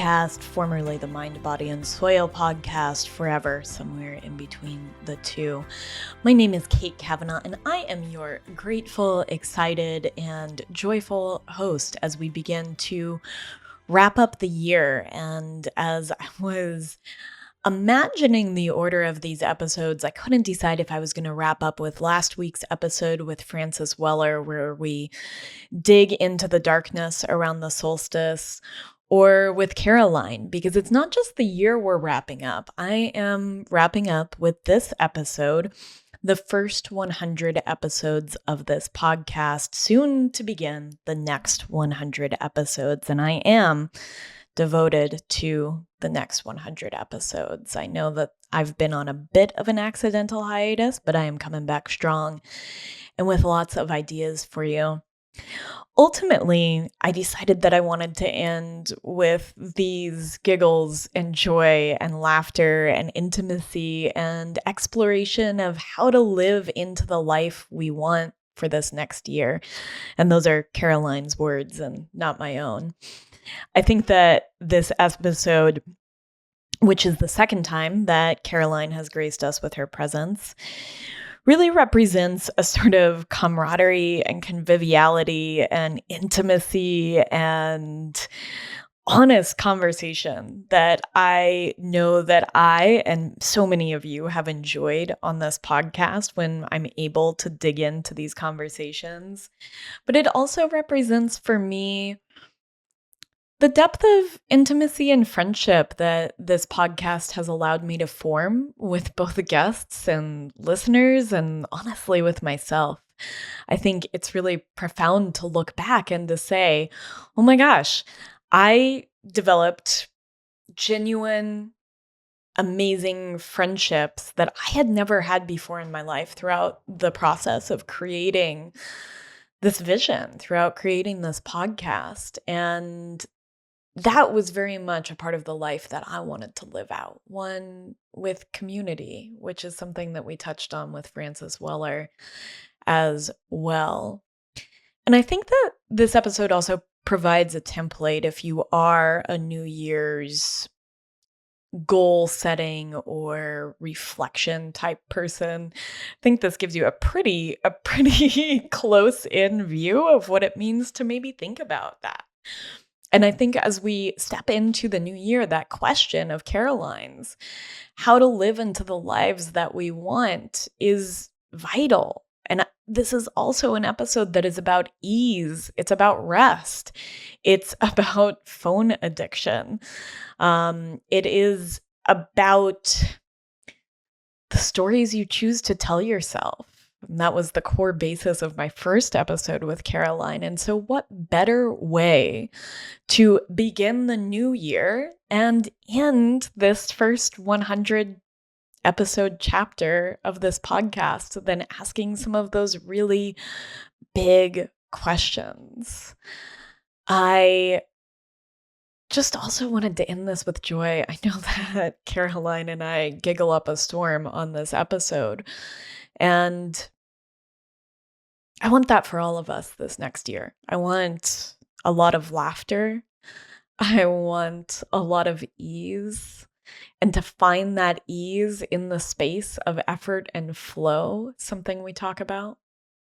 podcast, formerly the Mind, Body, and Soil podcast, forever somewhere in between the two. My name is Kate Kavanaugh, and I am your grateful, excited, and joyful host as we begin to wrap up the year. And as I was imagining the order of these episodes, I couldn't decide if I was going to wrap up with last week's episode with Frances Weller, where we dig into the darkness around the solstice, or with Caroline, because it's not just the year we're wrapping up. I am wrapping up with this episode, the first 100 episodes of this podcast, soon to begin the next 100 episodes, and I am devoted to the next 100 episodes. I know that I've been on a bit of an accidental hiatus, but I am coming back strong and with lots of ideas for you. Ultimately, I decided that I wanted to end with these giggles and joy and laughter and intimacy and exploration of how to live into the life we want for this next year. And those are Caroline's words and not my own. I think that this episode, which is the second time that Caroline has graced us with her presence, really represents a sort of camaraderie and conviviality and intimacy and honest conversation that I know that I and so many of you have enjoyed on this podcast when I'm able to dig into these conversations. But it also represents for me the depth of intimacy and friendship that this podcast has allowed me to form with both the guests and listeners, and honestly with myself. I think it's really profound to look back and to say, oh my gosh, I developed genuine, amazing friendships that I had never had before in my life throughout the process of creating this vision, throughout creating this podcast. And that was very much a part of the life that I wanted to live out, one with community, which is something that we touched on with Frances Weller as well. And I think that this episode also provides a template if you are a New Year's goal setting or reflection type person. I think this gives you a pretty close in view of what it means to maybe think about that. And I think as we step into the new year, that question of Caroline's, how to live into the lives that we want, is vital. And this is also an episode that is about ease. It's about rest. It's about phone addiction. It is about the stories you choose to tell yourself. And that was the core basis of my first episode with Caroline. And so what better way to begin the new year and end this first 100 episode chapter of this podcast than asking some of those really big questions. I just also wanted to end this with joy. I know that Caroline and I giggle up a storm on this episode, and I want that for all of us this next year. I want a lot of laughter. I want a lot of ease. And to find that ease in the space of effort and flow, something we talk about,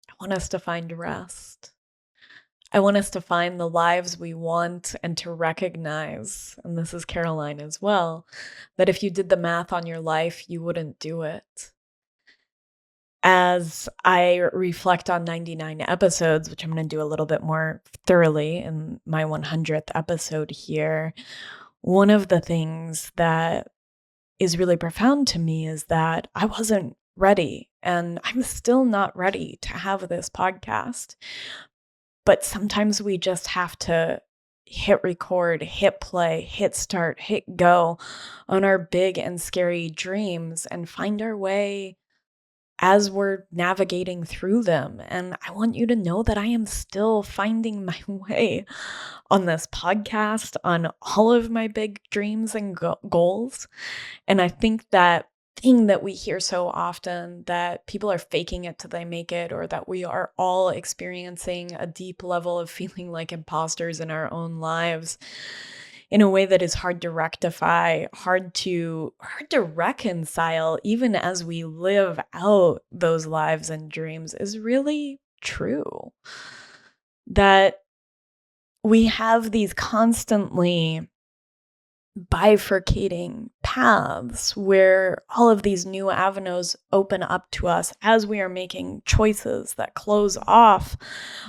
I want us to find rest. I want us to find the lives we want and to recognize, and this is Caroline as well, that if you did the math on your life, you wouldn't do it. As I reflect on 99 episodes, which I'm going to do a little bit more thoroughly in my 100th episode here, one of the things that is really profound to me is that I wasn't ready, and I'm still not ready to have this podcast. But sometimes we just have to hit record, hit play, hit start, hit go on our big and scary dreams and find our way as we're navigating through them. And I want you to know that I am still finding my way on this podcast, on all of my big dreams and goals. And I think that thing that we hear so often, that people are faking it till they make it, or that we are all experiencing a deep level of feeling like imposters in our own lives, in a way that is hard to rectify, hard to reconcile, even as we live out those lives and dreams, is really true. That we have these constantly bifurcating paths where all of these new avenues open up to us as we are making choices that close off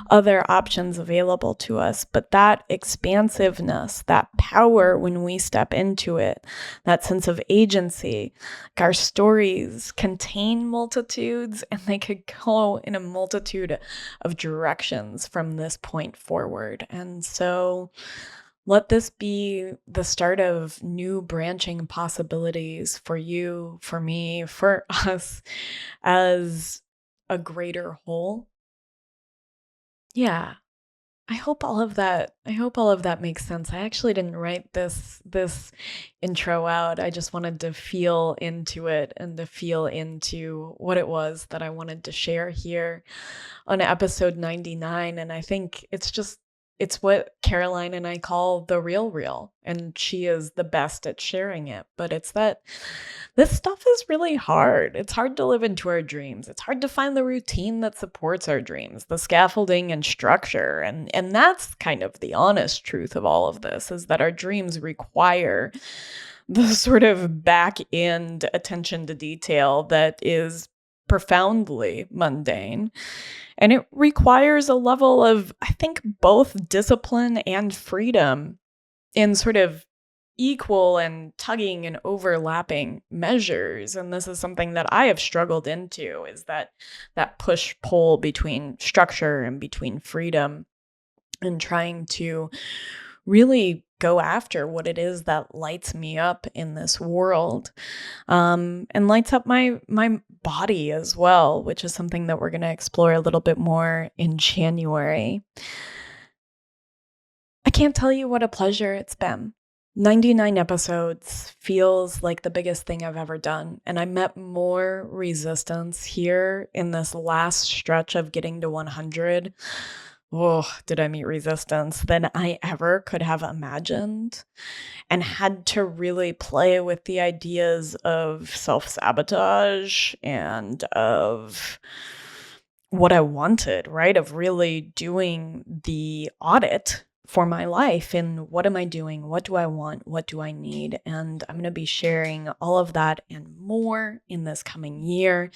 other options available to us. But that expansiveness, that power when we step into it, that sense of agency, like our stories contain multitudes and they could go in a multitude of directions from this point forward. And so let this be the start of new branching possibilities for you, for me, for us as a greater whole. Yeah. I hope all of that makes sense. I actually didn't write this intro out. I just wanted to feel into it and to feel into what it was that I wanted to share here on episode 99. And I think it's what Caroline and I call the real, and she is the best at sharing it. But it's that this stuff is really hard. It's hard to live into our dreams. It's hard to find the routine that supports our dreams, the scaffolding and structure. And that's kind of the honest truth of all of this, is that our dreams require the sort of back end attention to detail that is profoundly mundane. And it requires a level of, I think, both discipline and freedom in sort of equal and tugging and overlapping measures. And this is something that I have struggled into, is that push-pull between structure and between freedom, and trying to really go after what it is that lights me up in this world, and lights up my body as well, which is something that we're going to explore a little bit more in January. I can't tell you what a pleasure it's been. 99 episodes feels like the biggest thing I've ever done, and I met more resistance here in this last stretch of getting to 100. Oh, did I meet resistance than I ever could have imagined, and had to really play with the ideas of self-sabotage and of what I wanted, right? Of really doing the audit for my life and what am I doing? What do I want? What do I need? And I'm going to be sharing all of that and more in this coming year.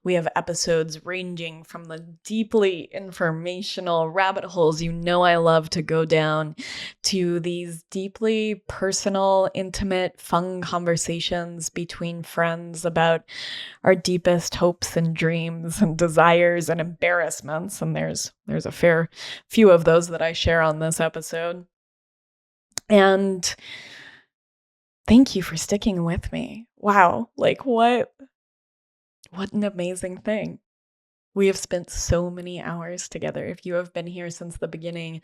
We have episodes ranging from the deeply informational rabbit holes you know I love to go down, to these deeply personal, intimate, fun conversations between friends about our deepest hopes and dreams and desires and embarrassments. And there's a fair few of those that I share on this episode. And thank you for sticking with me. Wow, like what an amazing thing. We have spent so many hours together. If you have been here since the beginning,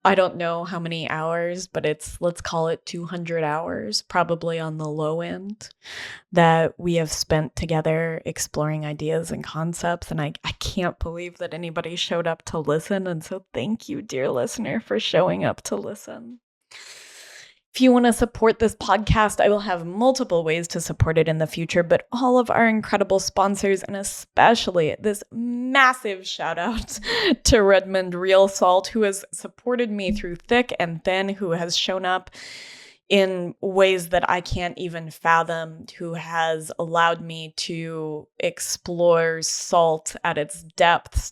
I don't know how many hours, but let's call it 200 hours, probably on the low end, that we have spent together exploring ideas and concepts. And I can't believe that anybody showed up to listen. And so thank you, dear listener, for showing up to listen. If you want to support this podcast, I will have multiple ways to support it in the future, but all of our incredible sponsors, and especially this massive shout out to Redmond Real Salt, who has supported me through thick and thin, who has shown up in ways that I can't even fathom, who has allowed me to explore salt at its depths,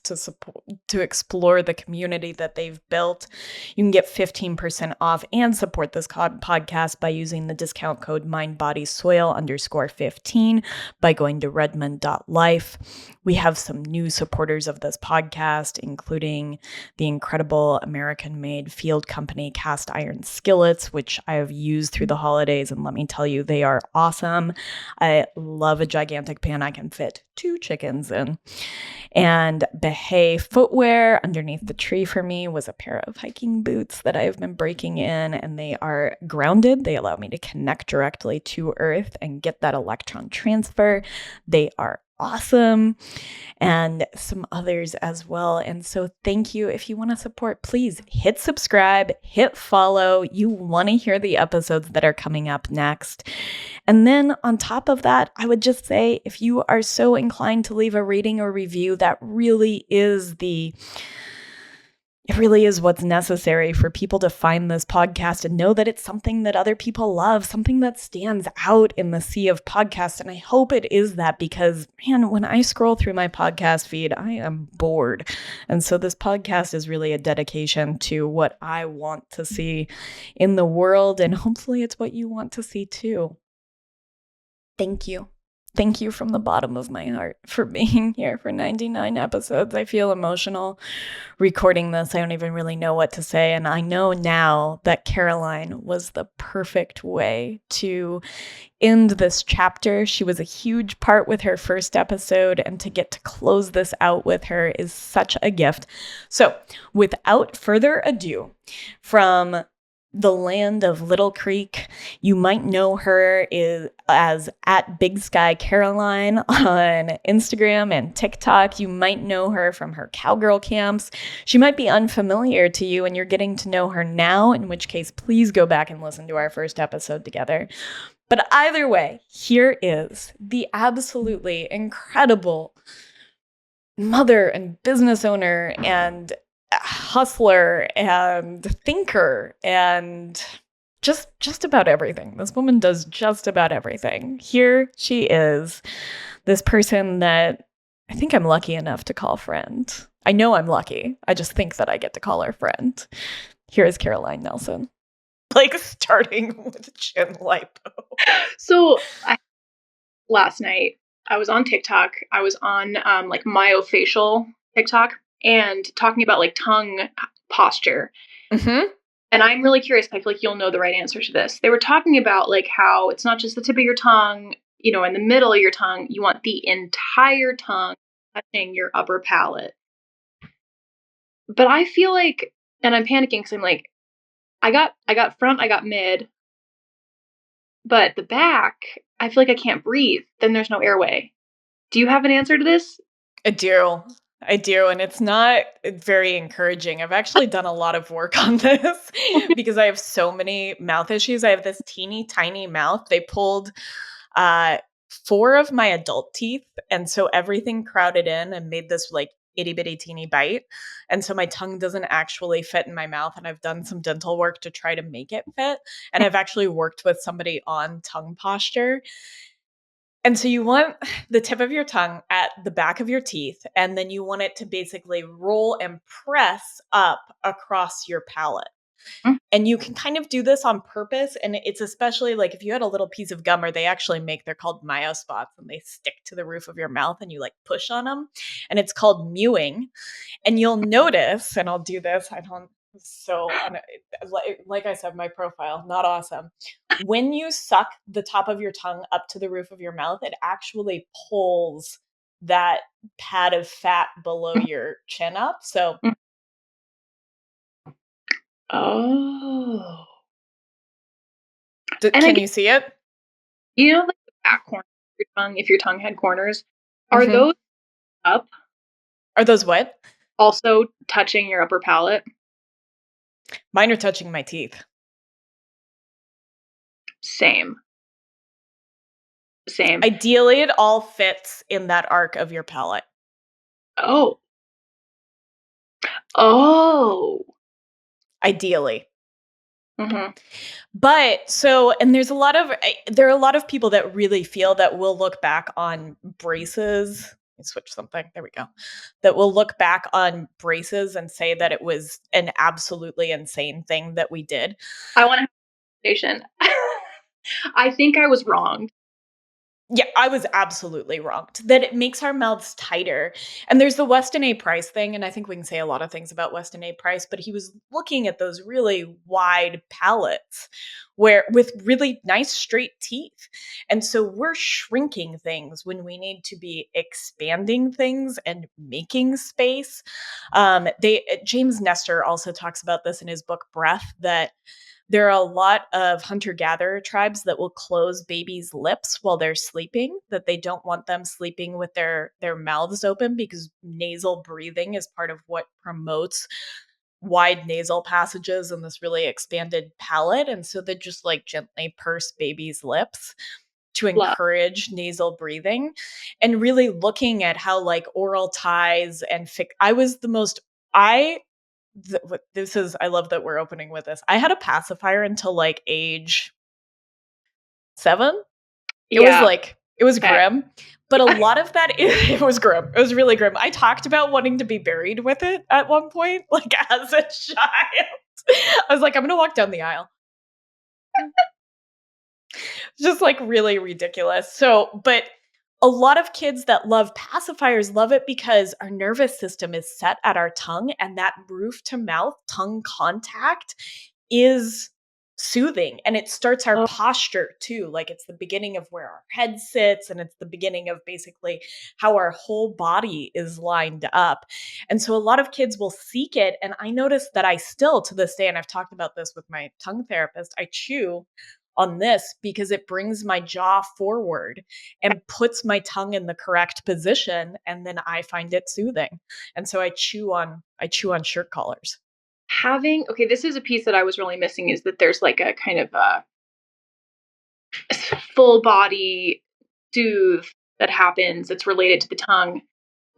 to explore the community that they've built. You can get 15% off and support this podcast by using the discount code mindbodysoil_15 by going to redmond.life. We have some new supporters of this podcast, including the incredible American-made Field Company cast iron skillets, which I have used through the holidays, and let me tell you, they are awesome. I love a gigantic pan I can fit 2 chickens in. And Behave footwear underneath the tree for me was a pair of hiking boots that I have been breaking in, and they are grounded. They allow me to connect directly to Earth and get that electron transfer. They are awesome, and some others as well. And so thank you. If you want to support, please hit subscribe, hit follow. You want to hear the episodes that are coming up next. And then on top of that, I would just say, if you are so inclined to leave a rating or review, that really is what's necessary for people to find this podcast and know that it's something that other people love, something that stands out in the sea of podcasts. And I hope it is that, because, man, when I scroll through my podcast feed, I am bored. And so this podcast is really a dedication to what I want to see in the world. And hopefully it's what you want to see too. Thank you. Thank you from the bottom of my heart for being here for 99 episodes. I feel emotional recording this. I don't even really know what to say. And I know now that Caroline was the perfect way to end this chapter. She was a huge part with her first episode, and to get to close this out with her is such a gift. So without further ado, from the land of Little Creek, you might know her as at Big Sky Caroline on Instagram and TikTok. You might know her from her Cowgirl camps. She might be unfamiliar to you and you're getting to know her now, in which case, please go back and listen to our first episode together. But either way, here is the absolutely incredible mother and business owner and hustler and thinker and just about everything. This woman does just about everything. Here she is, this person that I think I'm lucky enough to call friend. I know I'm lucky. I just think that I get to call her friend. Here is Caroline Nelson. Like, starting with chin lipo. So last night I was on TikTok. I was on like myofacial TikTok and talking about like tongue posture. Mm-hmm. And I'm really curious. I feel like you'll know the right answer to this. They were talking about like how it's not just the tip of your tongue, you know, in the middle of your tongue. You want the entire tongue touching your upper palate. But I feel like, and I'm panicking because I'm like, I got front, I got mid, but the back, I feel like I can't breathe. Then there's no airway. Do you have an answer to this? I do. And it's not very encouraging. I've actually done a lot of work on this because I have so many mouth issues. I have this teeny tiny mouth. They pulled 4 of my adult teeth, and so everything crowded in and made this like itty bitty teeny bite. And so my tongue doesn't actually fit in my mouth, and I've done some dental work to try to make it fit. And I've actually worked with somebody on tongue posture. And so you want the tip of your tongue at the back of your teeth, and then you want it to basically roll and press up across your palate. Mm. And you can kind of do this on purpose. And it's especially like if you had a little piece of gum, or they actually they're called myospots, and they stick to the roof of your mouth and you like push on them. And it's called mewing. And you'll notice, and I'll do this, like I said, my profile, not awesome. When you suck the top of your tongue up to the roof of your mouth, it actually pulls that pad of fat below your chin up. So. Oh. Can you see it? You know, like the back corner of your tongue, if your tongue had corners, are those up? Are those what? Also touching your upper palate? Mine are touching my teeth. Same. Ideally, it all fits in that arc of your palate. Oh. Ideally. Mm-hmm. But and there are a lot of people that really feel that we'll look back on braces. Let me switch something. There we go. That will look back on braces and say that it was an absolutely insane thing that we did. I want to have a conversation. I think I was wrong. Yeah, I was absolutely wrong. That it makes our mouths tighter. And there's the Weston A. Price thing, and I think we can say a lot of things about Weston A. Price, but he was looking at those really wide palates with really nice straight teeth. And so we're shrinking things when we need to be expanding things and making space. James Nestor also talks about this in his book Breath, that There are a lot of hunter-gatherer tribes that will close babies' lips while they're sleeping, that they don't want them sleeping with their mouths open because nasal breathing is part of what promotes wide nasal passages and this really expanded palate. And so they just like gently purse babies' lips to Love. encourage nasal breathing, and really looking at how like oral ties and I was the most I this is I love that we're opening with this. I had a pacifier until like age 7. Yeah. It was Okay. grim, but a lot of that it was grim. It was really grim. I talked about wanting to be buried with it at one point, like as a child. I was like, I'm gonna walk down the aisle. Just like really ridiculous. So, but a lot of kids that love pacifiers love it because our nervous system is set at our tongue, and that roof to mouth tongue contact is soothing, and it starts our Oh, posture too. Like it's the beginning of where our head sits, and it's the beginning of basically how our whole body is lined up. And so a lot of kids will seek it. And I noticed that I still to this day, and I've talked about this with my tongue therapist, I chew on this because it brings my jaw forward and puts my tongue in the correct position, and then I find it soothing. And so I chew on shirt collars. having okay, this is a piece that I was really missing is that there's like a kind of a full body soothe that happens that's related to the tongue.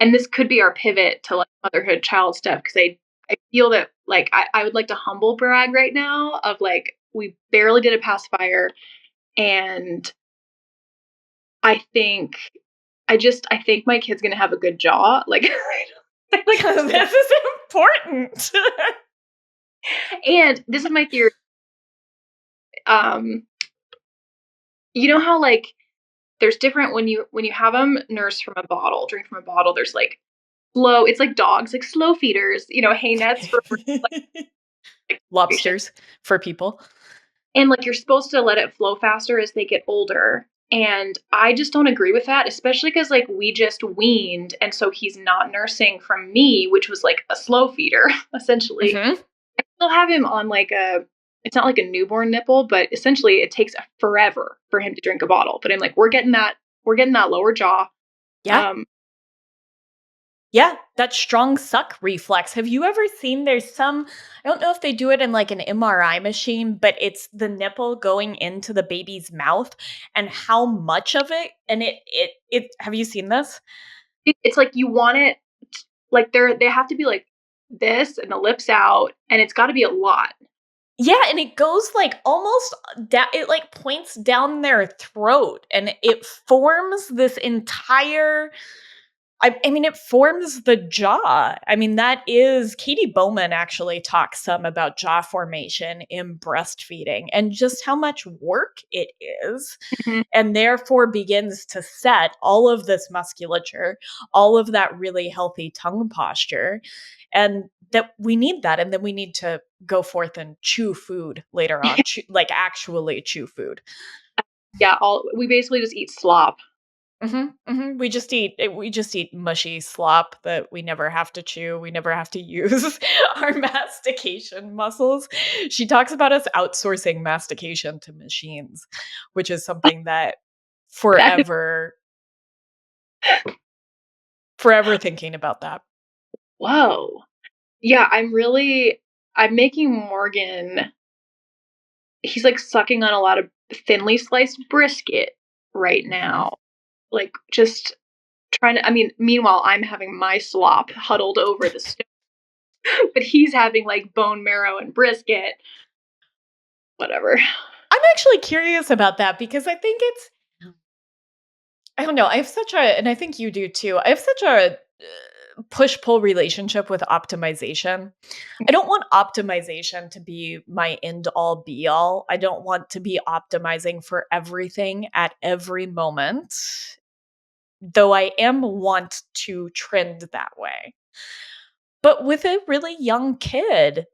And this could be our pivot to like motherhood child stuff because I feel that like I would like to humble brag right now of like we barely did a pacifier and I think I think my kid's gonna have a good jaw. Like like This is important. and this is my theory. Um you know how like there's different when you have them nurse from a bottle, drink from a bottle, there's like slow it's like dogs, like slow feeders, you know, hay nets for like Lobsters for people. and like you're supposed to let it flow faster as they get older. And I just don't agree with that, especially because like we just weaned, and so he's not nursing from me, which was like a slow feeder, essentially. Mhm. I still have him on like a it's not like a newborn nipple, but essentially it takes forever for him to drink a bottle. But I'm like, we're getting that lower jaw. Yeah. Um Yeah, that strong suck reflex. Have you ever seen there's some I don't know if they do it in like an MRI machine, but it's the nipple going into the baby's mouth and how much of it and it have you seen this? it's like you want it like they have to be like this and the lips out, and it's got to be a lot. Yeah, and it goes like almost it like points down their throat and it forms this entire I mean, it forms the jaw. I mean, that is Katie Bowman actually talks some about jaw formation in breastfeeding and just how much work it is, Mhm. and therefore begins to set all of this musculature, all of that really healthy tongue posture, and that we need that. And then we need to go forth and chew food later on, like actually chew food. Yeah, all we basically just eat slop. Mhm, mhm. We just eat mushy slop that we never have to chew, we never have to use our mastication muscles. She talks about us outsourcing mastication to machines, which is something that That is forever forever thinking about that. whoa. Yeah, I'm making Morgan he's like sucking on a lot of thinly sliced brisket right Mhm. now. Like just trying to I mean, meanwhile I'm having my slop huddled over the stove, but he's having like bone marrow and brisket. Whatever. I'm actually curious about that because I don't know, I have such a and I think you do too, I have such a push-pull relationship with optimization. I don't want optimization to be my end all be all. I don't want to be optimizing for everything at every moment, though I am want to trend that way. But with a really young kid,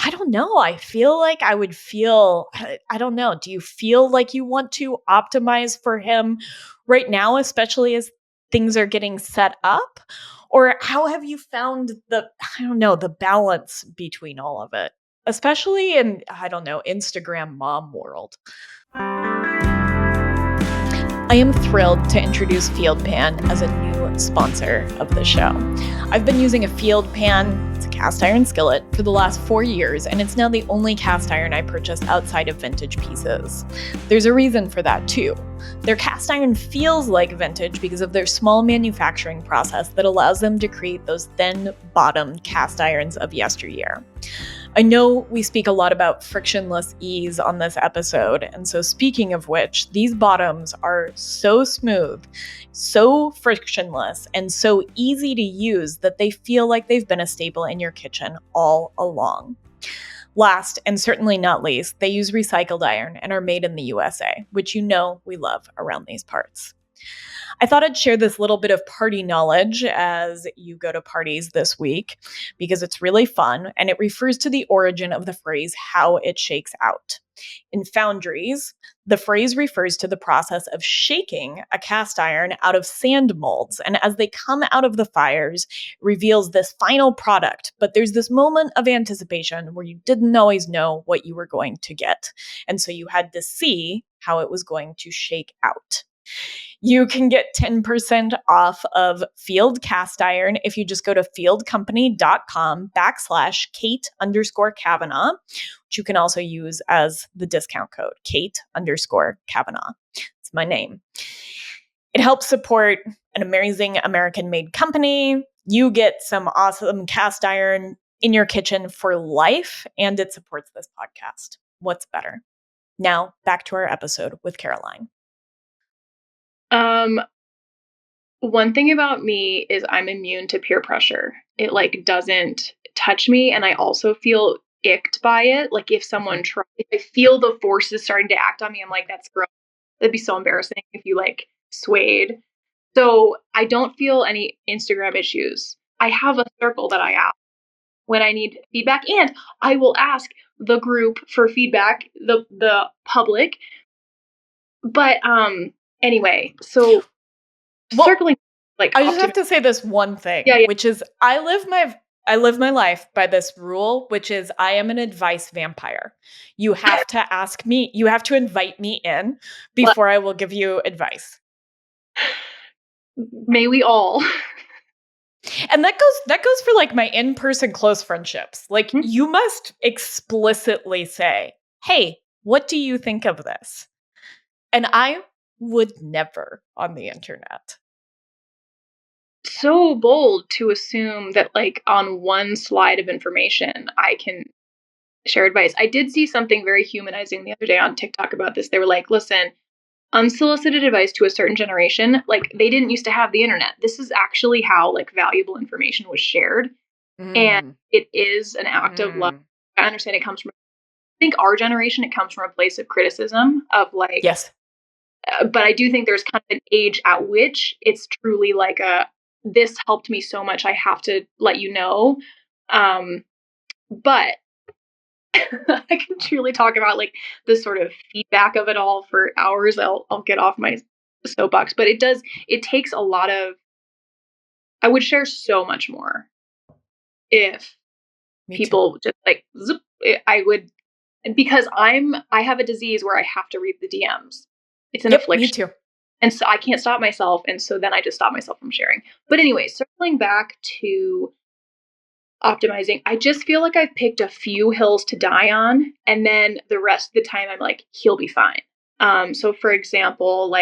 I don't know. I feel like I would feel, I don't know. Do you feel like you want to optimize for him right now, especially as things are getting set up? Or how have you found I don't know, the balance between all of it? especially in, I don't know, Instagram mom world. I am thrilled to introduce Field Pan as a new sponsor of the show. I've been using a Field Pan, it's a cast iron skillet, for the last 4 years, and it's now the only cast iron I purchased outside of vintage pieces. There's a reason for that too. Their cast iron feels like vintage because of their small manufacturing process that allows them to create those thin-bottomed cast irons of yesteryear. I know we speak a lot about frictionless ease on this episode, and so speaking of which, these bottoms are so smooth, so frictionless, and so easy to use that they feel like they've been a staple in your kitchen all along. Last, and certainly not least, they use recycled iron and are made in the USA, which you know we love around these parts. I thought I'd share this little bit of party knowledge as you go to parties this week because it's really fun and it refers to the origin of the phrase how it shakes out. In foundries, the phrase refers to the process of shaking a cast iron out of sand molds, and as they come out of the fires, reveals this final product. But there's this moment of anticipation where you didn't always know what you were going to get, and so you had to see how it was going to shake out. You can get 10% off of Field Cast Iron if you just go to fieldcompany.com/Kate_Kavanaugh, which you can also use as the discount code, Kate_Kavanaugh. It's my name. It helps support an amazing American-made company. You get some awesome cast iron in your kitchen for life, and it supports this podcast. What's better? Now, back to our episode with Caroline. One thing about me is I'm immune to peer pressure. It doesn't touch me, and I also feel icked by it. Like if someone if I feel the forces starting to act on me, I'm like, that's gross. That'd be so embarrassing if you swayed. So I don't feel any Instagram issues. I have a circle that I ask when I need feedback, and I will ask the group for feedback, the public. But anyway, so circling I just have to say this one thing, which is I live my life by this rule, which is I am an advice vampire. You have to ask me, you have to invite me in before I will give you advice. May we all. And that goes for my in-person close friendships. You must explicitly say, "Hey, what do you think of this?" And I would never on the internet. So bold to assume that on one slide of information I can share advice. I did see something very humanizing the other day on TikTok about this. They were like, listen, unsolicited advice to a certain generation, they didn't used to have the internet. This is actually how valuable information was shared. And it is an act of love. I understand it comes from, I think our generation, it comes from a place of criticism of yes. But I do think there's kind of an age at which it's truly this helped me so much, I have to let you know. But I can truly talk about the sort of feedback of it all for hours. I'll get off my soapbox, but it takes a lot of, I would share so much more if people just zip, I would, because I have a disease where I have to read the DMs. It's an affliction. Me too. And so I can't stop myself. And so then I just stop myself from sharing. But anyway, circling back to optimizing, I just feel like I've picked a few hills to die on. And then the rest of the time I'm like, he'll be fine. So for example,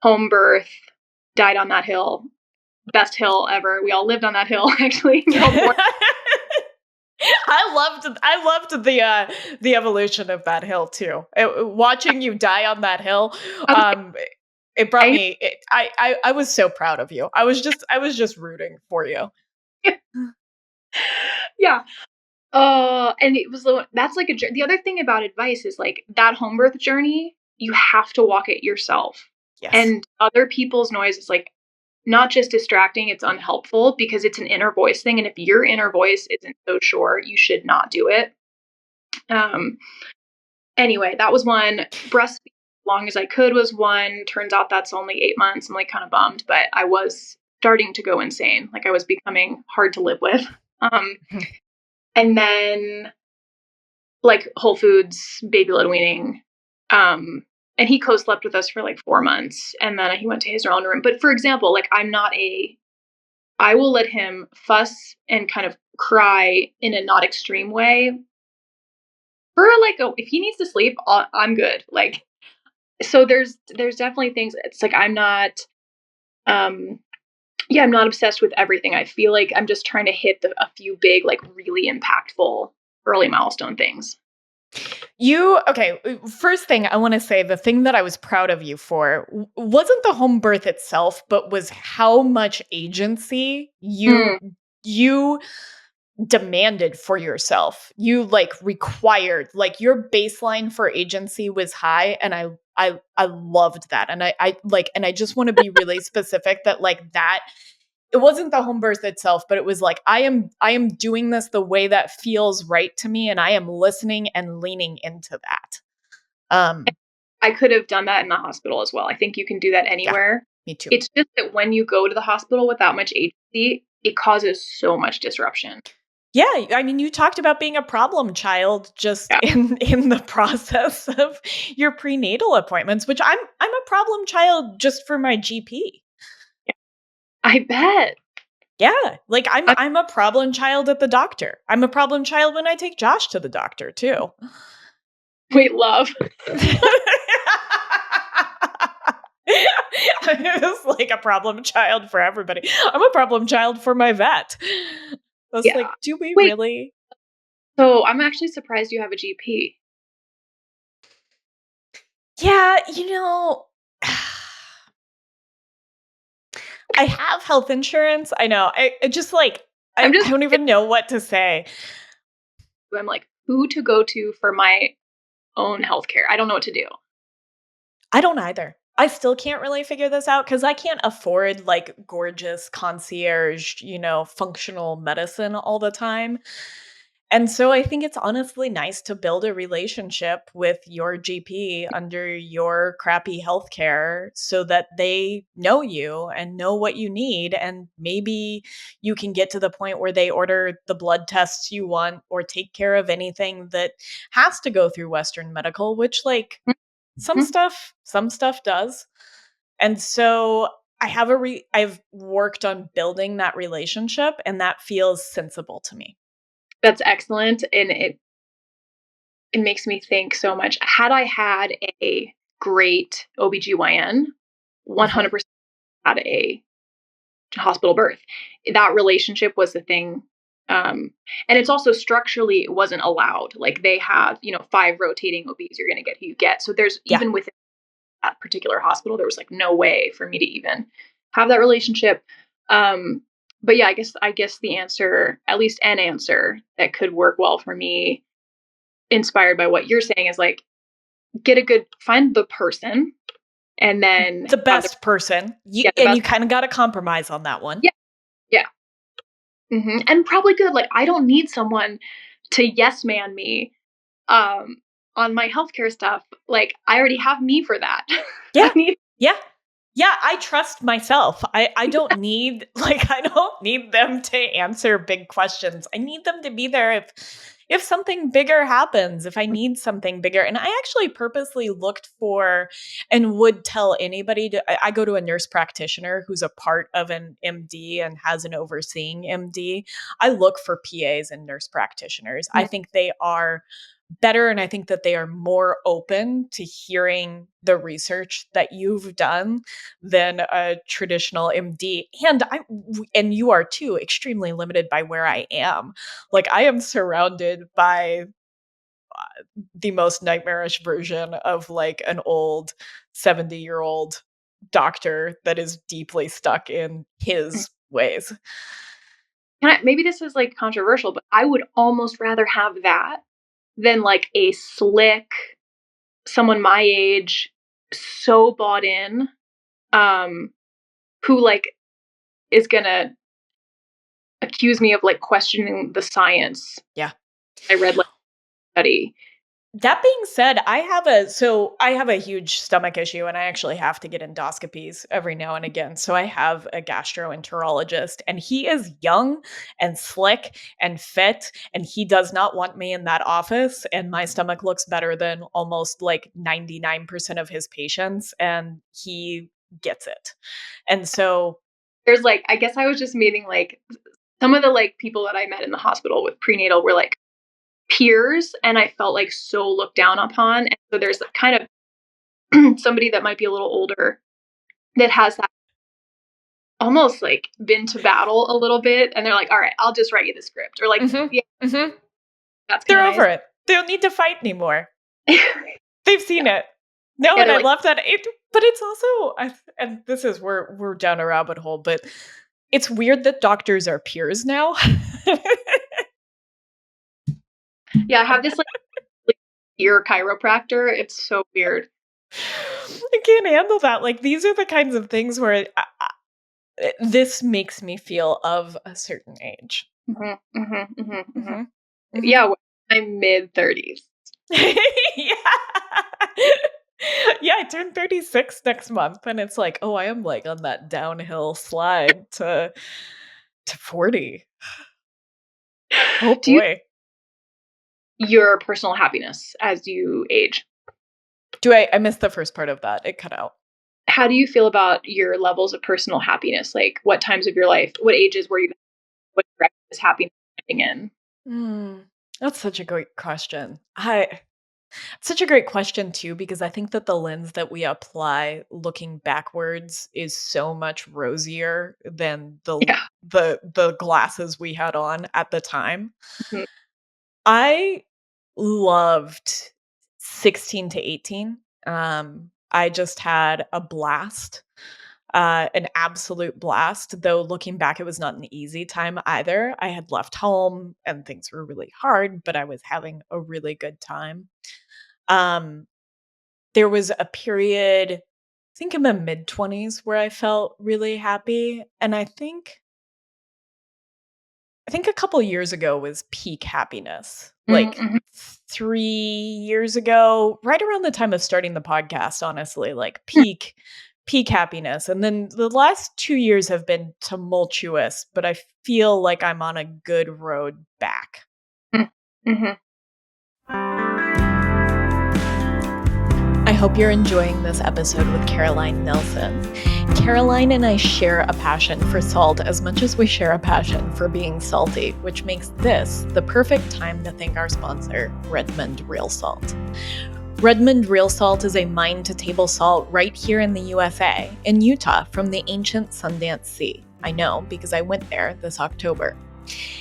home birth, died on that hill. Best hill ever. We all lived on that hill, actually. I loved the evolution of that hill too. Watching you die on that hill, it brought me. I was so proud of you. I was just rooting for you. Yeah. And it was that's the other thing about advice is that home birth journey. You have to walk it yourself. Yes. And other people's noise is not just distracting, it's unhelpful because it's an inner voice thing. And if your inner voice isn't so sure, you should not do it. Anyway, that was one. Breastfeeding as long as I could was one. Turns out that's only 8 months. I'm kind of bummed, but I was starting to go insane. I was becoming hard to live with. And then like Whole Foods, baby led weaning. And he co-slept with us for like 4 months, and then he went to his own room. But for example, like I will let him fuss and kind of cry in a not extreme way for like if he needs to sleep, I'm good. Like, so there's definitely things. It's like um I'm not obsessed with everything. I feel like I'm just trying to hit a few big, like really impactful early milestone things. Okay, first thing I want to say, the thing that I was proud of you for wasn't the home birth itself, but was how much agency Mm, you demanded for yourself. You like required, like your baseline for agency was high, and I loved that. And I just want to be really specific that like that it wasn't the home birth itself, but it was like I am doing this the way that feels right to me, and I am listening and leaning into that. Um, I could have done that in the hospital as well. I think you can do that yeah, anywhere. me too. It's just that when you go to the hospital without much agency, it causes so much disruption. Yeah, I mean, you talked about being a problem child just Yeah, in the process of your prenatal appointments, which I'm a problem child just for my GP. I bet. Yeah, like I'm I, I'm a problem child at the doctor. I'm a problem child when I take Josh to the doctor too. wait, love. It's like a problem child for everybody. I'm a problem child for my vet. I was Yeah. like, do we Wait, really? so I'm actually surprised you have a GP. Yeah, I have health insurance. I know. I just like I'm I just, don't even know what to say. I'm like, who to go to for my own healthcare? I don't know what to do. I don't either. I still can't really figure this out because I can't afford like gorgeous concierge, functional medicine all the time. And so I think it's honestly nice to build a relationship with your GP under your crappy healthcare so that they know you and know what you need. And maybe you can get to the point where they order the blood tests you want or take care of anything that has to go through Western medical, which, like, Mhm. some stuff does. And so I've worked on building that relationship, and that feels sensible to me. That's excellent. And it makes me think so much. Had I had a great OBGYN, Mhm. 100% had a hospital birth. That relationship was the thing. And it's also structurally, it wasn't allowed. Like they have, 5 rotating OBs, you're going to get who you get. So there's Yeah. even within that particular hospital, there was like no way for me to even have that relationship. But yeah, I guess the answer, at least an answer that could work well for me, inspired by what you're saying, is like find the person, and then The have the best person. get the And best. you kind of got to compromise on that one. Yeah, yeah. And probably good. Like I don't need someone to yes man me um on my healthcare stuff. Like I already have me for that. I Yeah. need Yeah. Yeah, I trust myself. I don't need I don't need them to answer big questions. I need them to be there if something bigger happens, if I need something bigger. And I actually purposely looked for and would tell anybody I go to a nurse practitioner who's a part of an MD and has an overseeing MD. I look for PAs and nurse practitioners. I think they are better, and I think that they are more open to hearing the research that you've done than a traditional MD. And you are too extremely limited by where I am. Like I am surrounded by the most nightmarish version of like an old 70-year-old doctor that is deeply stuck in his ways. maybe this is like controversial, but I would almost rather have that than like a slick someone my age, so bought in, um who like is gonna accuse me of like questioning the science. Yeah. I read like a study. That being said, I have a huge stomach issue and I actually have to get endoscopies every now and again. So I have a gastroenterologist and he is young and slick and fit and he does not want me in that office and my stomach looks better than almost like 99% of his patients and he gets it. And so There's like, I guess I was just meeting like some of the like people that I met in the hospital with prenatal were like peers, and I felt like so looked down upon. And so there's kind of somebody that might be a little older that has that almost like been to battle a little bit, and they're like, "All right, I'll just write you the script," or like, mhm, "Yeah, mhm. that's kind They're of over nice." it. They don't need to fight anymore. They've seen it. No, Yeah, and they're I like, love that but it's also and this is we're down a rabbit hole, but it's weird that doctors are peers now. yeah, I have this like ear chiropractor. It's so weird. I can't handle that. Like these are the kinds of things where this makes me feel of a certain age. Mhm. Mhm. Yeah, I'm mid 30s. Yeah. Yeah, I turn 36 next month and it's like, "Oh, I am like on that downhill slide to 40." Oh Do you boy. your personal happiness as you age? I missed the first part of that. It cut out. How do you feel about your levels of personal happiness? Like, what times of your life, what ages were you? What direction is happiness heading in? Mm, that's such a great question. I Such a great question too, because I think that the lens that we apply looking backwards is so much rosier than Yeah. the glasses we had on at the time. Mhm. I loved 16 to 18. I just had a blast. An absolute blast, though looking back, it was not an easy time either. I had left home and things were really hard, but I was having a really good time. Um, there was a period, I think in my mid-20s where I felt really happy, and I think a couple years ago was peak happiness. Mhm, Like mhm. 3 years ago, right around the time of starting the podcast, honestly, like Hmm, peak happiness. And then the last 2 years have been tumultuous, but I feel like I'm on a good road back. mhm, mhm. I hope you're enjoying this episode with Caroline Nelson. Caroline and I share a passion for salt as much as we share a passion for being salty, which makes this the perfect time to thank our sponsor, Redmond Real Salt. Redmond Real Salt is a mine to table salt right here in the USA, in Utah, from the ancient Sundance Sea. I know because I went there this October.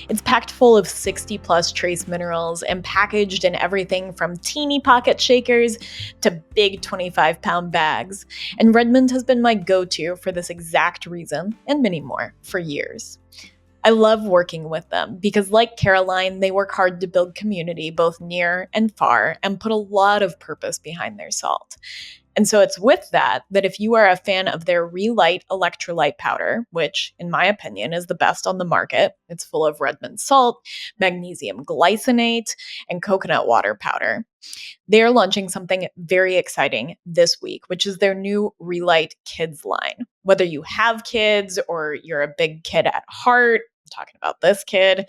It's packed full of 60 plus trace minerals and packaged in everything from teeny pocket shakers to big 25-pound bags. And Redmond has been my go-to for this exact reason and many more for years. I love working with them because, like Caroline, they work hard to build community both near and far and put a lot of purpose behind their salt. And so it's with that if you are a fan of their Relight electrolyte powder, which in my opinion is the best on the market, it's full of Redmond salt, magnesium glycinate, and coconut water powder. They're launching something very exciting this week, which is their new Relight Kids line. Whether you have kids or you're a big kid at heart, I'm talking about this kid,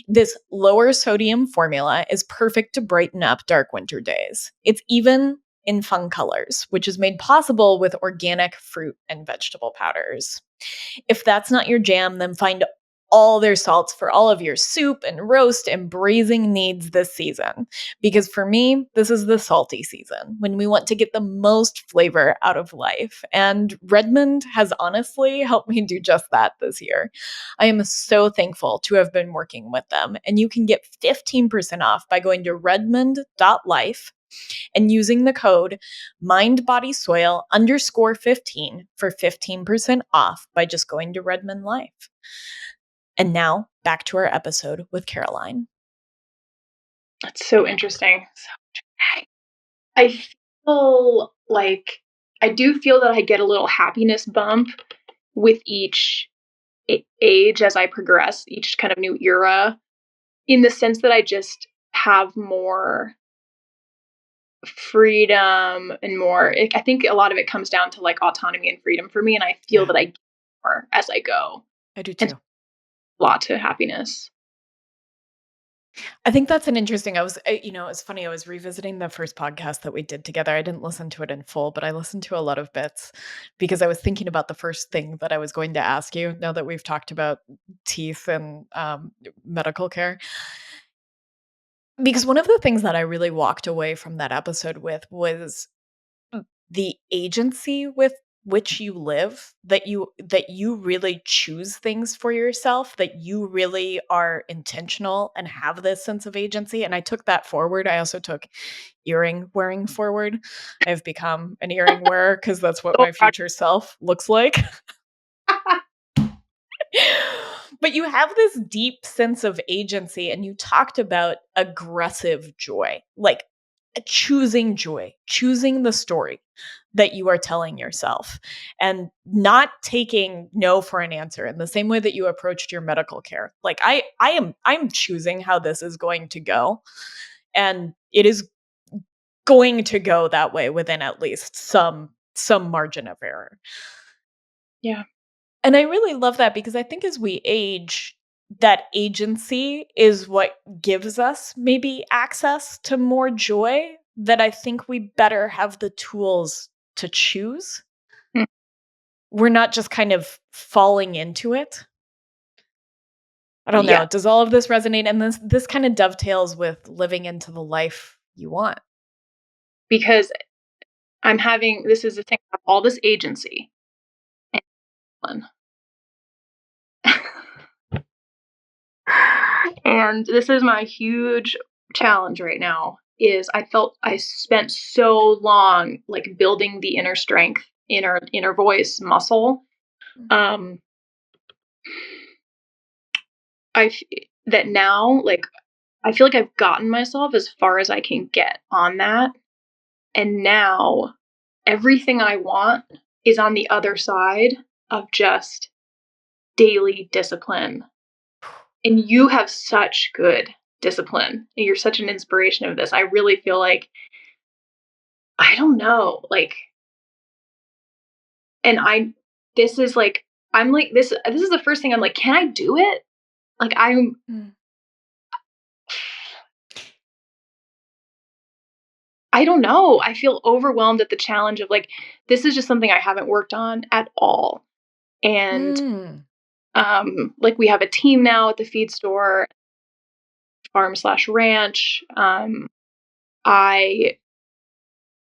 this lower sodium formula is perfect to brighten up dark winter days. It's even in fun colors, which is made possible with organic fruit and vegetable powders. If that's not your jam, then find all their salts for all of your soup and roast and braising needs this season. Because for me, this is the salty season when we want to get the most flavor out of life. And Redmond has honestly helped me do just that this year. I am so thankful to have been working with them. And you can get 15% off by going to redmond.life and using the code mindbodysoil_15 for 15% off by just going to Redmond Life. And now back to our episode with Caroline. That's so interesting. I feel like I do feel that I get a little happiness bump with each age as I progress, each kind of new era, in the sense that I just have more. freedom and more. I think a lot of it comes down to like autonomy and freedom for me, and I feel that I get more as I go. I do And too. a lot to happiness. I think that's an interesting it's funny, I was revisiting the first podcast that we did together. I didn't listen to it in full, but I listened to a lot of bits because I was thinking about the first thing that I was going to ask you now that we've talked about teeth and medical care. Because one of the things that I really walked away from that episode with was the agency with which you live, that you really choose things for yourself, that you really are intentional and have this sense of agency. And I took that forward. I also took earring wearing forward. I've become an earring wearer because that's what So my proud. future self looks like. But you have this deep sense of agency, and you talked about aggressive joy, like choosing joy, choosing the story that you are telling yourself, and not taking no for an answer in the same way that you approached your medical care. Like I'm choosing how this is going to go, and it is going to go that way within at least some margin of error. Yeah. And I really love that because I think as we age, that agency is what gives us maybe access to more joy, that I think we better have the tools to choose. Mm. We're not just kind of falling into it. I don't Yeah. know. Does all of this resonate? And this kind of dovetails with living into the life you want. Because this is the thing, I have all this agency. And this is my huge challenge right now is I spent so long like building the inner strength, inner voice muscle. Um that now like I feel like I've gotten myself as far as I can get on that. And now everything I want is on the other side of just daily discipline. And you have such good discipline. You're such an inspiration of this. I really feel like, I don't know, like, and this is like, I'm like, this is the first thing I'm like, can I do it? Like, I don't know. I feel overwhelmed at the challenge of like, this is just something I haven't worked on at all. And, Mm. like we have a team now at the feed store, farm/ranch. I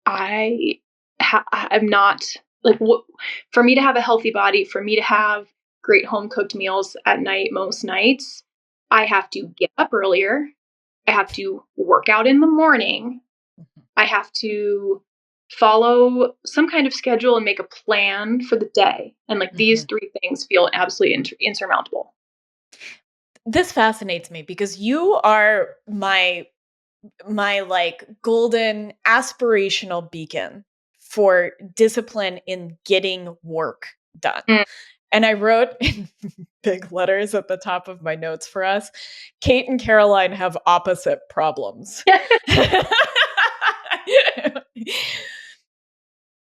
I'm not like what for me to have a healthy body, for me to have great home cooked meals at night most nights, I have to get up earlier. I have to work out in the morning. I have to follow some kind of schedule and make a plan for the day. And like these Mhm. three things feel absolutely insurmountable. This fascinates me because you are my like golden aspirational beacon for discipline in getting work done. Mm. And I wrote in big letters at the top of my notes for us, Kate and Caroline have opposite problems.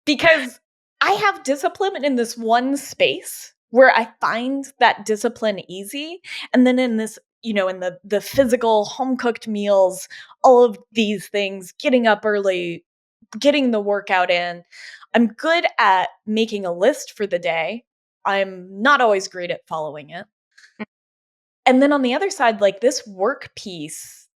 Because I have discipline in this one space where I find that discipline easy. And then in this, in the physical home cooked meals, all of these things, getting up early, getting the workout in, I'm good at making a list for the day. I'm not always great at following it. And then on the other side, like this work piece,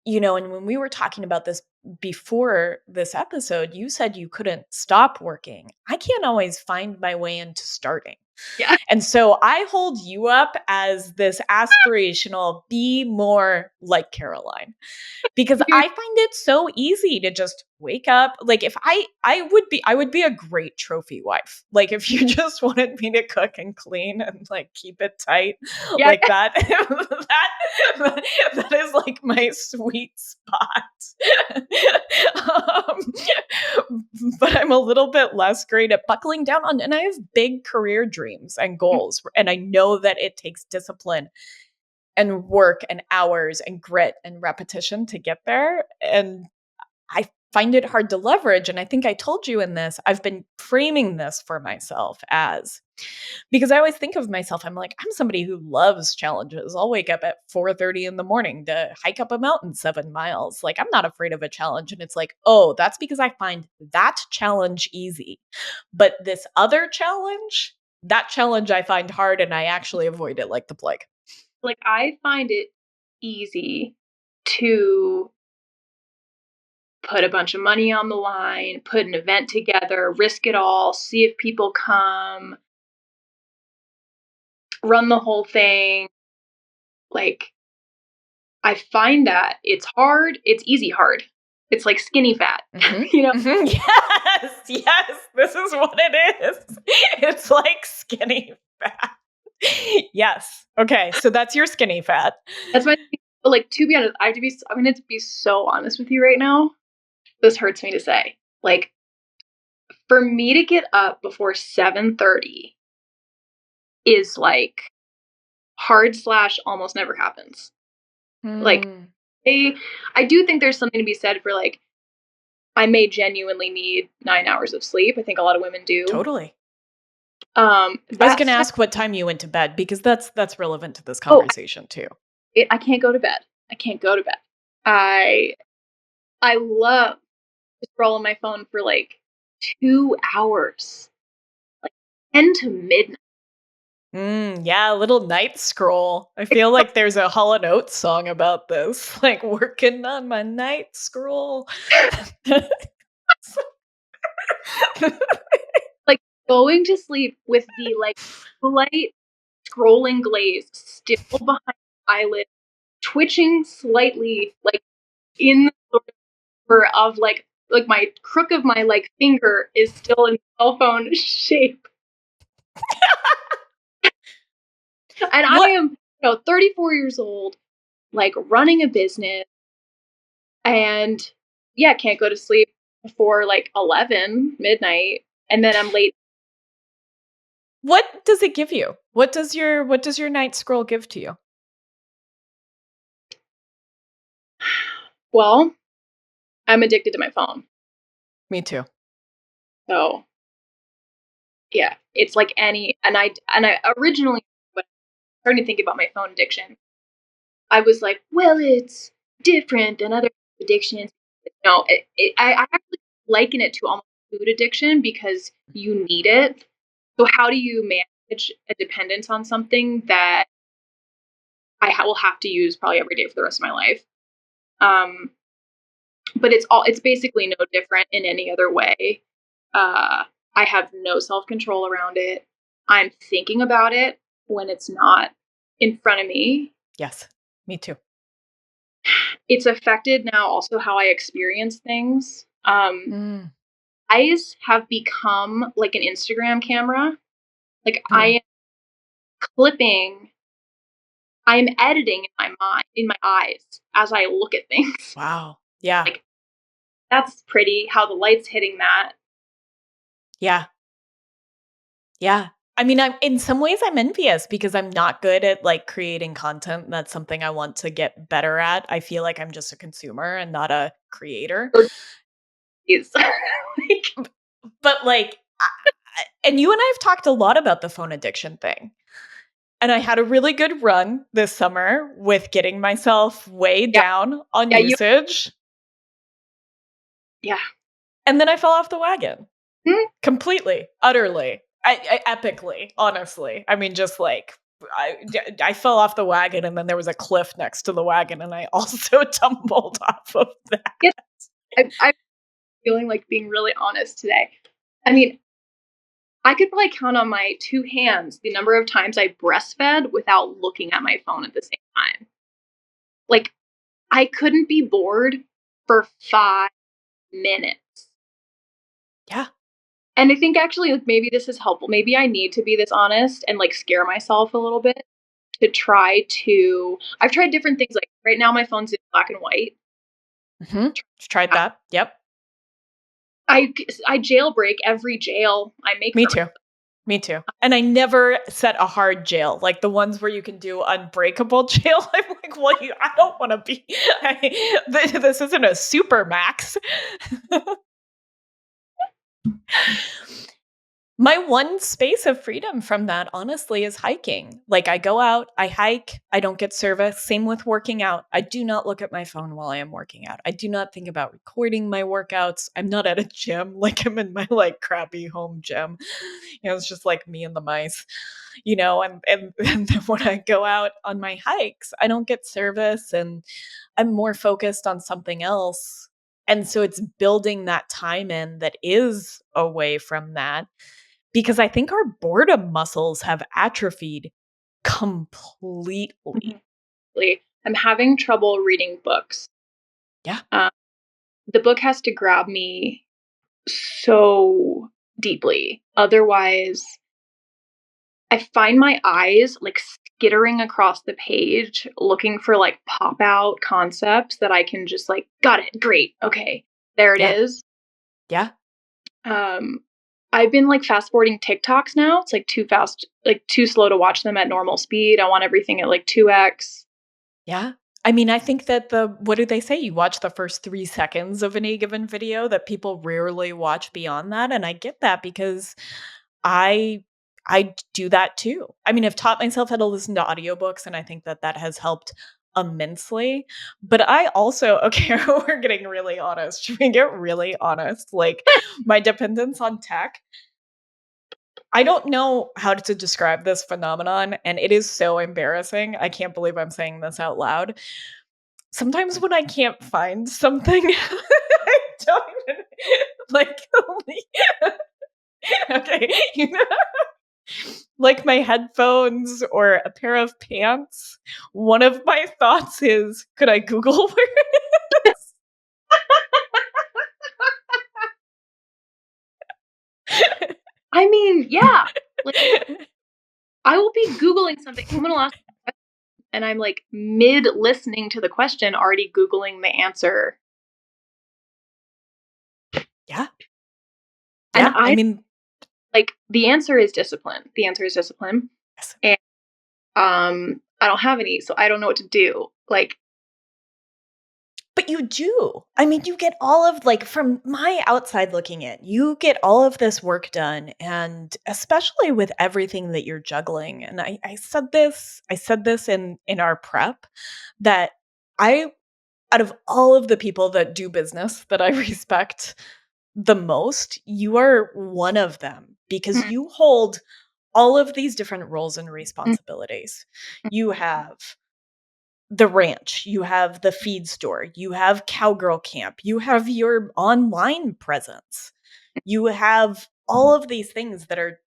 and when we were talking about this before this episode, you said you couldn't stop working. I can't always find my way into starting. Yeah. And so I hold you up as this aspirational, be more like Caroline, because I find it so easy to just wake up. Like if I would be a great trophy wife. Like if you just wanted me to cook and clean and like keep it tight Yeah. like that, that is like my sweet spot. But I'm a little bit less great at buckling down on, and I have big career dreams and goals, and I know that it takes discipline and work and hours and grit and repetition to get there. And I find it hard to leverage. And I think I told you in this, I've been framing this for myself as, because I always think of myself, I'm like, I'm somebody who loves challenges. I'll wake up at 4:30 in the morning to hike up a mountain 7 miles. Like, I'm not afraid of a challenge. And it's like, oh, that's because I find that challenge easy. But this other challenge, that challenge I find hard, and I actually avoid it like the plague. Like, I find it easy to put a bunch of money on the line, put an event together, risk it all, see if people come, run the whole thing. Like, I find that it's hard. It's easy hard. It's like skinny fat, you know? Mm-hmm. Yes, this is what it is. It's like skinny fat. Yes. Okay, so that's your skinny fat. That's my, but like, to be honest, I'm going to be so honest with you right now. This hurts me to say. Like, for me to get up before 7:30 is like hard / almost never happens. Like, I do think there's something to be said for like, I may genuinely need 9 hours of sleep. I think a lot of women do. Totally. I was going to ask what time you went to bed, because that's relevant to this conversation too. I can't go to bed. I can't go to bed. I love to scroll on my phone for like 2 hours, like 10 to midnight. Yeah, a little night scroll. I feel like there's a Hall & Oates song about this, like working on my night scroll. Like, going to sleep with the like slight scrolling glaze still behind my eyelid, twitching slightly, like in the corner of like my crook of my like finger is still in cell phone shape. And I am, 34 years old, like running a business, and yeah, can't go to sleep before like 11 midnight, and then I'm late. What does it give you? What does your night scroll give to you? Well, I'm addicted to my phone. Me too. So yeah, it's like any, and I originally, when I was starting to think about my phone addiction, I was like, well, it's different than other addictions. No, I actually liken it to almost food addiction, because you need it. So how do you manage a dependence on something that I will have to use probably every day for the rest of my life? But it's basically no different in any other way. I have no self-control around it. I'm thinking about it when it's not in front of me. Yes, me too. It's affected now also how I experience things. Eyes have become like an Instagram camera. Like, I am clipping, I am editing in my mind, in my eyes, as I look at things. Wow. Yeah. Like, that's pretty, how the light's hitting that. Yeah. Yeah. I mean, I'm in some ways I'm envious, because I'm not good at like creating content. That's something I want to get better at. I feel like I'm just a consumer and not a creator. But like, and you and I have talked a lot about the phone addiction thing. And I had a really good run this summer with getting myself way down on usage. And then I fell off the wagon. Completely, utterly, I epically, honestly. I mean, just like, I fell off the wagon, and then there was a cliff next to the wagon, and I also tumbled off of that. Yes, I'm feeling like being really honest today. I mean, I could probably count on my 2 hands the number of times I breastfed without looking at my phone at the same time. Like, I couldn't be bored for 5 minutes. Yeah. And I think actually, like, maybe this is helpful. Maybe I need to be this honest and like scare myself a little bit to try to. I've tried different things. Like, right now, my phone's in black and white. Tried that. Yep. I jailbreak every jail I make. Me too. Me too. And I never set a hard jail, like the ones where you can do unbreakable jail. I'm like, well, I don't want to be. This isn't a super max. My one space of freedom from that, honestly, is hiking. Like, I go out, I hike, I don't get service. Same with working out. I do not look at my phone while I am working out. I do not think about recording my workouts. I'm not at a gym, like I'm in my like crappy home gym. It's just like me and the mice, and then when I go out on my hikes, I don't get service and I'm more focused on something else. And so it's building that time in that is away from that, because I think our boredom muscles have atrophied completely. Mhm. I'm having trouble reading books. Yeah. The book has to grab me so deeply. Otherwise, I find my eyes like skittering across the page looking for like pop out concepts that I can just like, got it, great, okay, there it Yeah. is. Yeah. Um, I've been like fast forwarding TikToks now. It's like too fast, like too slow to watch them at normal speed. I want everything at like 2x. Yeah. I mean, I think that what do they say? You watch the first 3 seconds of any given video, that people rarely watch beyond that. And I get that because I I do that too. I mean, I've taught myself how to listen to audiobooks, and I think that that has helped immensely. But I also, okay, we're getting really honest. Should we get really honest? Like, my dependence on tech, I don't know how to describe this phenomenon, and it is so embarrassing. I can't believe I'm saying this out loud. Sometimes when I can't find something, I don't even like, okay, like my headphones or a pair of pants, one of my thoughts is, could I Google where it I mean, yeah, like is? I will be Googling something. Someone will ask, and I'm like mid listening to the question, already Googling the answer. Yeah, And yeah, I I mean, like the answer is discipline. The answer is discipline. yes. And I don't have any, so I don't know what to do. Like, But you do. I mean, you get all of, like, from my outside looking in, you get all of this work done, and especially with everything that you're juggling. And I said this in our prep, that I out of all of the people that do business that I respect the most, you are one of them, because mm, you hold all of these different roles and mm, responsibilities. You have the ranch, you have the feed store, you have Cowgirl Camp, you have your online presence. You have all of these things that are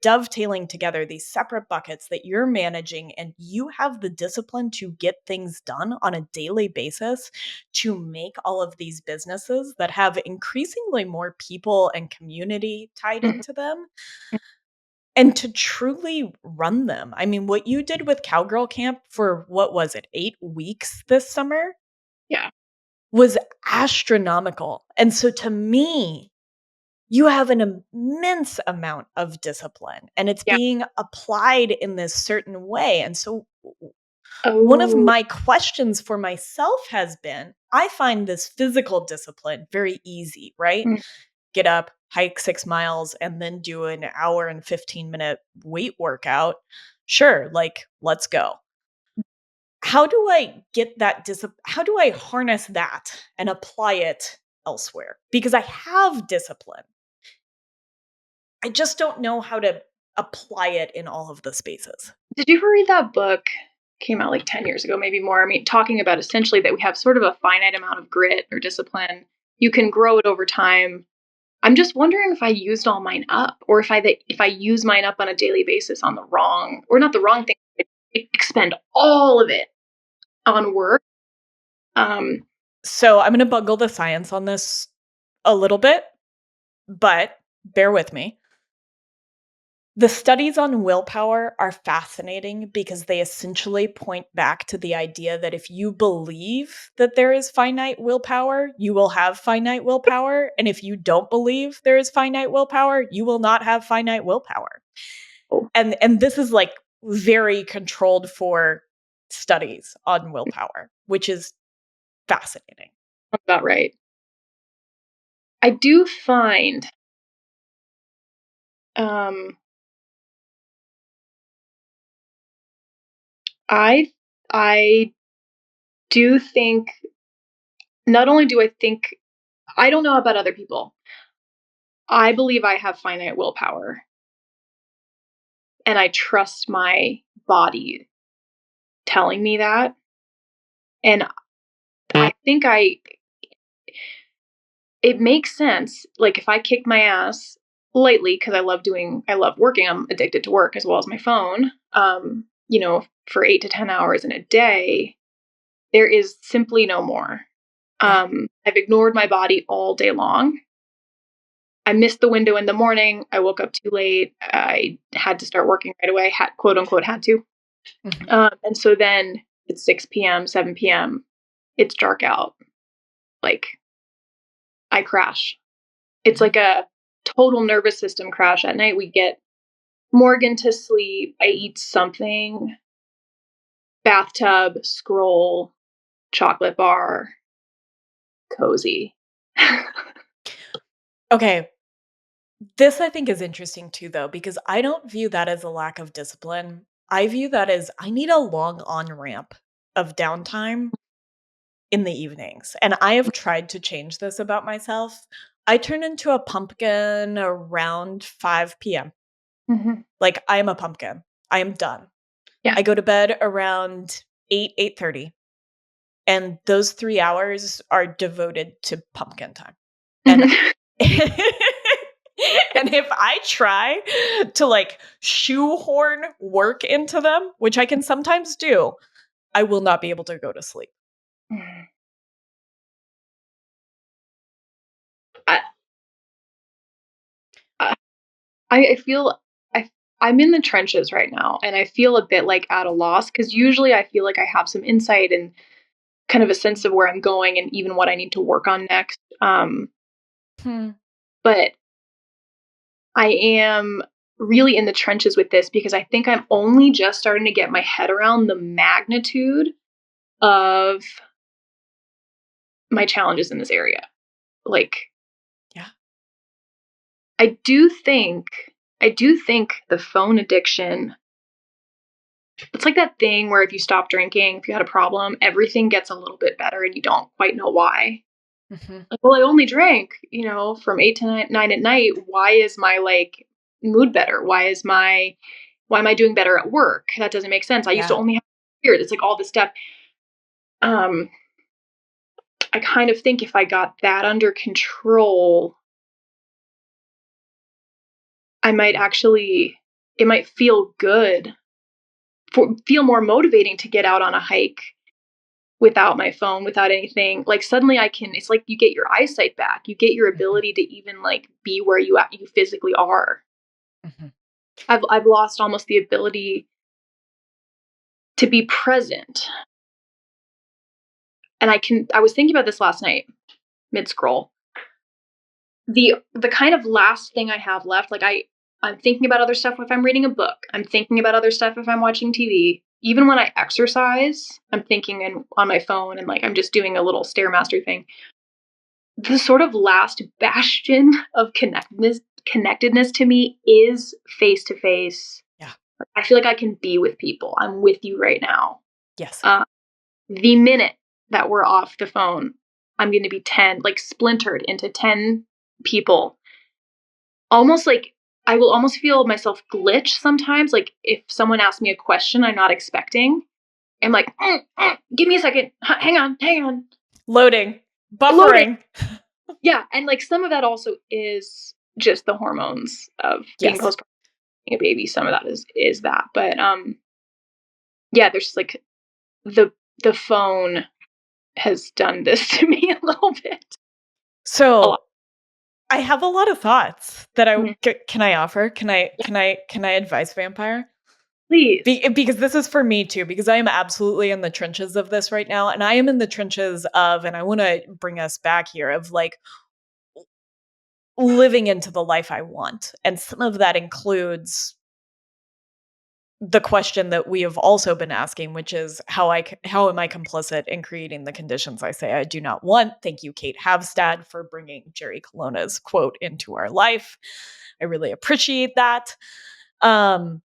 dovetailing together, these separate buckets that you're managing, and you have the discipline to get things done on a daily basis to make all of these businesses that have increasingly more people and community tied mm, into them, and to truly run them. I mean, what you did with Cowgirl Camp for, what was it, 8 weeks this summer, yeah, was astronomical. And so to me, you have an immense amount of discipline, and it's yeah. being applied in this certain way. And so one of Oh, my questions for myself has been, I find this physical discipline very easy, right? mm, Get up, hike 6 miles, and then do an hour and 15-minute weight workout. Sure, like, let's go. How do I get that how do I harness that and apply it elsewhere? Because I have discipline. I just don't know how to apply it in all of the spaces. did you ever read that book? Came out like 10 years ago, maybe more. I mean, talking about essentially that we have sort of a finite amount of grit or discipline. You can grow it over time. I'm just wondering if I used all mine up, or if I use mine up on a daily basis on the wrong, or not the wrong thing, expend all of it on work. Um, So I'm going to bungle the science on this a little bit, but bear with me. The studies on willpower are fascinating because they essentially point back to the idea that if you believe that there is finite willpower, you will have finite willpower. And if you don't believe there is finite willpower, you will not have finite willpower. Oh. And this is like very controlled for studies on willpower, which is fascinating. That's about right. I do find I I do think, not only do I think, I don't know about other people. I believe I have finite willpower, and I trust my body telling me that. And I think it makes sense. Like if I kick my ass lightly because I love working. I'm addicted to work as well as my phone. For 8 to 10 hours in a day, there is simply no more. I've ignored my body all day long. I missed the window in the morning. I woke up too late. I had to start working right away. Quote unquote had to. And so then it's 6 p.m., 7 p.m. It's dark out. Like I crash. It's like a total nervous system crash. At night, we get Morgan to sleep. I eat something, bathtub, scroll, chocolate bar, cozy. Okay. This I think is interesting too, though, because I don't view that as a lack of discipline. I view that as I need a long on ramp of downtime in the evenings. And I have tried to change this about myself. I turn into a pumpkin around 5 p.m. Mm-hmm. Like I am a pumpkin. I am done. Yeah. I go to bed around 8:30. And those 3 hours are devoted to pumpkin time. And and if I try to like shoehorn work into them, which I can sometimes do, I will not be able to go to sleep. I feel I'm in the trenches right now, and I feel a bit like at a loss because usually I feel like I have some insight and kind of a sense of where I'm going and even what I need to work on next. But I am really in the trenches with this because I think I'm only just starting to get my head around the magnitude of my challenges in this area. Like, Yeah. I do think the phone addiction, it's like that thing where if you stop drinking, if you had a problem, everything gets a little bit better and you don't quite know why. Like, well, I only drank, from 8 to 9 at night. Why is my mood better? Why am I doing better at work? That doesn't make sense. I used to only have fear. It's like all this stuff. I kind of think if I got that under control, it might feel good, feel more motivating to get out on a hike without my phone, without anything. Like suddenly it's like you get your eyesight back. You get your ability to even be where you physically are. I've lost almost the ability to be present. And I was thinking about this last night, mid scroll. The kind of last thing I have left, I'm thinking about other stuff if I'm reading a book. I'm thinking about other stuff if I'm watching TV. Even when I exercise, I'm thinking on my phone and I'm just doing a little Stairmaster thing. The sort of last bastion of connectedness to me is face to face. Yeah. I feel like I can be with people. I'm with you right now. Yes. The minute that we're off the phone, I'm going to be splintered into 10 people. Almost I will almost feel myself glitch sometimes. Like if someone asks me a question I'm not expecting, I'm like, give me a second. Hang on. Loading. Buffering. Yeah. And some of that also is just the hormones of being postpartum, a baby. Some of that is that. But yeah, there's the phone has done this to me a little bit. So I have a lot of thoughts that Mhm. can I offer? Can I Yeah, advise vampire? please. Because this is for me too, because I am absolutely in the trenches of this right now. And I am in the trenches of, and I want to bring us back here, of like living into the life I want. And some of that includes the question that we have also been asking, which is how am I complicit in creating the conditions I say I do not want? Thank you, Kate Havstad, for bringing Jerry Colonna's quote into our life. I really appreciate that. Um,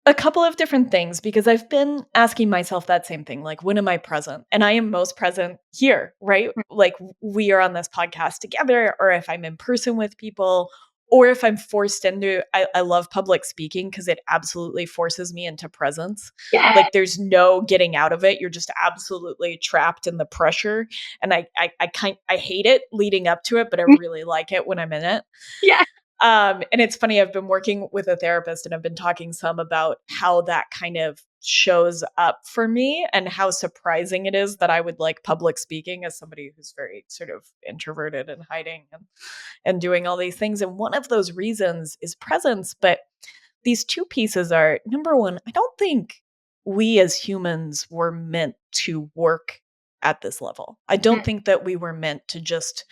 a couple of different things, because I've been asking myself that same thing, like, when am I present? And I am most present here, right? Like, we are on this podcast together, or if I'm in person with people, or if I'm forced into, I love public speaking because it absolutely forces me into presence. Yeah. Like, there's no getting out of it. You're just absolutely trapped in the pressure. And I hate it leading up to it, but I really like it when I'm in it. Yeah. And it's funny, I've been working with a therapist and I've been talking some about how that kind of shows up for me and how surprising it is that I would like public speaking as somebody who's very sort of introverted and hiding and doing all these things. And one of those reasons is presence. But these two pieces are, number one, I don't think we as humans were meant to work at this level. I don't think that we were meant to just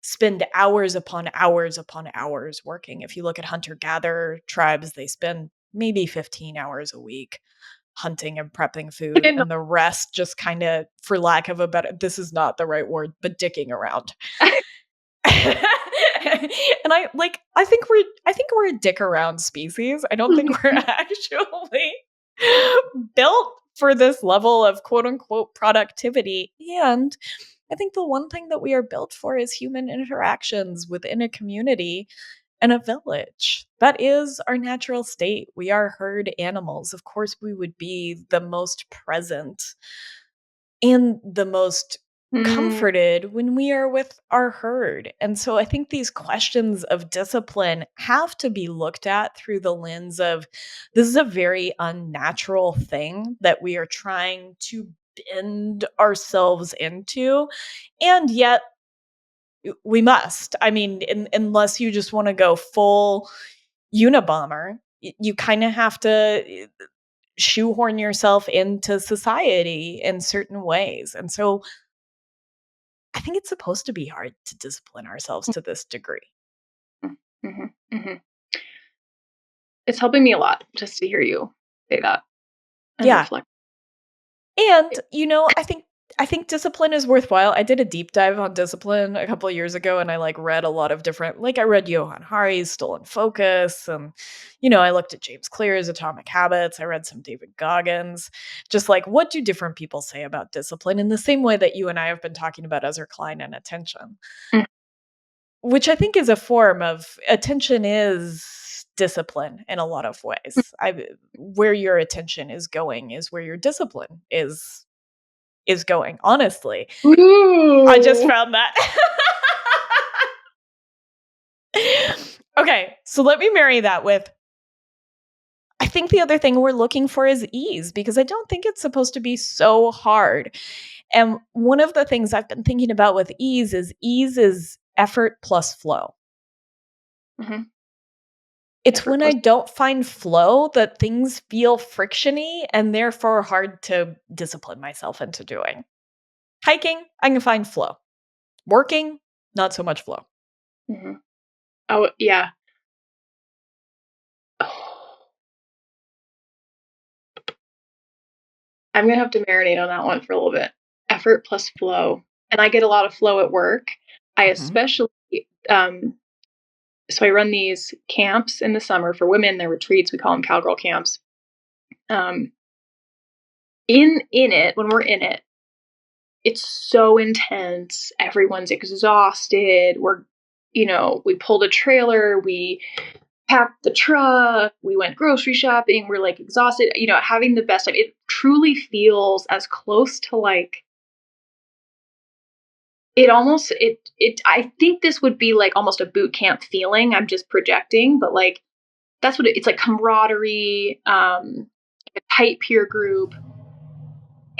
spend hours upon hours upon hours working. If you look at hunter-gatherer tribes, they spend maybe 15 hours a week hunting and prepping food, And and the rest just kind of, for lack of a better, this is not the right word, but dicking around. And I think we're a dick around species. I don't think we're actually built for this level of quote unquote productivity. And I think the one thing that we are built for is human interactions within a community and a village. That is our natural state. We are herd animals. Of course, we would be the most present and the most Mm. comforted when we are with our herd. And so I think these questions of discipline have to be looked at through the lens of, this is a very unnatural thing that we are trying to bend ourselves into. And yet we must. I mean, unless you just want to go full Unabomber, you kind of have to shoehorn yourself into society in certain ways. And so I think it's supposed to be hard to discipline ourselves to this degree. Mhm, mhm. It's helping me a lot just to hear you say that and Yeah. reflect. And, I think discipline is worthwhile. I did a deep dive on discipline a couple of years ago and I like read a lot of different, like I read Johann Hari's Stolen Focus, and I looked at James Clear's Atomic Habits. I read some David Goggins. Just like, what do different people say about discipline in the same way that you and I have been talking about Ezra Klein and attention? Mm, Which I think is a form of attention, is discipline in a lot of mm. ways. Where your attention is going is where your discipline is going. Honestly, I just Ooh. found that. Okay, so let me marry that with, I think the other thing we're looking for is ease, because I don't think it's supposed to be so hard. And one of the things I've been thinking about with ease is effort plus flow. Mhm. It's Effort when I plus. don't find flow that things feel frictiony and therefore hard to discipline myself into doing. Hiking, I can find flow. Working, not so much flow. Mhm. Oh, yeah. I'm gonna have to marinate on that one for a little bit. Effort plus flow, and I get a lot of flow at work. I Mhm. especially, um so I run these camps in the summer for women. They're retreats. We call them Cowgirl Camps. Um, in it, when we're in it, it's so intense. Everyone's exhausted. We pulled a trailer. We packed the truck. We went grocery shopping. We're like exhausted. Having the best time. It truly feels as close to like it almost it. I think this would be like almost a boot camp feeling. I'm just projecting, but like that's what it's like, camaraderie, a tight peer group.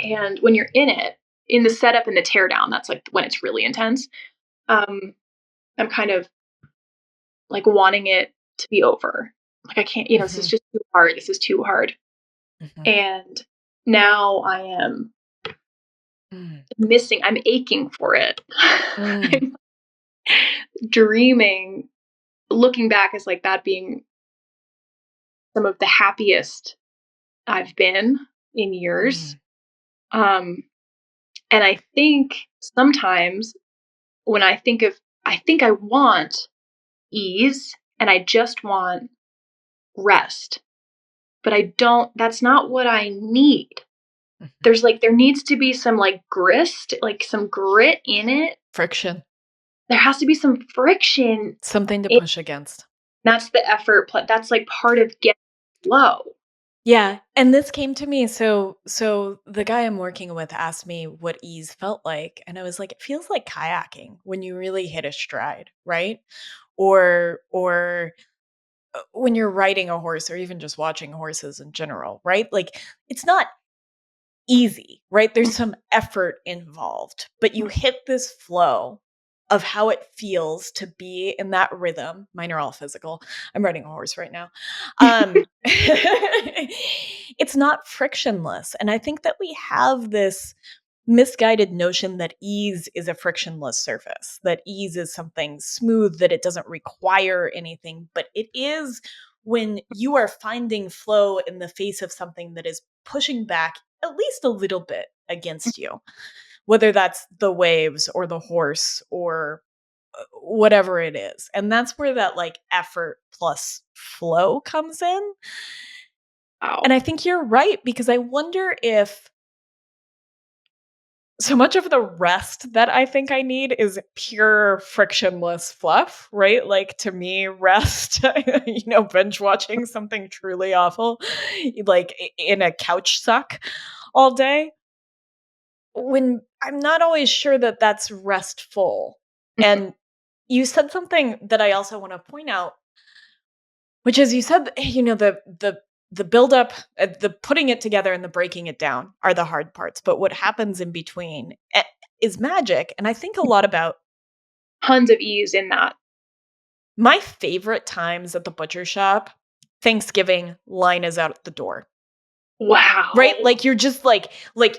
And when you're in it, in the setup and the teardown, that's like when it's really intense. Um, I'm kind of like wanting it to be over. Like I can't, this is Mhm. just too hard. This is too hard. Mhm. And now I am Mm. missing, I'm aching for it. Mm. I'm dreaming, looking back as like that being some of the happiest I've been in years. Mm. Um, and I think sometimes when I think I want ease and I just want rest, but I don't, that's not what I need. Mhm. There needs to be some like grist, like some grit in it. Friction. There has to be some friction. Something to push against. That's the effort. That's like part of getting low. Yeah, and this came to me, so the guy I'm working with asked me what ease felt like, and I was like, "It feels like kayaking when you really hit a stride, right? Or when you're riding a horse or even just watching horses in general, right? Like, it's not easy, right? There's some effort involved, but you hit this flow of how it feels to be in that rhythm. Mine are all physical. I'm riding a horse right now. It's not frictionless. And I think that we have this misguided notion that ease is a frictionless surface, that ease is something smooth, that it doesn't require anything, but it is when you are finding flow in the face of something that is pushing back at least a little bit against you, whether that's the waves or the horse or whatever it is. And that's where that like effort plus flow comes in. And Wow. I think you're right, because I wonder if so much of the rest that I think I need is pure frictionless fluff, right? Like to me, rest, binge watching something truly awful, like in a couch suck all day, when I'm not always sure that that's restful. And you said something that I also want to point out, which is you said, the build up, the putting it together and the breaking it down are the hard parts, but what happens in between is magic. And I think a lot about Tons of ease in that. my favorite times at the butcher shop. Thanksgiving, line is out the door. Right? Wow. Like you're just like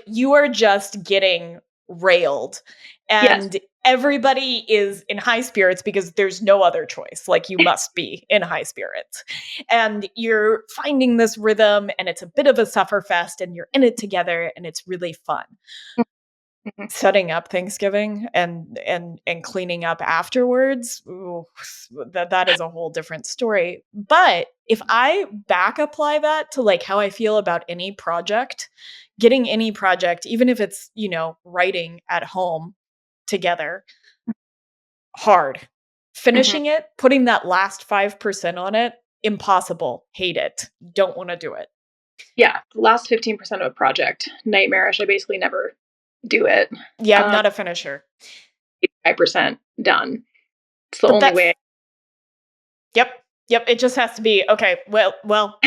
you are just getting railed, Yes. and everybody is in high spirits because there's no other choice. Like you must be in high spirits. And you're finding this rhythm, and it's a bit of a sufferfest, and you're in it together, and it's really fun. Mhm. Setting up Thanksgiving and cleaning up afterwards, ooh, that is a whole different story. But if I back apply that to like how I feel about any project, getting any project, even if it's, writing at home together, hard. Mhm. Finishing it, putting that last 5% on it, impossible. Hate it. Don't want to do it. Yeah. The last 15% of a project, nightmarish. I basically never do it. Yeah, I'm not a finisher. 5% done. It's the But only way. Yep. Yep, it just has to be, okay, well,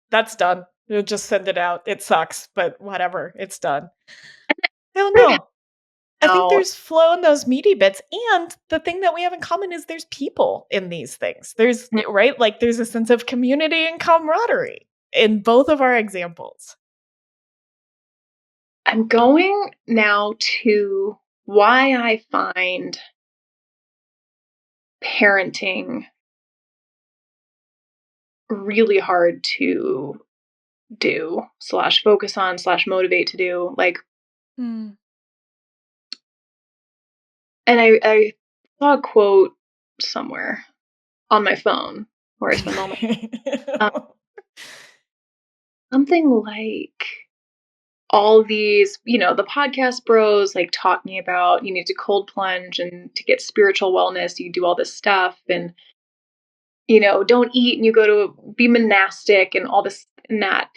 that's done. You'll just send it out. It sucks, but whatever, it's done. I don't Sort of know. I think how there's flow in those meaty bits, and the thing that we have in common is there's people in these things. There's right? Like there's a sense of community and camaraderie in both of our examples. I'm going now to why I find parenting really hard to do slash focus on slash motivate to do. Like, Mm. and I saw a quote somewhere on my phone where I spend all my um, something like all these, the podcast bros like talking about you need to cold plunge and to get spiritual wellness, you do all this stuff and don't eat and you go to be monastic and all this and that.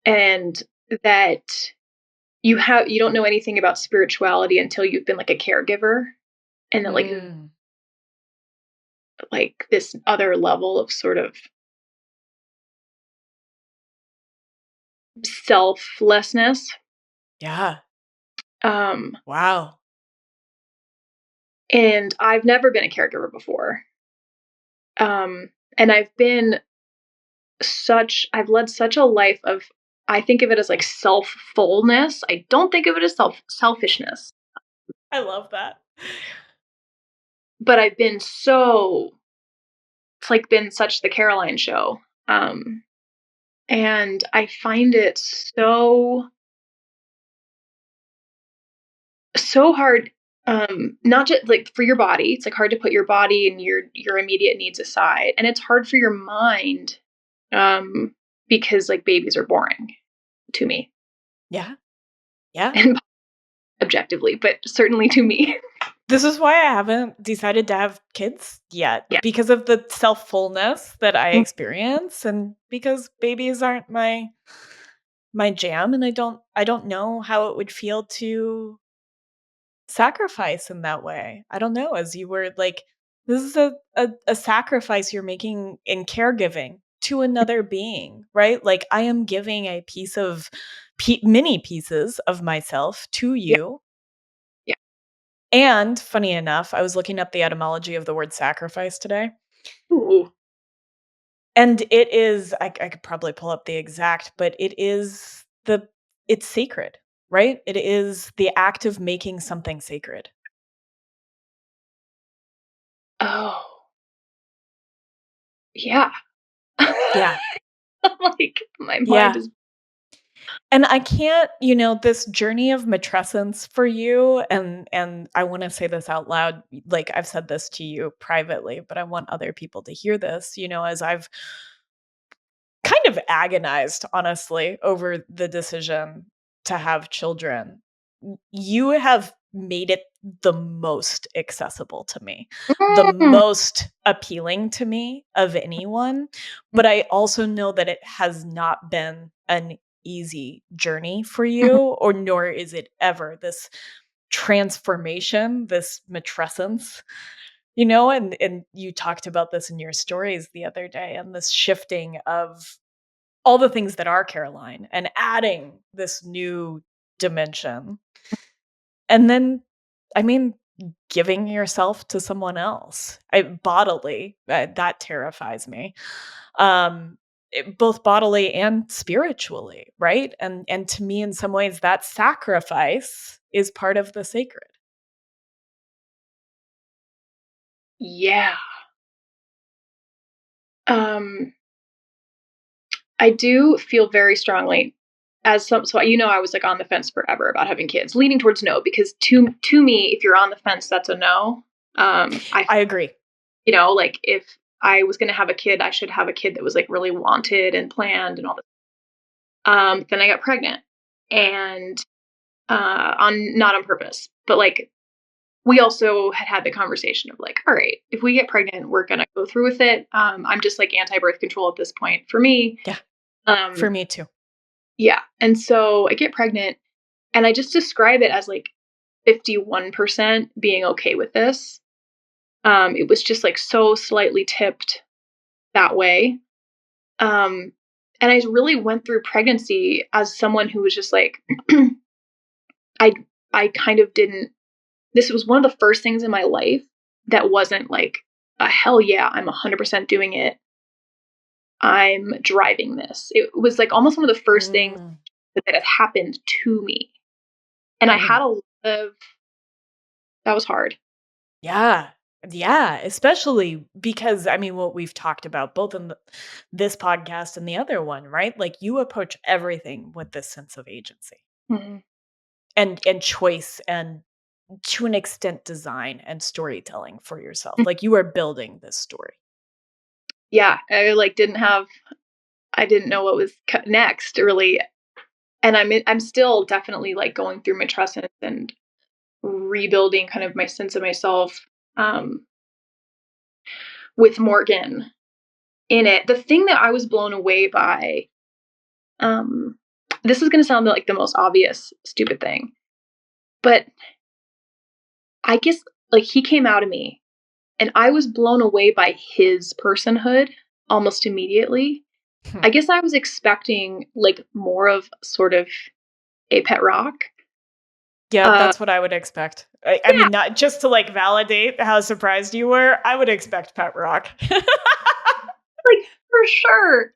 And that you don't know anything about spirituality until you've been like a caregiver. And then Mm. like this other level of sort of selflessness. Yeah. Um Wow. And I've never been a caregiver before. And I've led such a life of, I think of it as like self-fullness. I don't think of it as selfishness. I love that. But it's like been such the Caroline show. And I find it so hard, not just like for your body. It's like hard to put your body and your immediate needs aside. And it's hard for your mind, because like babies are boring to me. Yeah. Yeah. And objectively, but certainly to me. This is why I haven't decided to have kids yet, Yeah. because of the self-fullness that I Mm. experience, and because babies aren't my jam, and I don't know how it would feel to sacrifice in that way. I don't know, as you were like, this is a sacrifice you're making in caregiving to another being, right? Like, I am giving a piece of many pieces of myself to Yeah. you. Yeah. And funny enough, I was looking up the etymology of the word sacrifice today. Ooh. And it is, I could probably pull up the exact, but it's sacred, right? It is the act of making something sacred. Oh. Yeah. Yeah. Like my mind Yeah. is. And I can't, this journey of matrescence for you, and I want to say this out loud, like I've said this to you privately, but I want other people to hear this, as I've kind of agonized, honestly, over the decision to have children. You have made it the most accessible to me, the Mm. most appealing to me of anyone. But I also know that it has not been an easy journey for you, or nor is it ever this transformation, this matrescence, and you talked about this in your stories the other day, and this shifting of all the things that are Caroline and adding this new dimension. And then, I mean, giving yourself to someone else, bodily, that terrifies me. Both bodily and spiritually, right? And to me, in some ways, that sacrifice is part of the sacred. Yeah. Um, I do feel very strongly so I was like on the fence forever about having kids, leaning towards no, because to me, if you're on the fence, that's a no. I agree. Like if I was going to have a kid, I should have a kid that was like really wanted and planned and all this. Then I got pregnant, and not on purpose, but like we also had the conversation of like, all right, if we get pregnant, we're gonna go through with it. I'm just like anti-birth control at this point for me. Yeah, for Um, me too. yeah, and so I get pregnant, and I just describe it as like 51% being okay with this. It was just like so slightly tipped that way. And I really went through pregnancy as someone who was just like, I I kind of didn't. This was one of the first things in my life that wasn't like a hell yeah, I'm 100% doing it. I'm driving this. It was like almost one of the first things that had happened to me. And I had a lot of, that was hard. Yeah. Yeah, especially because, I mean, what we've talked about both in this podcast and the other one, right? Like, you approach everything with this sense of agency Mhm. and choice, and to an extent design and storytelling for yourself. Like, you are building this story. Yeah, I didn't know what was next really. And I'm still definitely like going through matrescence and rebuilding kind of my sense of myself, um, with Morgan in it. The thing that I was blown away by, um, this is going to sound like the most obvious stupid thing, but I guess like he came out of me and I was blown away by his personhood almost immediately. I guess I was expecting like more of sort of a pet rock. Yeah, that's what I would expect. I Yeah, mean, not just to like validate how surprised you were. I would expect pet rock. like for sure,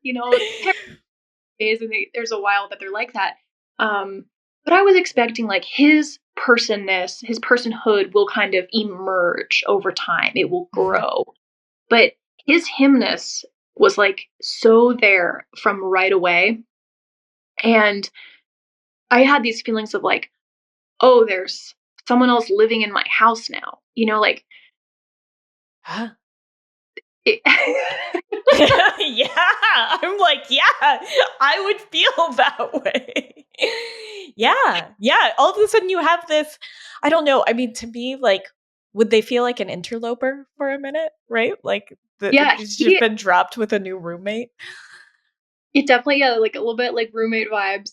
days and there's a while that they're like that. Um, but I was expecting like his personness, his personhood will kind of emerge over time. It will Mhm. grow. But his himness was like so there from right away. And I had these feelings of like, oh, there's someone else living in my house now. Like Huh? it, Yeah, I'm like, yeah, I would feel that way. Yeah. All of a sudden, you have this. I don't know. I mean, to me, like, would they feel like an interloper for a minute? Right? Like, yeah, it's just been dropped with a new roommate. it definitely, yeah, like a little bit like roommate vibes.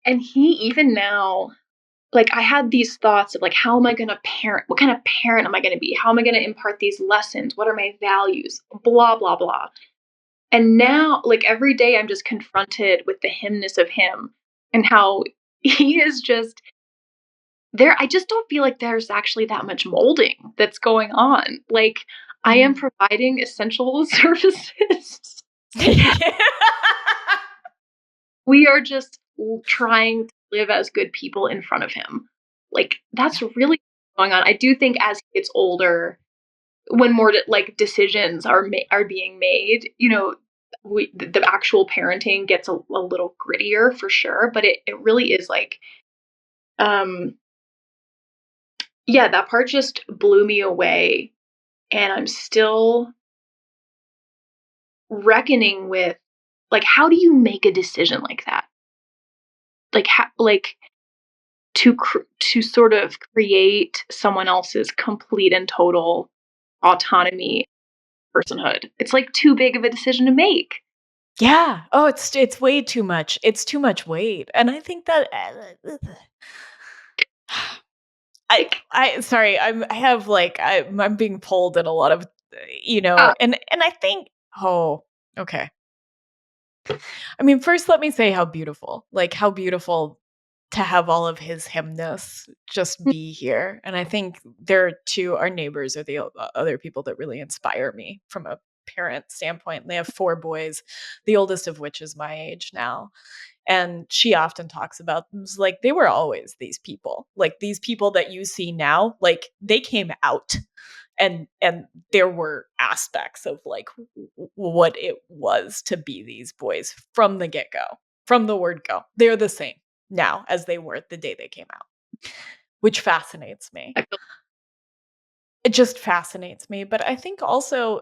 And he even now, like I had these thoughts of like, how am I going to parent? What kind of parent am I going to be? How am I going to impart these lessons? What are my values? Blah, blah, blah. And now, like every day, I'm just confronted with the himness of him and how he is just there. I just don't feel like there's actually that much molding that's going on. Like, I am Mm. providing essential services. Yeah. We are just trying to live as good people in front of him. Like, that's really going on. I do think as he gets older, when more like decisions are being made, the actual parenting gets a little grittier for sure, but it really is like, um yeah, that part just blew me away, and I'm still reckoning with like, how do you make a decision like that? Like, like to sort of create someone else's complete and total autonomy, personhood. It's like too big of a decision to make. Yeah. Oh, it's way too much. It's too much weight, and I think that Like, I sorry, I have like I'm being pulled in a lot of ah, and I think oh, okay. I mean, first let me say how beautiful. Like how beautiful to have all of his hymness just be here. And I think there too our neighbors are the other people that really inspire me from a parent standpoint. They have 4 boys, the oldest of which is my age now. And she often talks about them as like they were always these people. Like these people that you see now, like they came out and there were aspects of like what it was to be these boys from the get-go, from the word go. They're the same now as they were the day they came out, which fascinates me. I feel It just fascinates me, but I think also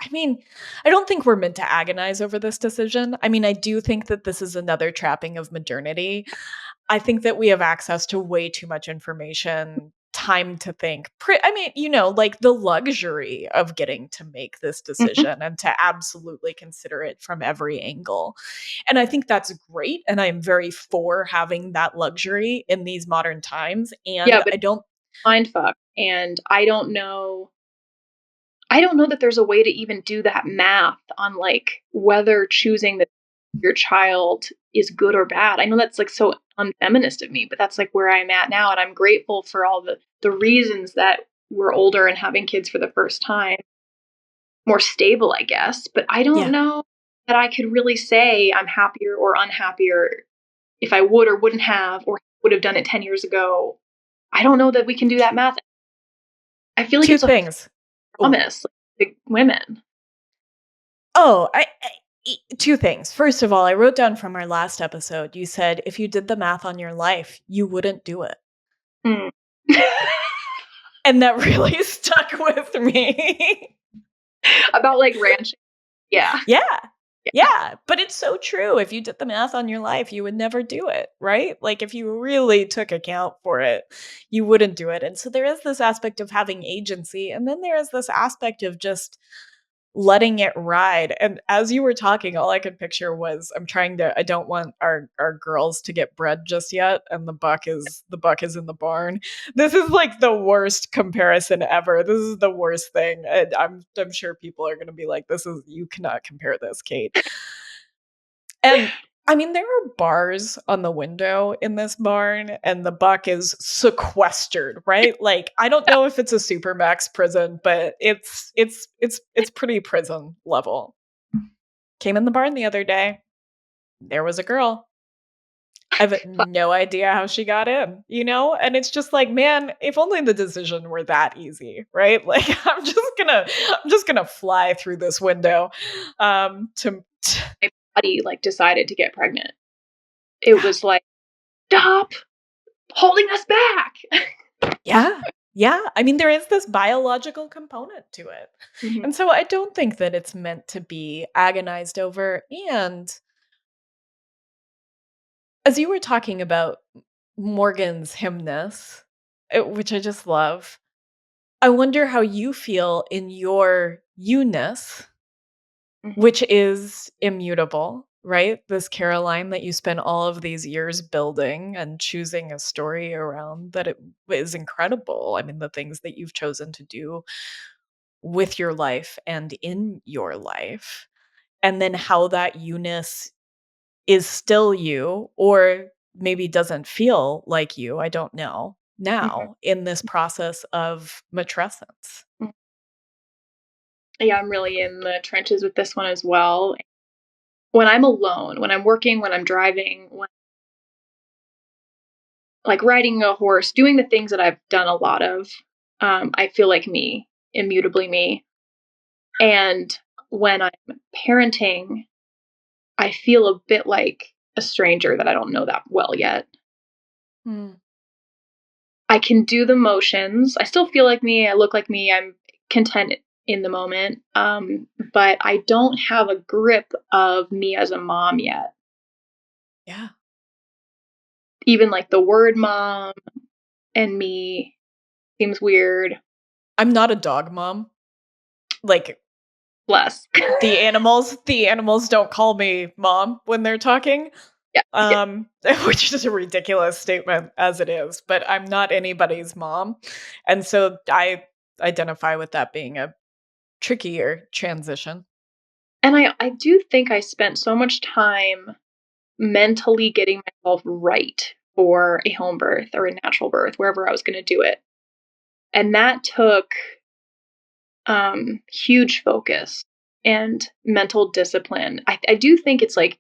I mean, I don't think we're meant to agonize over this decision. I mean, I do think that this is another trapping of modernity. I think that we have access to way too much information, time to think. I mean, like the luxury of getting to make this mhm. decision and to absolutely consider it from every angle. And I think that's great. And I'm very for having that luxury in these modern times. Yeah, And but I don't, mind fuck, and I don't know that there's a way to even do that math on like whether choosing that your child is good or bad. I know that's like so unfeminist of me, but that's like where I'm at now, and I'm grateful for all the reasons that we're older and having kids for the first time, more stable, I guess. But I don't yeah. know that I could really say I'm happier or unhappier if I would or wouldn't have or would have done it 10 years ago. I don't know that we can do that math. I feel like Two it's a things. Oh, promise to women. oh, two things. First of all, I wrote down from our last episode, you said if you did the math on your life, you wouldn't do it. Mm. And that really stuck with me. About like ranching. Yeah. Yeah. Yeah. Yeah, but it's so true. If you did the math on your life, you would never do it, right? Like if you really took account for it, you wouldn't do it. And so there is this aspect of having agency, and then there is this aspect of just letting it ride. And as you were talking, all I could picture was I don't want our girls to get bred just yet, and the buck is in the barn. This is like the worst comparison ever. This is the worst thing. And I'm sure people are gonna be like, you cannot compare this, Kate. And I mean, there are bars on the window in this barn, and the buck is sequestered, right? Like, I don't know if it's a supermax prison, but it's pretty prison level. Came in the barn the other day. There was a girl. I have no idea how she got in, you know? And it's just like, man, if only the decision were that easy, right? Like I'm just gonna fly through this window. To My body like decided to get pregnant. It was like, stop holding us back. Yeah. Yeah. I mean, there is this biological component to it. Mhm, And so I don't think that it's meant to be agonized over. And as you were talking about Morgan's hymness, which I just love, I wonder how you feel in your you-ness, mhm, which is immutable, right? This Caroline that you spent all of these years building and choosing a story around that it is incredible. I mean, the things that you've chosen to do with your life and in your life, and then how that you-ness is still you or maybe doesn't feel like you, I don't know, mhm, now in this process of matrescence. mhm. Yeah, I'm really in the trenches with this one as well. When I'm alone, when I'm working, when I'm driving, when like riding a horse, doing the things that I've done a lot of, I feel like me, immutably me. And when I'm parenting, I feel a bit like a stranger that I don't know that well yet. Mm. I can do the motions. I still feel like me. I look like me. I'm content in the moment. But I don't have a grip of me as a mom yet. Yeah. Even like the word mom and me seems weird. I'm not a dog mom. Like Bless. the animals don't call me mom when they're talking. Yeah. Yeah. Which is a ridiculous statement as it is, but I'm not anybody's mom. And so I identify with that being a trickier transition. And I do think I spent so much time mentally getting myself right for a home birth or a natural birth, wherever I was going to do it. And that took huge focus and mental discipline. I do think it's like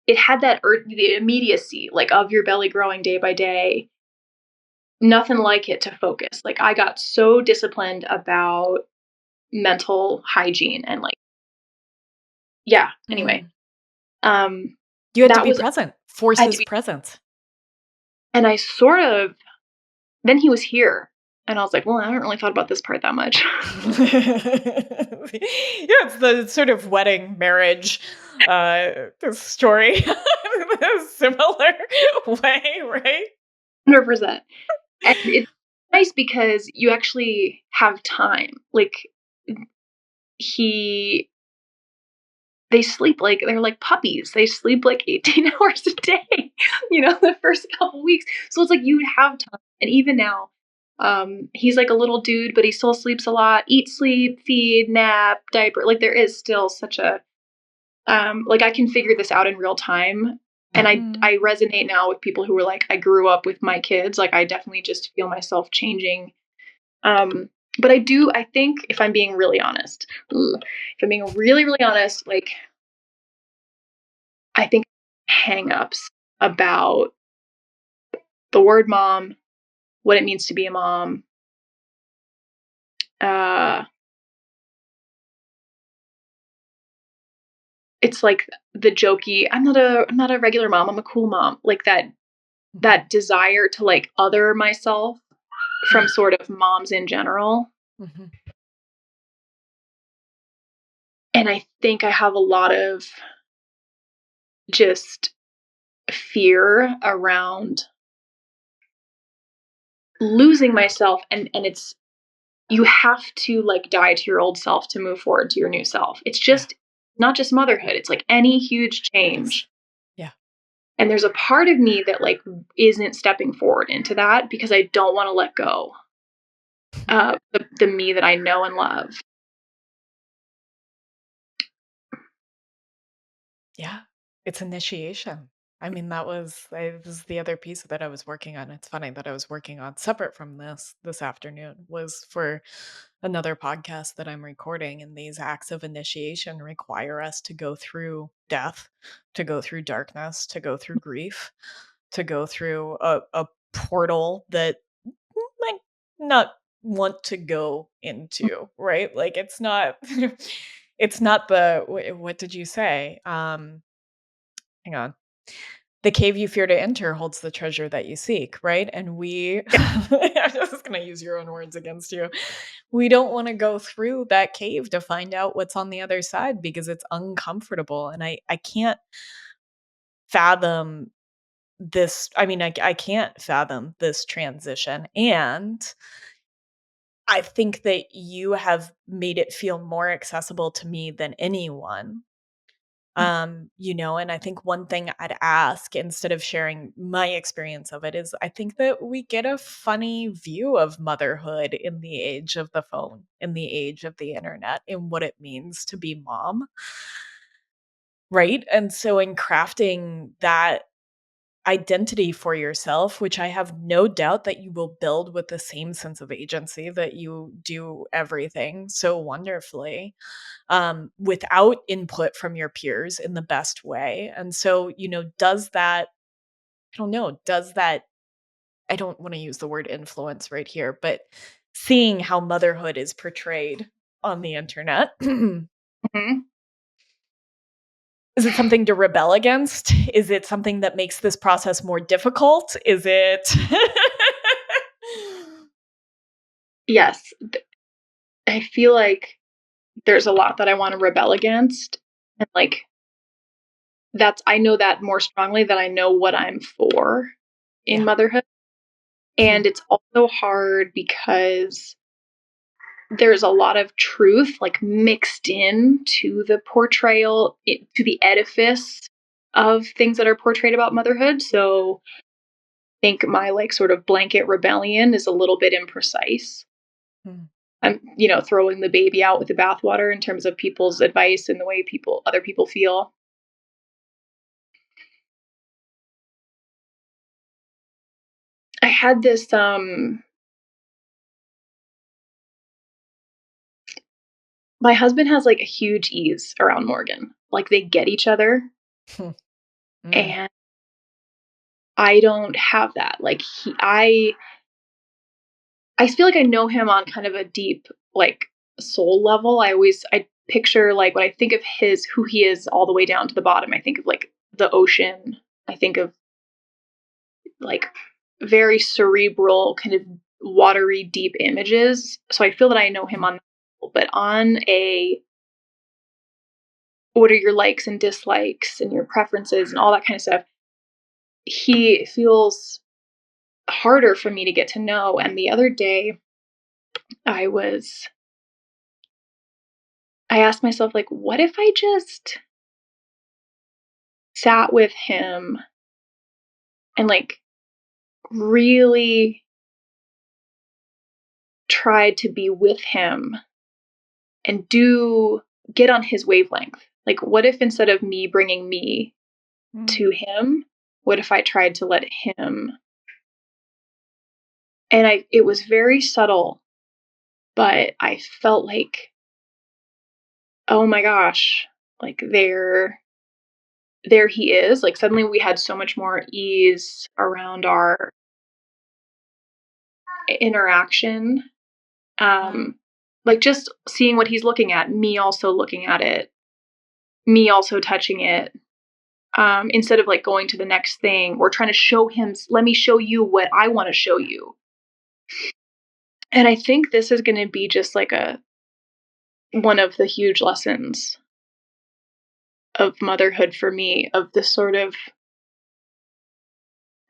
it had that the immediacy, like of your belly growing day by day. Nothing like it to focus. Like I got so disciplined about mental hygiene and like yeah. Anyway, Mm. um, You had to that be was present. I had to Forces be, present. and I sort of then he was here, and I was like, well, I haven't really thought about this part that much. Yeah, it's the sort of wedding marriage story. Similar way, right? 100%. And it's nice because you actually have time. Like he they sleep like they're like puppies. They sleep like 18 hours a day, the first couple weeks. So it's like you have time. And even now, he's like a little dude, but he still sleeps a lot. Eat, sleep, feed, nap, diaper. Like there is still such a like I can figure this out in real time. And I Mm. I resonate now with people who are like, I grew up with my kids. Like I definitely just feel myself changing. Um, but I think if I'm being really honest, if I'm being really, really honest, like I think hang-ups about the word mom, what it means to be a mom. Uh, it's like the jokey, I'm not a regular mom, I'm a cool mom. Like that desire to like other myself from sort of moms in general. Mhm. And I think I have a lot of just fear around losing myself and it's you have to like die to your old self to move forward to your new self. It's Yeah, just not just motherhood, it's like any huge it is. change. Yeah. And there's a part of me that like isn't stepping forward into that because I don't want to let go of the me that I know and love. Yeah. It's initiation. I mean, that was it was the other piece that I was working on. It's funny that I was working on separate from this afternoon was for another podcast that I'm recording, and these acts of initiation require us to go through death, to go through darkness, to go through grief, to go through a portal that might not want to go into, right? Like it's not it's not the what did you say? Hang on. The cave you fear to enter holds the treasure that you seek, right? And we Yeah. I'm just going to use your own words against you. We don't want to go through that cave to find out what's on the other side because it's uncomfortable and I can't fathom this. I mean, I can't fathom this transition, and I think that you have made it feel more accessible to me than anyone. And I think one thing I'd ask instead of sharing my experience of it is I think that we get a funny view of motherhood in the age of the phone, in the age of the internet, in what it means to be mom. Right. And so in crafting that identity for yourself, which I have no doubt that you will build with the same sense of agency that you do everything so wonderfully, without input from your peers in the best way. And so, does that, I don't know, does that, I don't want to use the word influence right here, but seeing how motherhood is portrayed on the internet, Mhm. is it something to rebel against? Is it something that makes this process more difficult? Is it? Yes. I feel like there's a lot that I want to rebel against. And like I know that more strongly than I know what I'm for in Yeah. motherhood. And it's also hard because there's a lot of truth like mixed in to the portrayal, to the edifice of things that are portrayed about motherhood. So I think my like sort of blanket rebellion is a little bit imprecise. Hmm. I'm, throwing the baby out with the bathwater in terms of people's advice and the way other people feel. I had this my husband has like a huge ease around Morgan. Like they get each other Mm. and I don't have that. Like I feel like I know him on kind of a deep like soul level. I picture like when I think of who he is all the way down to the bottom, I think of like the ocean. I think of like very cerebral kind of watery deep images. So I feel that I know him on that level, but on a what are your likes and dislikes and your preferences and all that kind of stuff, he feels harder for me to get to know. And the other day I was I asked myself like what if I just sat with him and like really tried to be with him and get on his wavelength. Like what if instead of me bringing me Mm. to him, what if I tried to let him, and it was very subtle, but I felt like, oh my gosh, like there he is. Like suddenly we had so much more ease around our interaction. Wow. Like just seeing what he's looking at, me also looking at it, me also touching it. Instead of like going to the next thing or trying to show him, let me show you what I want to show you. And I think this is going to be just like one of the huge lessons of motherhood for me, of the sort of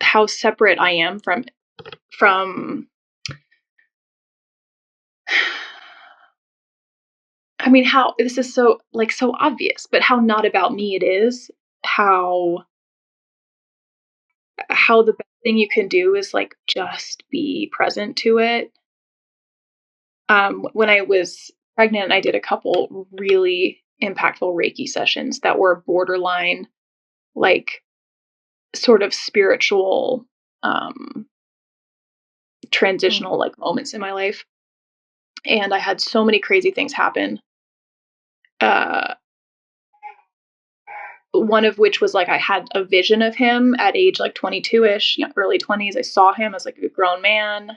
how separate I am from I mean how this is so like so obvious, but how not about me it is, how the best thing you can do is like just be present to it. When I was pregnant, I did a couple really impactful Reiki sessions that were borderline like sort of spiritual Mm. transitional like moments in my life, and I had so many crazy things happen. Uh, one of which was like I had a vision of him at age like 22ish, early 20s. I saw him as like a grown man.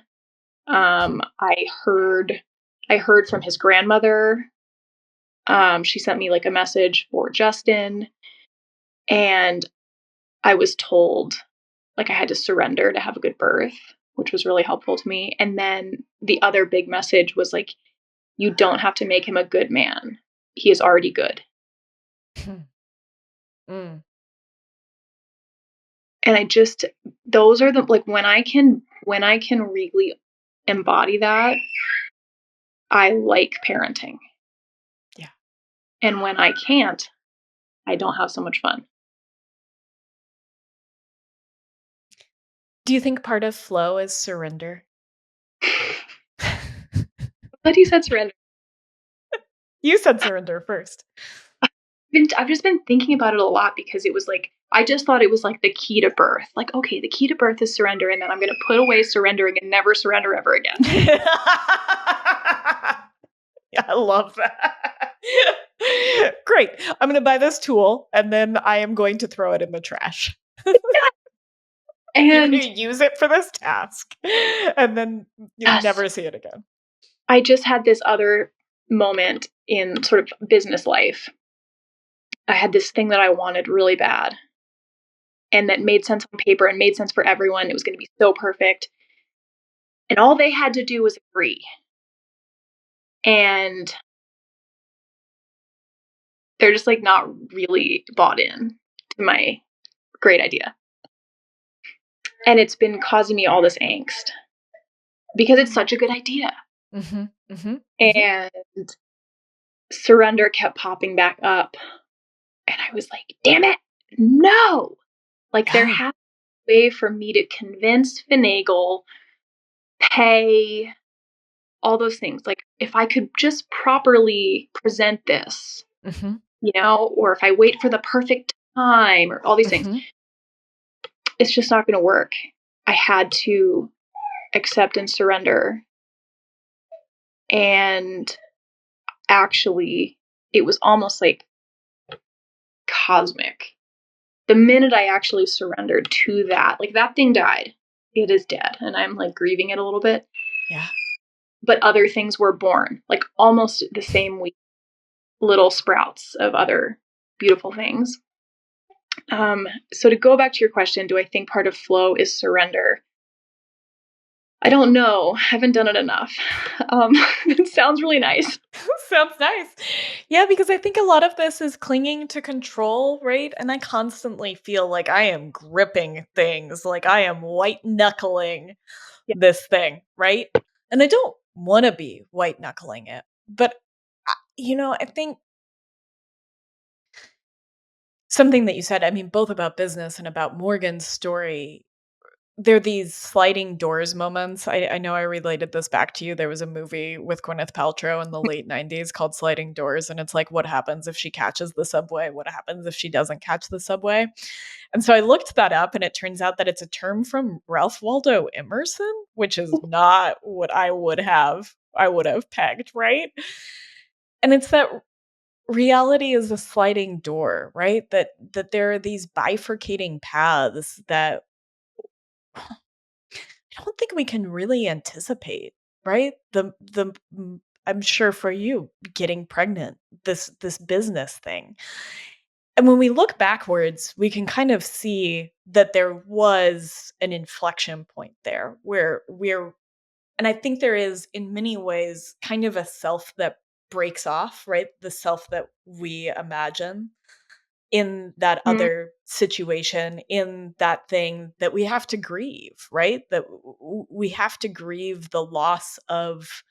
I heard from his grandmother. She sent me like a message for Justin, and I was told like I had to surrender to have a good birth, which was really helpful to me. And then the other big message was like, you don't have to make him a good man. He is already good. Mm. And I just, those are the like when I can really embody that, I like parenting. Yeah. And when I can't, I don't have so much fun. Do you think part of flow is surrender? But you said surrender. You said surrender first. I've just been thinking about it a lot because it was like I just thought it was like the key to birth. Like, okay, the key to birth is surrender, and then I'm going to put away surrendering and never surrender ever again. Yeah, I love that. Great. I'm going to buy this tool and then I am going to throw it in the trash. You're going And to use it for this task and then you yes, never see it again. I just had this other moment in sort of business life. I had this thing that I wanted really bad and that made sense on paper and made sense for everyone. It was going to be so perfect. And all they had to do was agree. And they're just like not really bought in to my great idea. And it's been causing me all this angst because it's such a good idea. Mm-hmm, mm-hmm, mm-hmm. And surrender kept popping back up. And I was like, damn it, no. Like there Yeah. has to be a way for me to convince, finagle, pay, all those things. Like if I could just properly present this, Mm-hmm, or if I wait for the perfect time or all these things, mm-hmm. it's just not going to work. I had to accept and surrender. And actually, it was almost like cosmic. The minute I actually surrendered to that, like that thing died. It is dead. And I'm like grieving it a little bit. Yeah. But other things were born, like almost the same week, little sprouts of other beautiful things. So to go back to your question, do I think part of flow is surrender? I don't know. I haven't done it enough. It sounds really nice. Sounds nice. Yeah, because I think a lot of this is clinging to control, right? And I constantly feel like I am gripping things, like I am white knuckling Yeah. this thing, right? And I don't want to be white knuckling it. But, I think something that you said, I mean, both about business and about Morgan's story, there are these sliding doors moments. I know I related this back to you. There was a movie with Gwyneth Paltrow in the late 90s called Sliding Doors, and it's like, what happens if she catches the subway? What happens if she doesn't catch the subway? And so I looked that up, and it turns out that it's a term from Ralph Waldo Emerson, which is not what I would have pegged, right? And it's that reality is a sliding door, right? That there are these bifurcating paths that I don't think we can really anticipate, right? I'm sure for you getting pregnant, this business thing. And when we look backwards, we can kind of see that there was an inflection point there where and I think there is in many ways kind of a self that breaks off, right? The self that we imagine in that Mm, other situation, in that thing that we have to grieve, right? That we have to grieve the loss of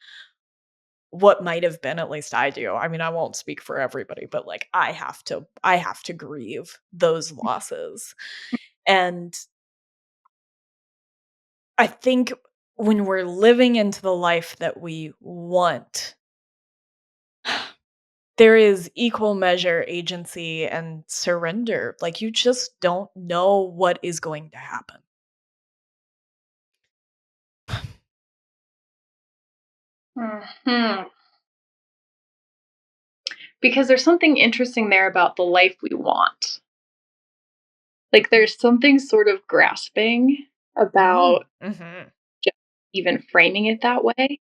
what might have been, at least I do. I mean, I won't speak for everybody, but like I have to grieve those losses. And I think when we're living into the life that we want, there is equal measure agency and surrender. Like, you just don't know what is going to happen. Hmm. Because there's something interesting there about the life we want. Like, there's something sort of grasping about Mhm. just even framing it that way.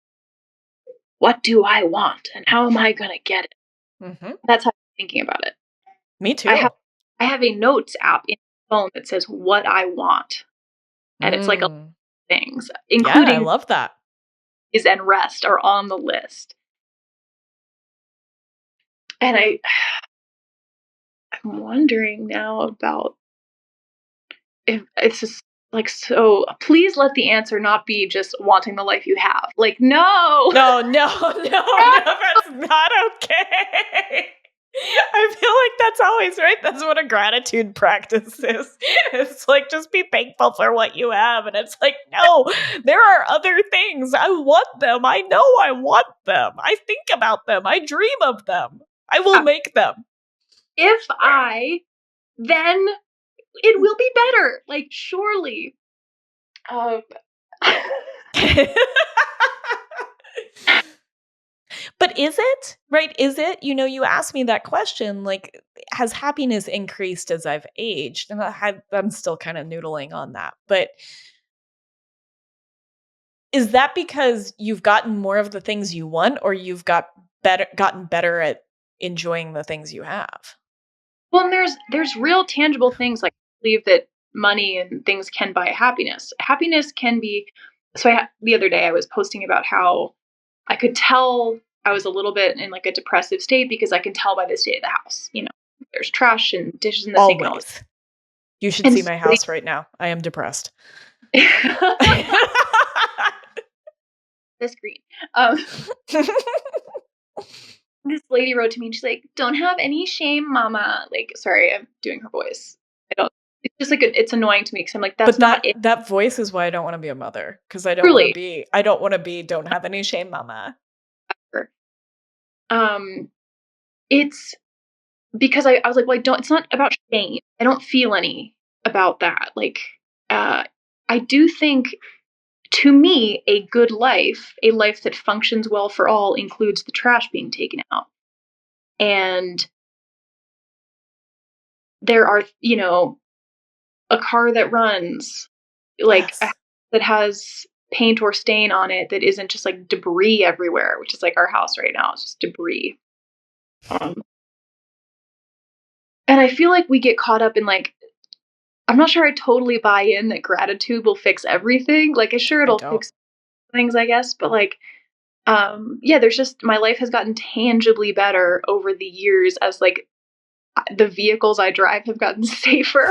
What do I want, and how am I going to get it? Mhm. That's how I'm thinking about it. Me I too. have I have a notes app in my phone that says what I want, and it's like a Mm. things, Yeah, I including love that. is and rest are on the list. And I'm wondering now about if it's just like, so please let the answer not be just wanting the life you have. Like, no. No, no, no, that's not okay. I feel like that's always right. That's what a gratitude practice is. It's like, just be thankful for what you have. And it's like, no, there are other things. I want them. I know I want them. I think about them. I dream of them. I will make them. If I, then it will be better. Like, surely. Um, But is it? Right? Is it? You asked me that question, like, has happiness increased as I've aged? And I'm still kind of noodling on that. But is that because you've gotten more of the things you want, or you've gotten better at enjoying the things you have? well, and there's real tangible things, like, I believe that money and things can buy happiness. Happiness can be. So the other day I was posting about how I could tell I was a little bit in like a depressive state because I can tell by the state of the house. There's trash and dishes in the sink and all this. Always. You should And see my house right now. I am depressed. this green. Um, this lady wrote to me and she's like, "Don't have any shame, mama." Like, sorry, I'm doing her voice. I don't. It's just like it's annoying to me because I'm like, that's But not it. that voice is why I don't wanna be a mother, because Truly. don't have any shame mama. Um, it's because I was like, well, I don't. It's not about shame. I don't feel any about that. Like, uh, I do think, to me, a good life, a life that functions well for all, includes the trash being taken out. And there are, a car that runs, like Yes. that has paint or stain on it that isn't just like debris everywhere, which is like our house right now. It's just debris. Um, and I feel like we get caught up in like, I'm not sure I totally buy in that gratitude will fix everything. Like, sure, I it'll don't. fix things, I guess, but like, yeah, there's just, my life has gotten tangibly better over the years as like the vehicles I drive have gotten safer.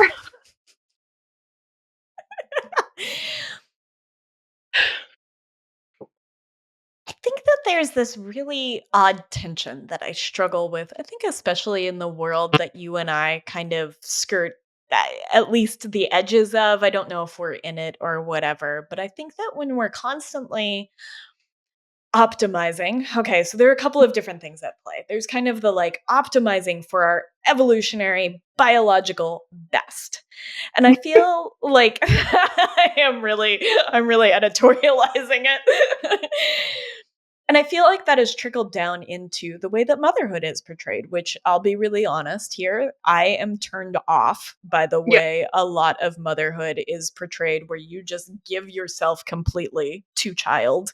I think that there's this really odd tension that I struggle with. I think especially in the world that you and I kind of skirt at least the edges of. I don't know if we're in it or whatever, but I think that when we're constantly optimizing. Okay, so there are a couple of different things at play. There's kind of the like optimizing for our evolutionary biological best. And I feel like I'm really editorializing it. And I feel like that has trickled down into the way that motherhood is portrayed, which I'll be really honest here. I am turned off by the Yeah. way a lot of motherhood is portrayed, where you just give yourself completely to child.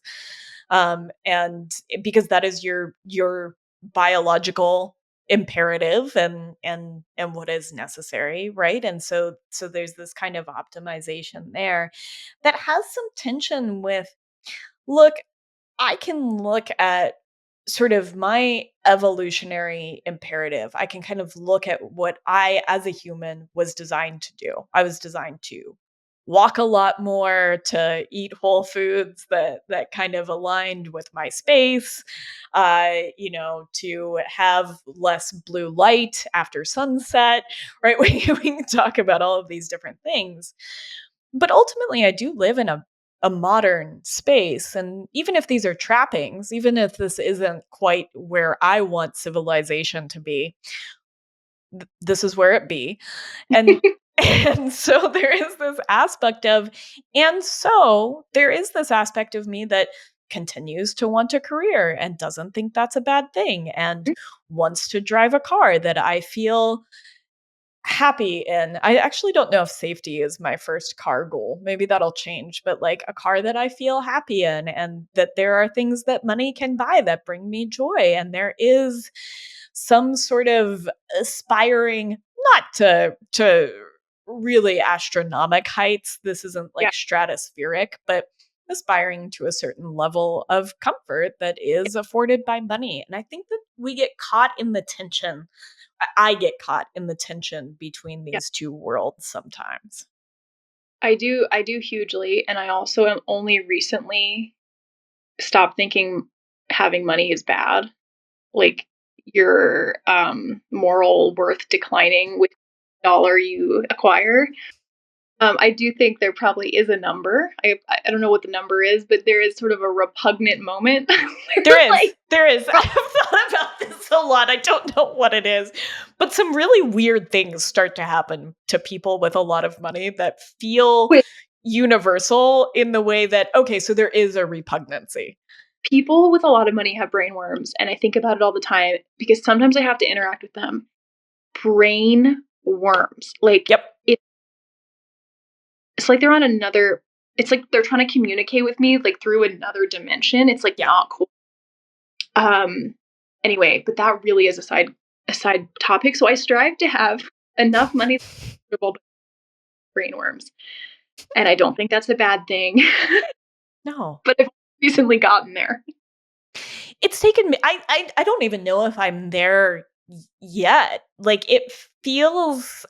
And because that is your biological imperative and what is necessary, right? And so there's this kind of optimization there that has some tension with, look, I can look at sort of my evolutionary imperative. I can kind of look at what I, as a human, was designed to do. I was designed to walk a lot more, to eat whole foods that kind of aligned with my space, to have less blue light after sunset, right? We can talk about all of these different things. But ultimately, I do live in a a modern space. And even if these are trappings, even if this isn't quite where I want civilization to be, this is where it be. And and so there is this aspect of me that continues to want a career and doesn't think that's a bad thing and wants to drive a car that I feel happy in. I actually don't know if safety is my first car goal. Maybe that'll change, but like a car that I feel happy in, and that there are things that money can buy that bring me joy. And there is some sort of aspiring, not to really astronomic heights. This isn't Yeah. like stratospheric, but aspiring to a certain level of comfort that is afforded by money. And I think that we get caught in the tension. I get caught in the tension between Yeah. these two worlds sometimes. I do hugely. And I also am only recently stopped thinking having money is bad. Like your moral worth declining with the dollar you acquire. I do think there probably is a number. I don't know what the number is, but there is sort of a repugnant moment. There is. I've thought about this a lot. I don't know what it is, but some really weird things start to happen to people with a lot of money that feel With universal in the way that, okay, so there is a repugnancy. people with a lot of money have brain worms, and I think about it all the time because sometimes I have to interact with them. Brain worms, like Yep. it's like they're on another. It's like they're trying to communicate with me like through another dimension. It's like Yeah. not cool. Um. Anyway, but that really is a side topic. So I strive to have enough money for brain worms, and I don't think that's a bad thing. No. But I've recently gotten there. It's taken me I don't even know if I'm there yet. Like it feels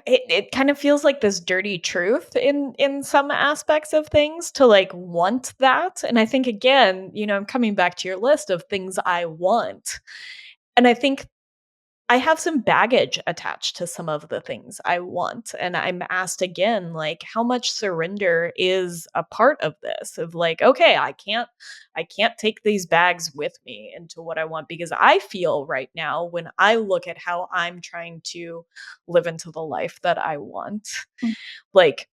it kind of feels like this dirty truth in some aspects of things to like want that. And I think again, I'm coming back to your list of things I want. And I think I have some baggage attached to some of the things I want. And I'm asked again, like, how much surrender is a part of this? Of like, okay, I can't take these bags with me into what I want, because I feel right now when I look at how I'm trying to live into the life that I want, Mm. like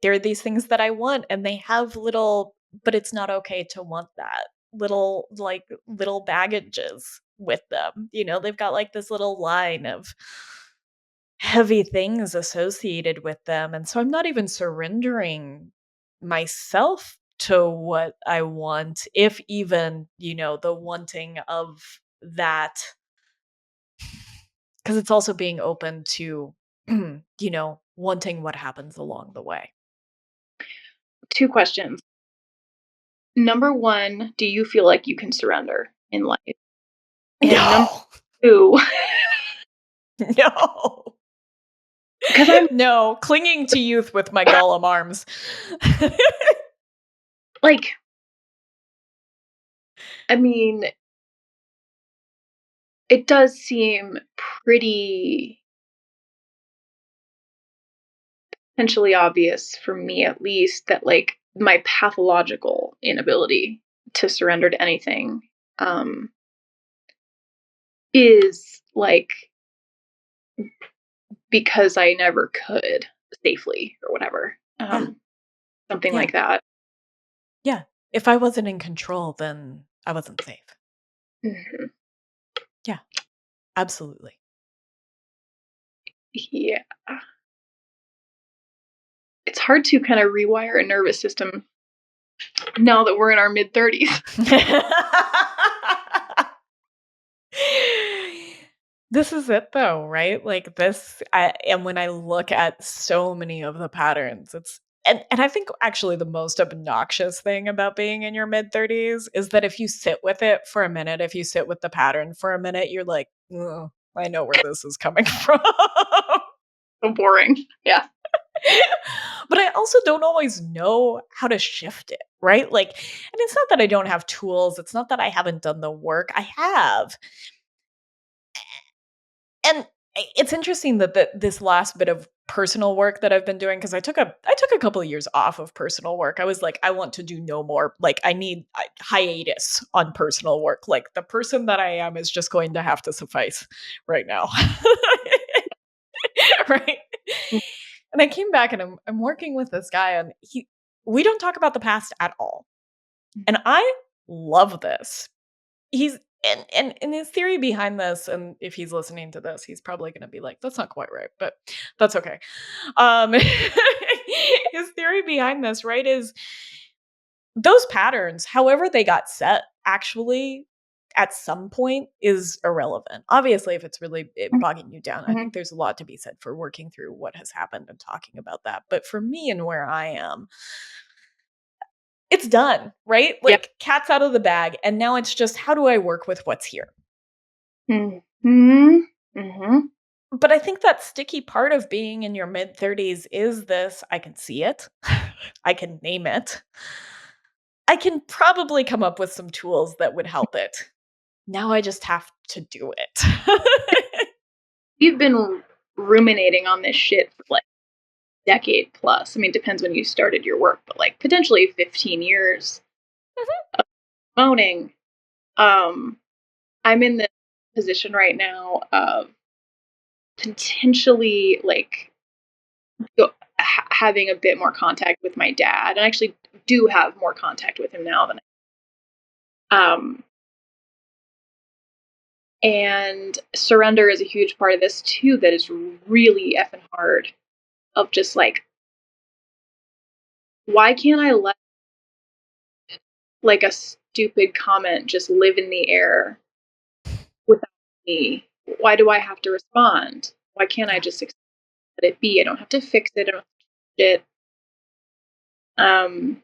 there are these things that I want and they have little, but it's not okay to want that. Little baggages with them. They've got like this little line of heavy things associated with them. And so I'm not even surrendering myself to what I want, if even, the wanting of that, because it's also being open to, wanting what happens along the way. Two questions. Number one, do you feel like you can surrender in life? And number No. two, No. because I'm No, clinging to youth with my Gollum arms. like, I mean, it does seem pretty potentially obvious for me, at least, that like my pathological inability to surrender to anything um, is like because I never could safely or whatever. Yeah, Something yeah, like that. yeah. If I wasn't in control, then I wasn't safe. Mhm. Yeah, absolutely. Yeah. It's hard to kind of rewire a nervous system now that we're in our mid 30s. This is it though, right? Like and when I look at so many of the patterns, and I think actually the most obnoxious thing about being in your mid 30s is that if you sit with it for a minute, if you sit with the pattern for a minute, you're like, "Ugh, I know where this is coming from." So boring. Yeah. But I also don't always know how to shift it, right? Like, and it's not that I don't have tools, it's not that I haven't done the work. I have. And it's interesting that this last bit of personal work that I've been doing, because I took a couple of years off of personal work. I was like, I want to do no more. Like, I need hiatus on personal work. Like, the person that I am is just going to have to suffice right now. Right. Mm. And I came back and I'm working with this guy, and we don't talk about the past at all. And I love this. He's and his theory behind this, and if he's listening to this, he's probably gonna be like, that's not quite right, but that's okay. His theory behind this, right, is those patterns, however they got set, actually at some point is irrelevant. Obviously, if it's really bogging you down, I Mhm. think there's a lot to be said for working through what has happened and talking about that. But for me and where I am, it's done, right? Yeah. Like, cat's out of the bag, and now it's just, how do I work with what's here? Mhm. Mhm. But I think that sticky part of being in your mid-30s is this: I can see it, I can name it, I can probably come up with some tools that would help it. Now I just have to do it. You've been ruminating on this shit for like decade plus. I mean, it depends when you started your work, but like potentially 15 years Mhm. moaning. Um, I'm in the position right now of potentially like having a bit more contact with my dad, and I actually do have more contact with him now than and surrender is a huge part of this too. That is really effing hard. Of just like, why can't I let like a stupid comment just live in the air without me? Why do I have to respond? Why can't I Yeah. just let it be? I don't have to fix it. I don't have to fix it. Um,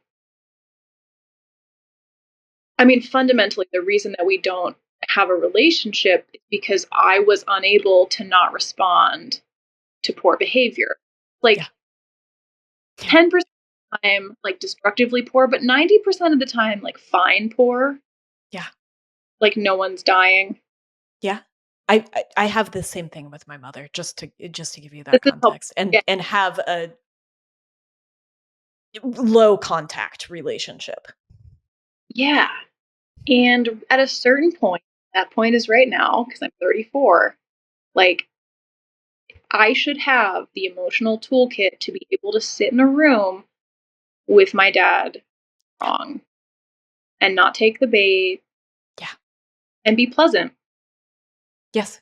I mean, fundamentally, the reason that we don't have a relationship is because I was unable to not respond to poor behavior. Yeah. Like Yeah. 10% of the time, like destructively poor, but 90% of the time, like fine poor. Yeah. Like no one's dying. Yeah. I have the same thing with my mother, just to give you This that is helpful. context, and Yeah. have a low contact relationship. Yeah. And at a certain point, that point is right now, because I'm 34, like I should have the emotional toolkit to be able to sit in a room with my dad wrong and not take the bait Yeah. and be pleasant. Yes.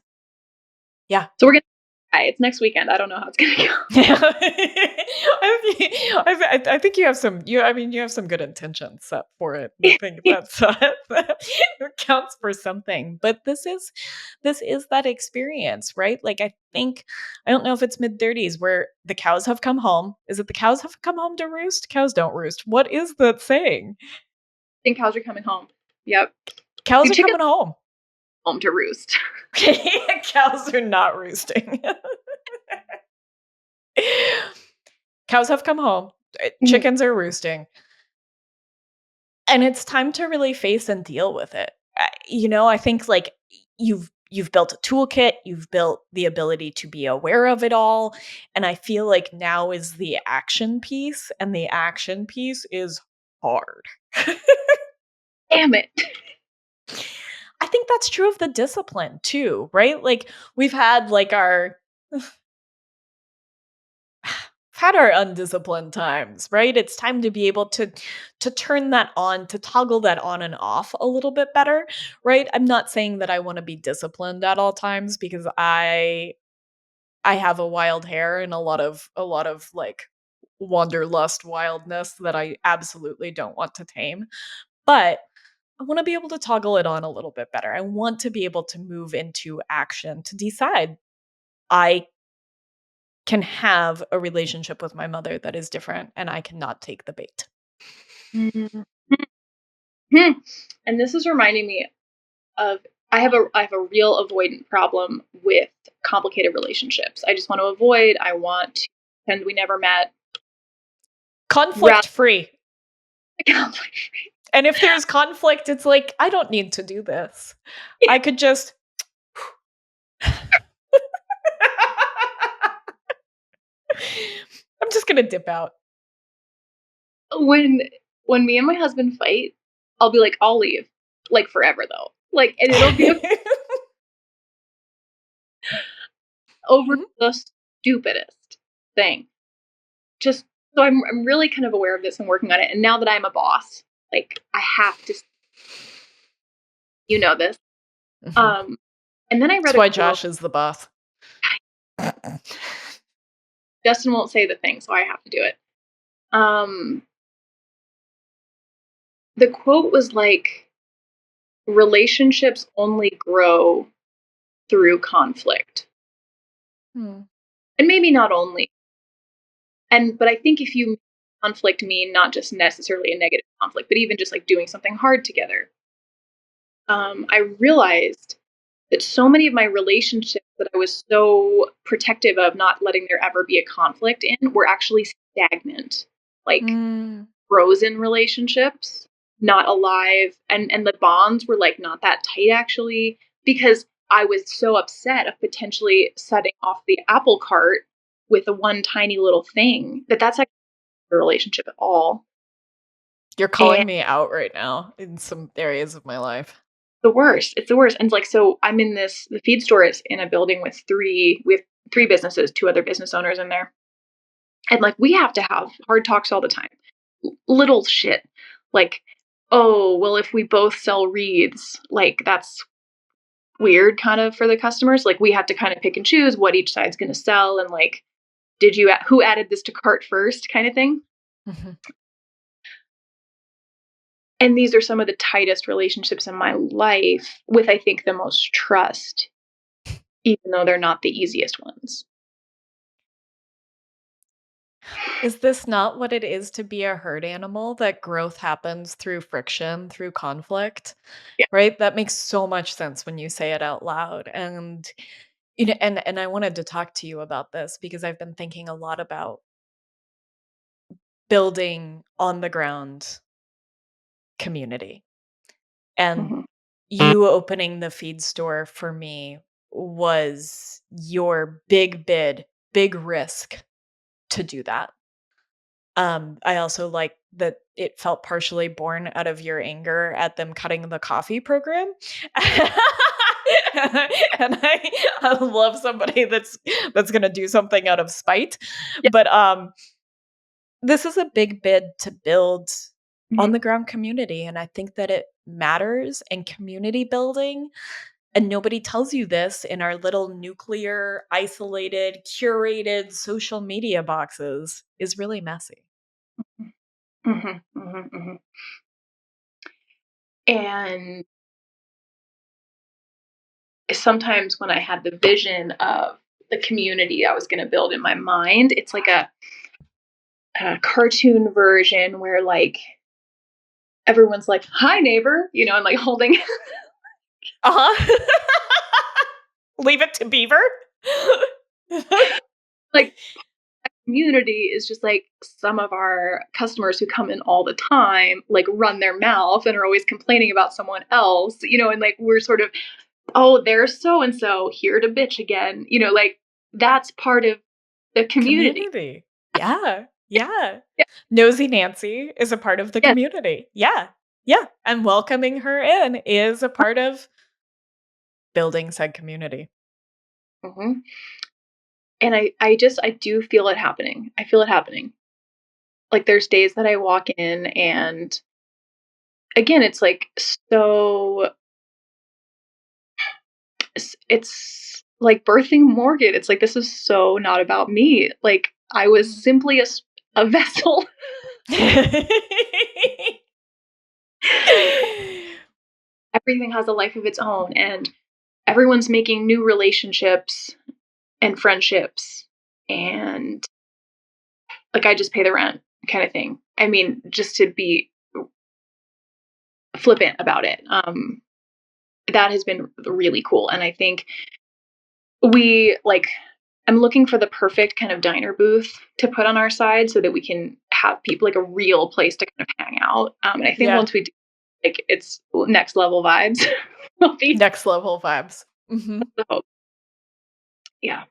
Yeah. So we're gonna try. It's next weekend. I don't know how it's gonna go. I think you have some. I mean, you have some good intentions set for it. I think that's that counts for something. But this is that experience, right? Like, I don't know if it's mid-30s where the cows have come home. Is it the cows have come home to roost? Cows don't roost. What is that saying? I think cows are coming home. Yep. Cows The are chickens coming home. are home to roost. Cows are not roosting. Cows have come home. Mhm. Chickens are roosting. And it's time to really face and deal with it. I think, like, you've built a toolkit, you've built the ability to be aware of it all, and I feel like now is the action piece, and the action piece is hard. Damn it. I think that's true of the discipline too, right? Like, we've had like our had our undisciplined times, right? It's time to be able to turn that on, to toggle that on and off a little bit better, right? I'm not saying that I want to be disciplined at all times, because I have a wild hair and a lot of like wanderlust wildness that I absolutely don't want to tame. But I want to be able to toggle it on a little bit better. I want to be able to move into action, to decide I can have a relationship with my mother that is different, and I cannot take the bait. Mhm. And this is reminding me of I have a real avoidant problem with complicated relationships. I just want to avoid. I want to pretend we never met. Conflict Rather free. than conflict. And if there's conflict, it's like, I don't need to do this. Yeah. I could just I'm just gonna dip out. When me and my husband fight, I'll be like, "I'll leave." Like, forever, though. Like, and it'll be over Mhm. the stupidest thing. Just so I'm really kind of aware of this and working on it, and now that I'm a boss, like, I have to this. Mhm. Um, and then I read That's a why quote. Josh is the boss. Justin won't say the thing, so I have to do it. Um, the quote was like, "Relationships only grow through conflict." Hmm. And maybe not only. But I think if you conflict mean not just necessarily a negative conflict, but even just like doing something hard together, I realized that so many of my relationships that I was so protective of not letting there ever be a conflict in were actually stagnant, like Mm. frozen relationships, not alive. And the bonds were like not that tight actually, because I was so upset of potentially setting off the apple cart with a one tiny little thing that's actually not a relationship at all. You're And calling me out right now in some areas of my life. the worst. It's the worst. And like, so I'm in the feed store is in a building with we have three businesses, two other business owners in there. And like, we have to have hard talks all the time. Little shit. Like, oh, well, if we both sell wreaths, like that's weird kind of for the customers. Like, we have to kind of pick and choose what each side's going to sell. And like, who added this to cart first kind of thing. Mhm. And these are some of the tightest relationships in my life with, I think, the most trust, even though they're not the easiest ones. Is this not what it is to be a herd animal, that growth happens through friction, through conflict? Yeah. Right? That makes so much sense when you say it out loud. And and I wanted to talk to you about this because I've been thinking a lot about building on the ground community. And Mhm. you opening the feed store for me was your big bid, big risk to do that. I also like that it felt partially born out of your anger at them cutting the coffee program. And I love somebody that's gonna do something out of spite. Yeah. But this is a big bid to build on Mhm. the ground community. And I think that it matters in community building. And nobody tells you this in our little nuclear, isolated, curated social media boxes is really messy. Mhm. Mhm. Mhm. And sometimes when I had the vision of the community I was going to build in my mind, it's like a cartoon version where like everyone's like, "Hi, neighbor," and like holding Uh-huh. Leave it to Beaver? like community is just like some of our customers who come in all the time, like run their mouth and are always complaining about someone else, and like we're sort of, oh, there's so and so here to bitch again, like that's part of the community. Community. Yeah, yeah. Yeah. Nosy Nancy is a part of the Yes. community. Yeah, yeah, and welcoming her in is a part of building said community. Hmm. And I do feel it happening. I feel it happening. Like there's days that I walk in and again, it's like so it's like birthing Morgan. It's like this is so not about me. Like I was simply a vessel. Everything has a life of its own and everyone's making new relationships and friendships and like I just pay the rent kind of thing. I mean, just to be flippant about it. That has been really cool. And I think we like I'm looking for the perfect kind of diner booth to put on our side so that we can have people like a real place to kind of hang out. And I think Yeah, once we do, like it's next level vibes. Will be next level vibes. Mhm. the hope. Yeah.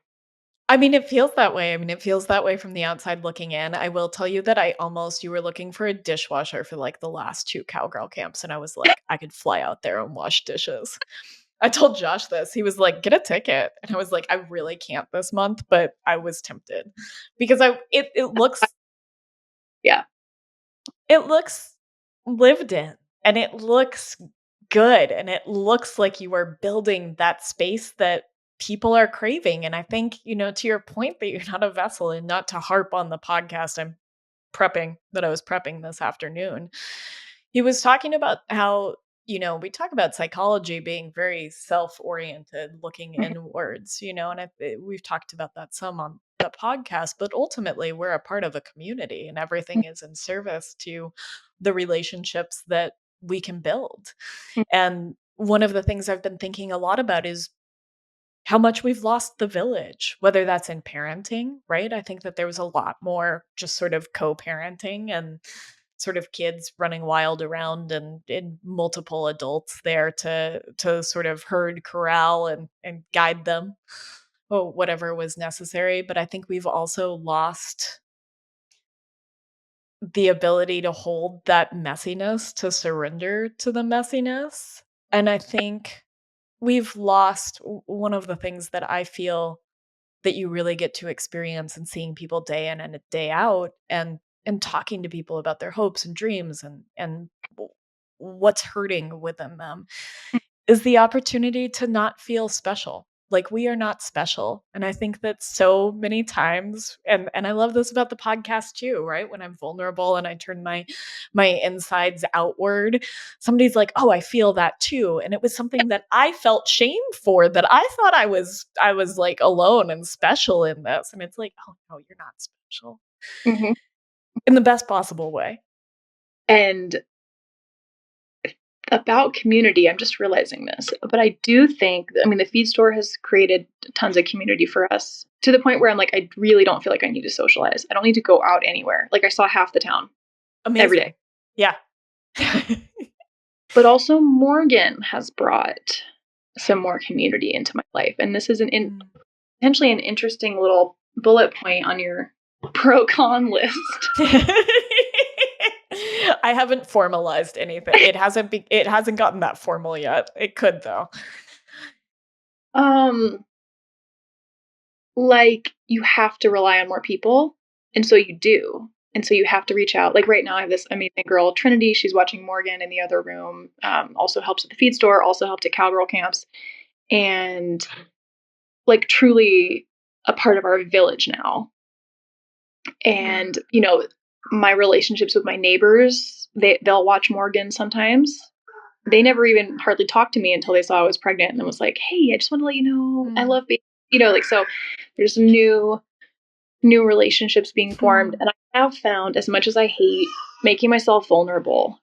I mean, it feels that way. I mean, it feels that way from the outside looking in. I will tell you that you were looking for a dishwasher for like the last 2 Cowgirl camps, and I was like, I could fly out there and wash dishes. I told Josh this. He was like, "Get a ticket." And I was like, "I really can't this month," but I was tempted because Yeah. it looks lived in, and it looks good, and it looks like you are building that space that people are craving. And I think, to your point that you're not a vessel, and not to harp on the podcast I was prepping this afternoon. He was talking about how, we talk about psychology being very self-oriented, looking Mhm. inwards, and we've talked about that some on the podcast, but ultimately we're a part of a community, and everything is in service to the relationships that we can build. And one of the things I've been thinking a lot about is how much we've lost the village, whether that's in parenting, right? I think that there was a lot more just sort of co-parenting and sort of kids running wild around, and multiple adults there to sort of herd corral and guide them, or whatever was necessary. But I think we've also lost the ability to hold that messiness, to surrender to the messiness. And I think we've lost one of the things that I feel that you really get to experience, and seeing people day in and day out, and talking to people about their hopes and dreams, and what's hurting within them, is the opportunity to not feel special. Like, we are not special. And I think that so many times, and I love this about the podcast too, right? When I'm vulnerable and I turn my insides outward, somebody's like, "Oh, I feel that too." And it was something that I felt shame for, that I thought I was like alone and special in this. And it's like, "Oh no, you're not special." Mhm. In the best possible way. And about community, I'm just realizing this, but I do think, I mean, the feed store has created tons of community for us, to the point where I'm like, I really don't feel like I need to socialize. I don't need to go out anywhere. Like, I saw half the town every day. Amazing. Yeah. But also, Morgan has brought some more community into my life. And this is Mm. potentially an interesting little bullet point on your pro con list. I haven't formalized anything. It hasn't gotten that formal yet. It could though. Um, like, you have to rely on more people. And so you do. And so you have to reach out. Like, right now, I have this amazing girl, Trinity. She's watching Morgan in the other room, also helps at the feed store, also helped at Cowgirl camps. And, like, truly a part of our village now. And, my relationships with my neighbors, they'll watch Morgan sometimes. They never even hardly talked to me until they saw I was pregnant, and was like, "Hey, I just want to let you know I Mm. love baby." Like, so there's new relationships being formed. Mm. And I have found, as much as I hate making myself vulnerable,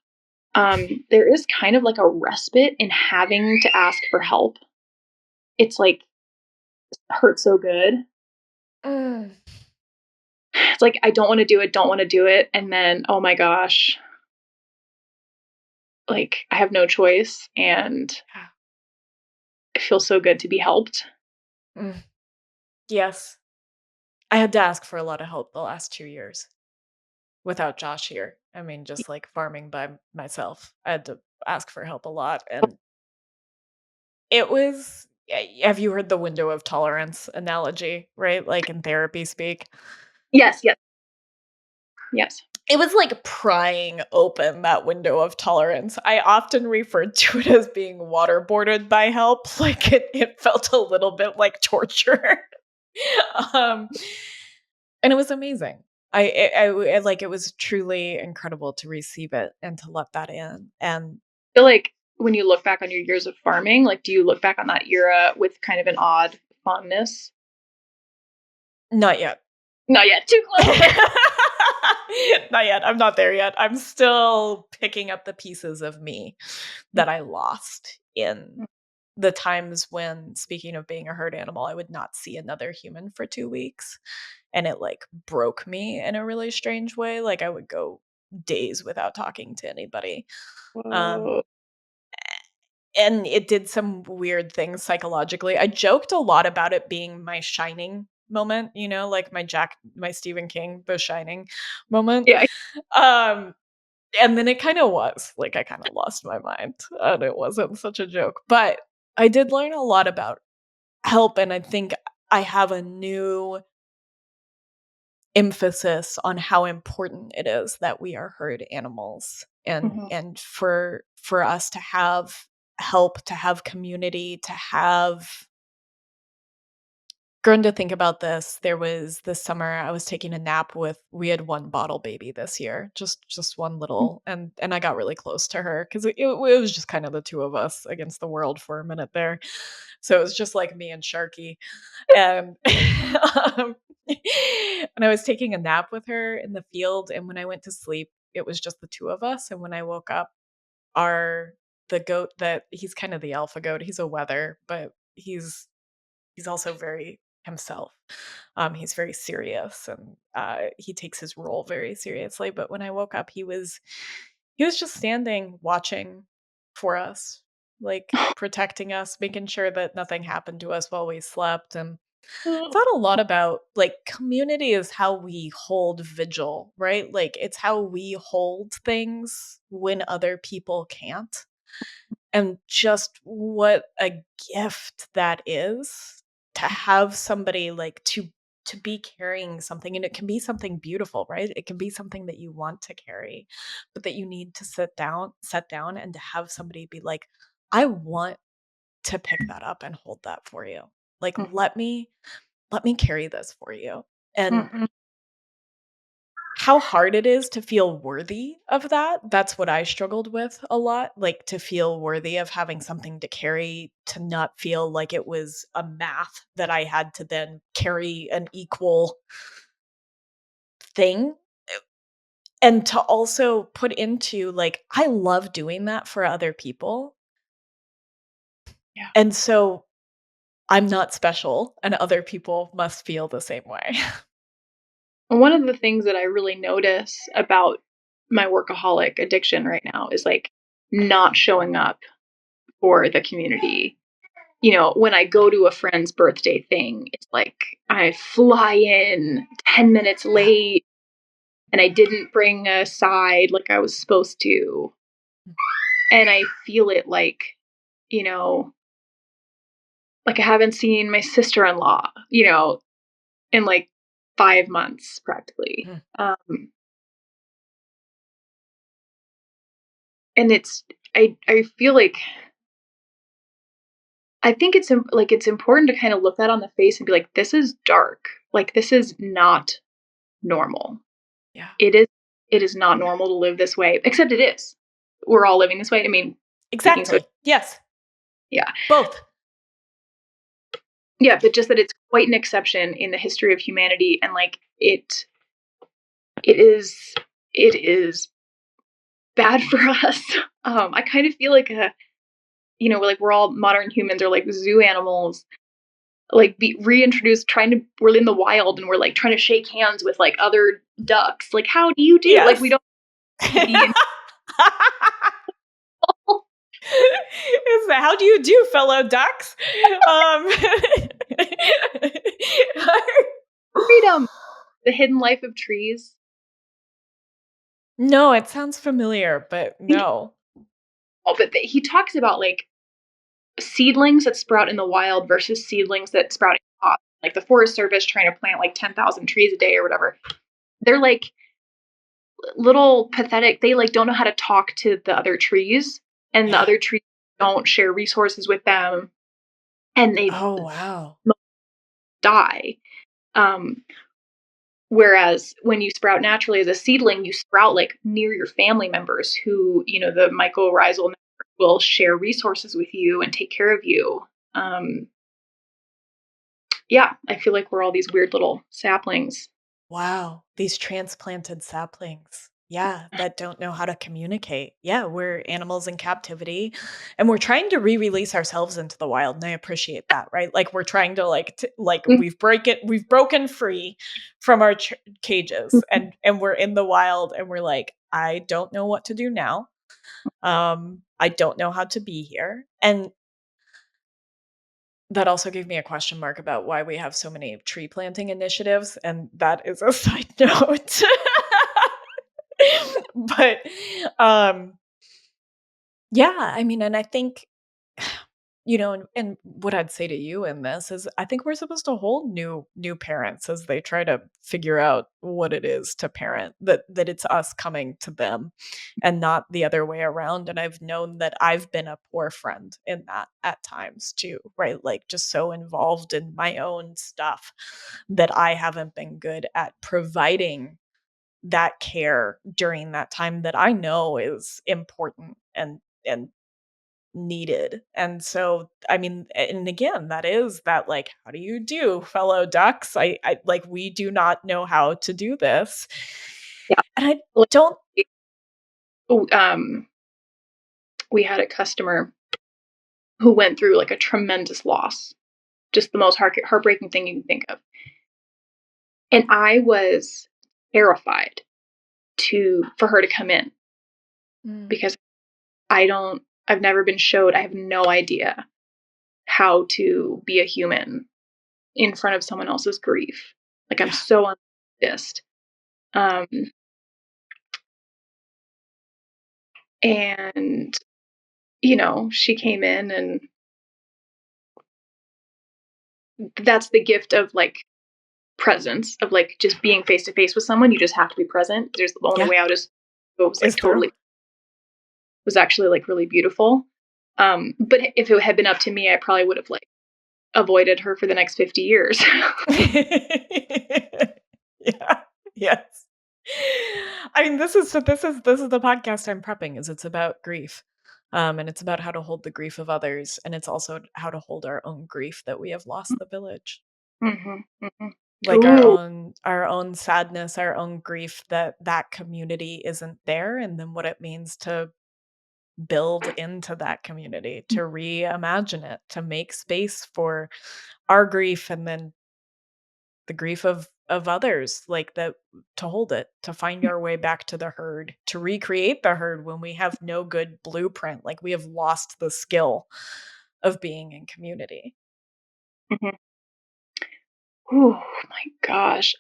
there is kind of like a respite in having to ask for help. It's like, hurt so good. Mm. It's like, I don't want to do it, don't want to do it, and then, oh my gosh, like, I have no choice, and it feels so good to be helped. Mm. Yes. I had to ask for a lot of help the last 2 years without Josh here. I mean, just like farming by myself. I had to ask for help a lot, and it was have you heard the window of tolerance analogy, right? Like in therapy speak? Yes, yes, yes. It was like prying open that window of tolerance. I often referred to it as being waterboarded by help. Like, it felt a little bit like torture. um, and it was amazing. Like, it was truly incredible to receive it and to let that in. And I feel like, when you look back on your years of farming, like, do you look back on that era with kind of an odd fondness? not yet. Not yet. Too close. Not yet. I'm not there yet. I'm still picking up the pieces of me that I lost in the times when, speaking of being a herd animal, I would not see another human for 2 weeks. And it like broke me in a really strange way. Like, I would go days without talking to anybody. Um, Whoa. and it did some weird things psychologically. I joked a lot about it being my shining moment, like my Stephen King, The Shining moment. Yeah. And then it kind of was like I kind of lost my mind and it wasn't such a joke. But I did learn a lot about help. And I think I have a new emphasis on how important it is that we are herd animals and Mhm. for us to have help, to have community, to have grown to think about this. There was this summer I was taking a nap we had one bottle baby this year, just one little, and I got really close to her because it was just kind of the two of us against the world for a minute there. So it was just like me and Sharky. And um, and I was taking a nap with her in the field, and when I went to sleep, it was just the two of us. And when I woke up, our the goat that he's kind of the alpha goat, he's a wether, but he's also very himself. He's very serious and he takes his role very seriously. But when I woke up, he was just standing, watching for us, like protecting us, making sure that nothing happened to us while we slept. And thought a lot about like community is how we hold vigil, right? Like it's how we hold things when other people can't, and just what a gift that is to have somebody like to be carrying something. And it can be something beautiful, right? It can be something that you want to carry, but that you need to set down and to have somebody be like, I want to pick that up and hold that for you. Like let me carry this for you. And Mhm. how hard it is to feel worthy of that. That's what I struggled with a lot, like, to feel worthy of having something to carry, to not feel like it was a math that I had to then carry an equal thing, and to also put into, like, I love doing that for other people, Yeah. and so I'm not special, and other people must feel the same way. And one of the things that I really notice about my workaholic addiction right now is like not showing up for the community. When I go to a friend's birthday thing, it's like I fly in 10 minutes Yeah. late and I didn't bring a side like I was supposed to. And I feel it you know, like I haven't seen my sister-in-law, in like 5 months practically. Mm. And I feel like I think it's important to kind of look that on the face and be like, this is dark. Like this is not normal. Yeah. It is it is not normal to live this way, except it is. We're all living this way. I mean, speaking so Exactly. Yes. yeah. Both. Yeah, but just that it's quite an exception in the history of humanity and like it is bad for us. I kind of feel like like we're all modern humans or like zoo animals like be reintroduced we're in the wild and we're like trying to shake hands with like other ducks. Like how do you do? Like we Yes. don't be in Is that how do you do, fellow ducks? Um, freedom. The hidden life of trees. no, it sounds familiar, but I think no. but he talks about like seedlings that sprout in the wild versus seedlings that sprout in pots. Like the Forest Service trying to plant like 10,000 trees a day or whatever. They're like little pathetic. They like don't know how to talk to the other trees, and the Yeah. other trees don't share resources with them, and they Oh, wow. die. Um, Whereas when you sprout naturally as a seedling, you sprout like near your family members who, the mycorrhizal network will share resources with you and take care of you. Um, yeah, I feel like we're all these weird little saplings. Wow. These transplanted saplings. Yeah, that don't know how to communicate. Yeah, we're animals in captivity and we're trying to re-release ourselves into the wild. And I appreciate that, right? Like we're trying to like Mhm. we've broken free from our cages and we're in the wild and we're like, I don't know what to do now. I don't know how to be here. And That also gave me a question mark about why we have so many tree planting initiatives, and that is a side note. But, um, yeah, I mean, and I think, and what I'd say to you in this is I think we're supposed to hold new parents as they try to figure out what it is to parent, that it's us coming to them and not the other way around. And I've known that I've been a poor friend in that at times too, right? Like just so involved in my own stuff that I haven't been good at providing that care during that time that I know is important and needed. And so, I mean, and again, that is that like, how do you do, fellow ducks? I like, we do not know how to do this. Yeah. And I Like, don't, oh, we had a customer who went through like a tremendous loss, just the most heartbreaking thing you can think of. And I was terrified for her to come in because I've never been showed, I have no idea how to be a human in front of someone else's grief. Like I'm so unpracticed. Um, and she came in, and that's the gift of like presence, of like just being face to face with someone. You just have to be present. There's the only yeah, way out is, it was like is through. totally, was actually like really beautiful. But if it had been up to me, I probably would have like avoided her for the next 50 years. Yeah. Yes. I mean, this is the podcast I'm prepping, is it's about grief. And it's about how to hold the grief of others, and it's also how to hold our own grief that we have lost the village. Mm-hmm, mm-hmm. Like Ooh. our own sadness, our own grief that community isn't there, and then what it means to build into that community, to reimagine it, to make space for our grief and then the grief of others, like that, to hold it, to find our way back to the herd, to recreate the herd when we have no good blueprint, like we have lost the skill of being in community. Mm-hmm. Oh my gosh.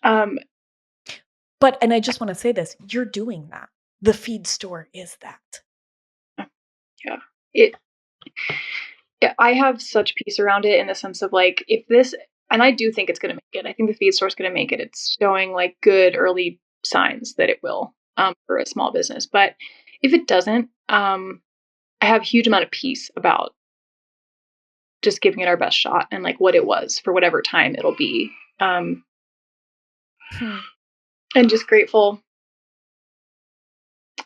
But and I just want to say this, you're doing that. The feed store is that. Yeah. It Yeah, I have such peace around it in the sense of like, if this, and I do think it's going to make it. I think the feed store is going to make it. It's showing like good early signs that it will, for a small business. But if it doesn't, I have a huge amount of peace about just giving it our best shot and like what it was for whatever time it'll be. And just grateful.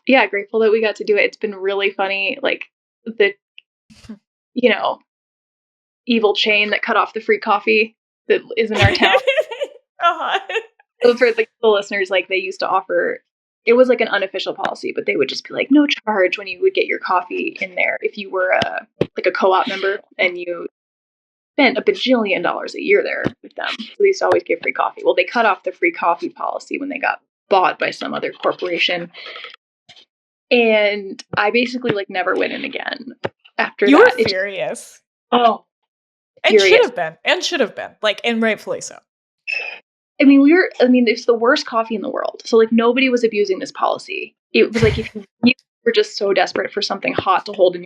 Yeah, grateful that we got to do it. It's been really funny. Like the, you know, evil chain that cut off the free coffee that is in our town. Uh-huh. So for like the listeners, like they used to offer, it was like an unofficial policy, but they would just be like, no charge when you would get your coffee in there if you were a co-op member and you spent a bajillion dollars a year there with them. So they used to always give free coffee. Well, they cut off the free coffee policy when they got bought by some other corporation. And I basically like never went in again after You were that. furious. Oh, And furious. should have been, like, and rightfully so. I mean, it's the worst coffee in the world. So like nobody was abusing this policy. It was like if you were just so desperate for something hot to hold in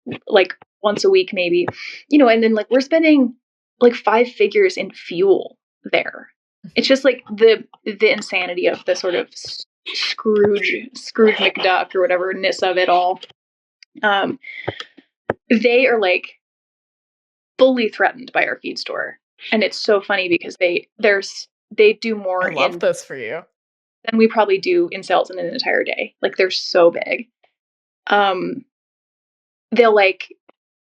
your, like once a week maybe, and then like we're spending like 5 figures in fuel there. It's just like the insanity of the sort of Scrooge McDuck or whatever-ness of it all. They are like fully threatened by our feed store. And it's so funny because they do more I love this for you. than we probably do in sales in an entire day. Like they're so big. They'll like,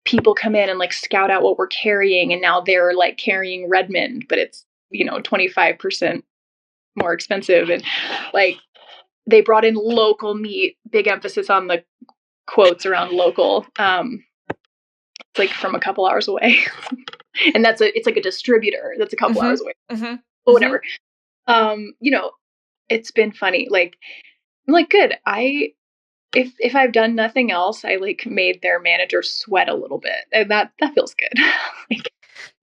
people come in and like scout out what we're carrying, and now they're like carrying Redmond, but it's 25% more expensive, and like they brought in local meat, big emphasis on the quotes around local. It's like from a couple hours away. And it's like a distributor that's a couple hours away. Mm-hmm. But whatever. It's been funny. Like, I'm like, good. if I've done nothing else, I like made their manager sweat a little bit, and that feels good. Like,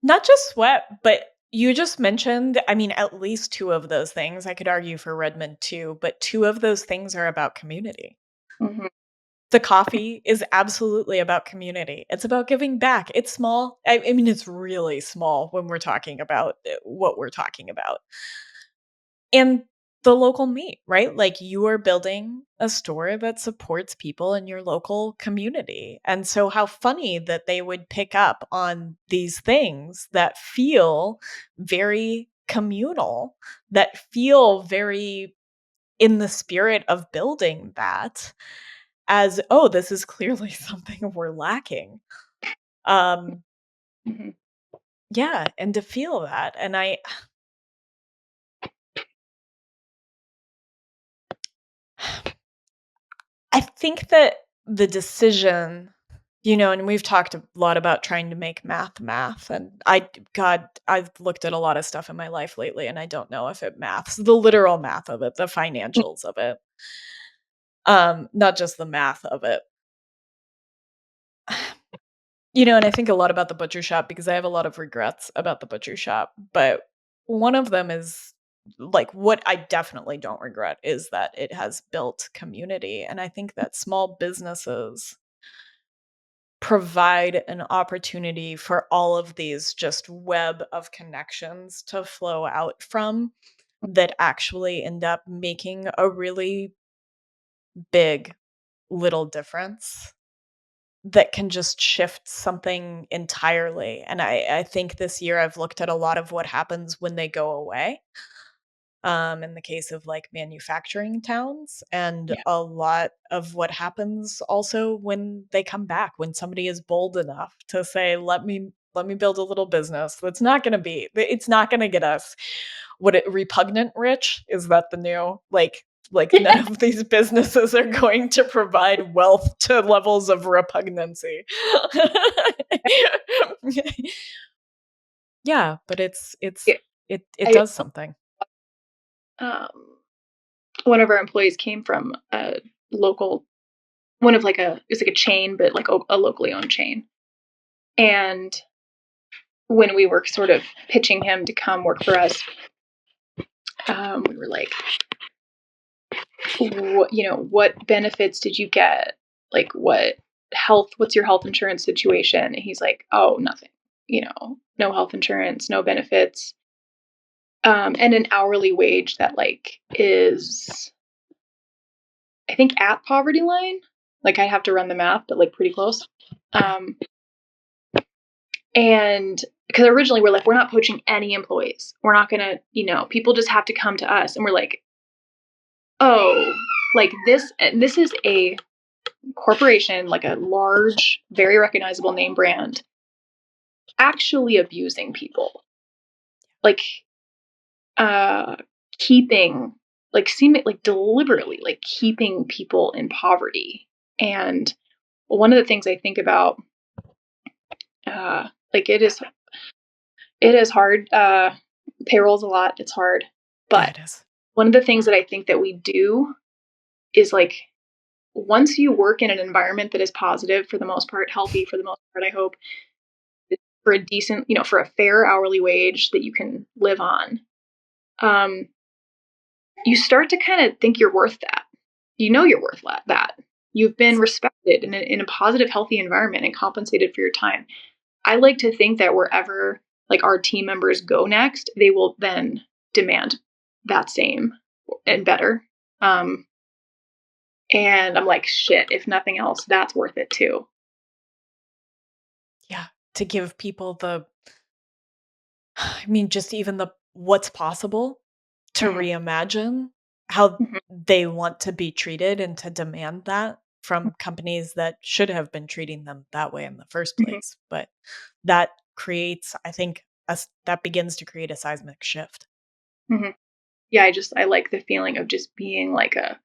Not just sweat, but you just mentioned, I mean, at least 2 of those things. I could argue for Redmond too, but 2 of those things are about community. mhm, The coffee is absolutely about community. It's about giving back. It's small. I mean, it's really small when we're talking about what we're talking about. And the local meat, right? Like you are building a store that supports people in your local community. And so, how funny that they would pick up on these things that feel very communal, that feel very in the spirit of building that as, oh, this is clearly something we're lacking. Um, mhm, yeah, and to feel that. And I think that the decision, and we've talked a lot about trying to make math, and God, I've looked at a lot of stuff in my life lately, and I don't know if it maths, the literal math of it, the financials of it, not just the math of it. And I think a lot about the butcher shop because I have a lot of regrets about the butcher shop, but one of them is like what I definitely don't regret is that it has built community. And I think that small businesses provide an opportunity for all of these just web of connections to flow out from that actually end up making a really big little difference that can just shift something entirely. And I think this year I've looked at a lot of what happens when they go away, in the case of like manufacturing towns, and yeah, a lot of what happens also when they come back, when somebody is bold enough to say, let me build a little business that's not going to be, it's not going to get us repugnant rich. Is that the new like none of these businesses are going to provide wealth to levels of repugnancy. Yeah, but yeah. it I does something. um, one of our employees came from a local, one of like it's like a chain, but like a locally owned chain. And when we were sort of pitching him to come work for us, we were like, what benefits did you get? Like, what's your health insurance situation? And he's like, oh, nothing, no health insurance, no benefits, and an hourly wage that like is, I think, at poverty line. Like, I have to run the math, but like pretty close. Um, and because originally we're like, we're not poaching any employees. We're not gonna, people just have to come to us. And we're like, oh, like this is a corporation, like a large, very recognizable name brand, actually abusing people, like uh keeping, like seeming like deliberately like keeping people in poverty. And one of the things I think about, like it is hard. Payroll's a lot, it's hard. Yeah, But it is. one of the things that I think that we do is like, once you work in an environment that is positive for the most part, healthy for the most part, I hope, for a decent, for a fair hourly wage that you can live on, um, you start to kind of think you're worth that. You're worth that. You've been respected in a positive, healthy environment and compensated for your time. I like to think that wherever like our team members go next, they will then demand that same and better. Um, and I'm like, shit, if nothing else, that's worth it too. Yeah, to give people I mean, just even the what's possible, to Mhm, reimagine how mhm, they want to be treated and to demand that from companies that should have been treating them that way in the first mhm, place. But that creates, I think, that begins to create a seismic shift. mhm. Yeah, I like the feeling of just being like a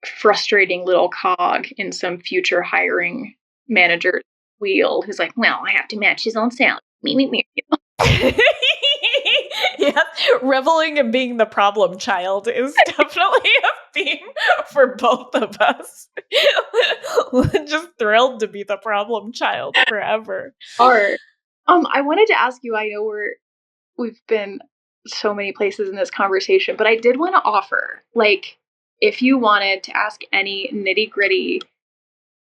frustrating little cog in some future hiring manager's wheel who's like, well, I have to match his own salary. Me, me, me. Yeah, reveling in being the problem child is definitely a theme for both of us. Just thrilled to be the problem child forever. Or, I wanted to ask you, I know we've been so many places in this conversation, but I did want to offer, like, if you wanted to ask any nitty gritty,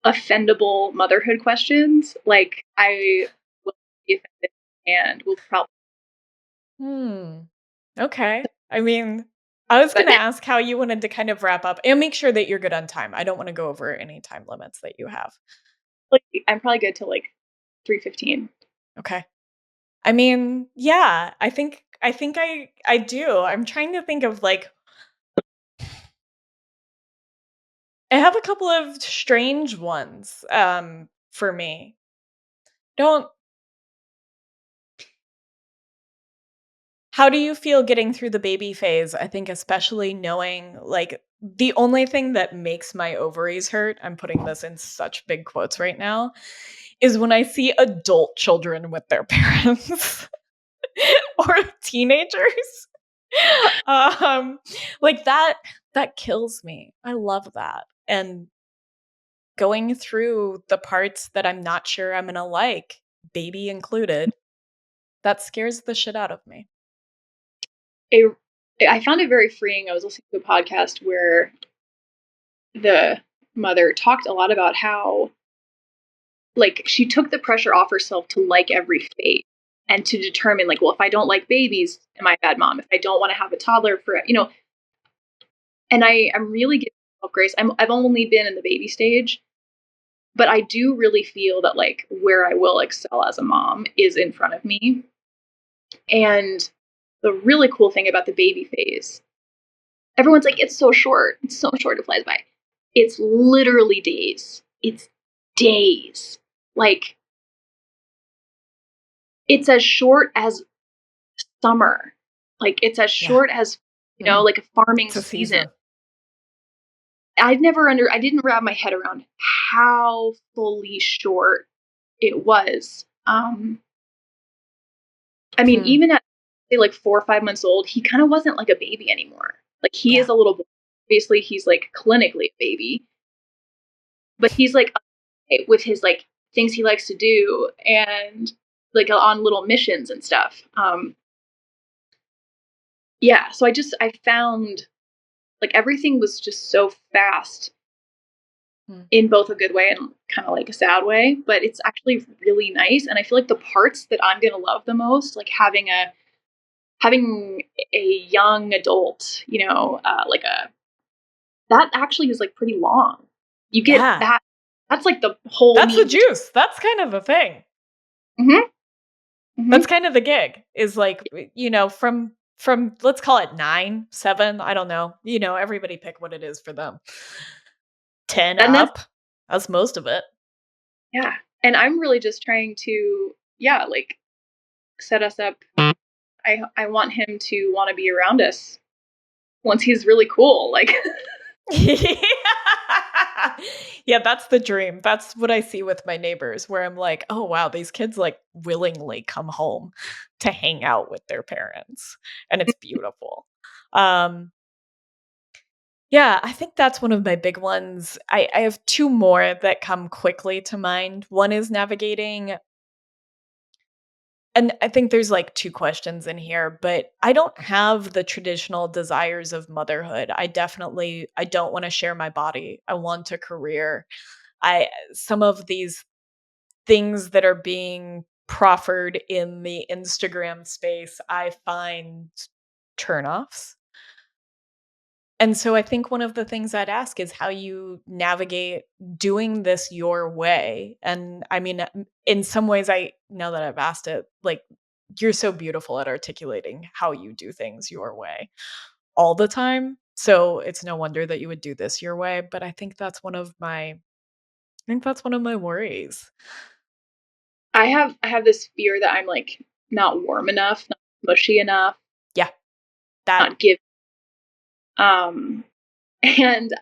offendable motherhood questions, like, I will be offended and will probably. Okay. I mean, I was But gonna ask how you wanted to kind of wrap up and make sure that you're good on time. I don't want to go over any time limits that you have. like, I'm probably good till like 3:15. Okay. I mean, yeah, I think I do. I'm trying to think of like I have a couple of strange ones for me. Don't How do you feel getting through the baby phase? I think especially knowing like the only thing that makes my ovaries hurt, I'm putting this in such big quotes right now, is when I see adult children with their parents or teenagers. Um like that kills me. I love that. And going through the parts that I'm not sure I'm going to like, baby included, that scares the shit out of me. a, I found it very freeing. I was listening to a podcast where the mother talked a lot about how, like, she took the pressure off herself to like every phase and to determine, like, well, if I don't like babies, am I a bad mom? If I don't want to have a toddler and I'm really giving myself grace. I've only been in the baby stage, but I do really feel that, like, where I will excel as a mom is in front of me. And the really cool thing about the baby phase, everyone's like, it's so short. It's so short. It flies by. It's literally days. It's days. Like, it's as short as summer. Like, it's as Yeah. short as, like a farming It's a season. season. I didn't wrap my head around how fully short it was. I mean, Hmm. even at, say, like 4 or 5 months old, he kind of wasn't like a baby anymore. Like, he Yeah. is a little boy. Obviously, he's like clinically a baby, but he's like with his like things he likes to do and like on little missions and stuff. Yeah, so I found like everything was just so fast Hmm. in both a good way and kind of like a sad way, but it's actually really nice. And I feel like the parts that I'm gonna love the most, like having a young adult, like a that actually is like pretty long. You get Yeah. that. That's like the whole That's the meat. juice. That's kind of the thing. Mm-hmm. Mm-hmm. That's kind of the gig is like, from let's call it 9, 7, I don't know. Everybody pick what it is for them. 10 And that's up. That's most of it. yeah. And I'm really just trying to like set us up. I want him to want to be around us once he's really cool. Like Yeah, that's the dream. That's what I see with my neighbors where I'm like, "Oh, wow, these kids, like, willingly come home to hang out with their parents," and it's beautiful. Um, yeah, I think that's one of my big ones. I have 2 more that come quickly to mind. One is navigating and I think there's, like, 2 questions in here, but I don't have the traditional desires of motherhood. I don't wanna share my body. I want a career. I Some of these things that are being proffered in the Instagram space, I find turnoffs. And so I think one of the things I'd ask is how you navigate doing this your way. And I mean, in some ways, now that I've asked it, like, you're so beautiful at articulating how you do things your way all the time. So it's no wonder that you would do this your way. But I think that's one of my worries. I have this fear that I'm like not warm enough, not mushy enough, Yeah, that not give. Um, and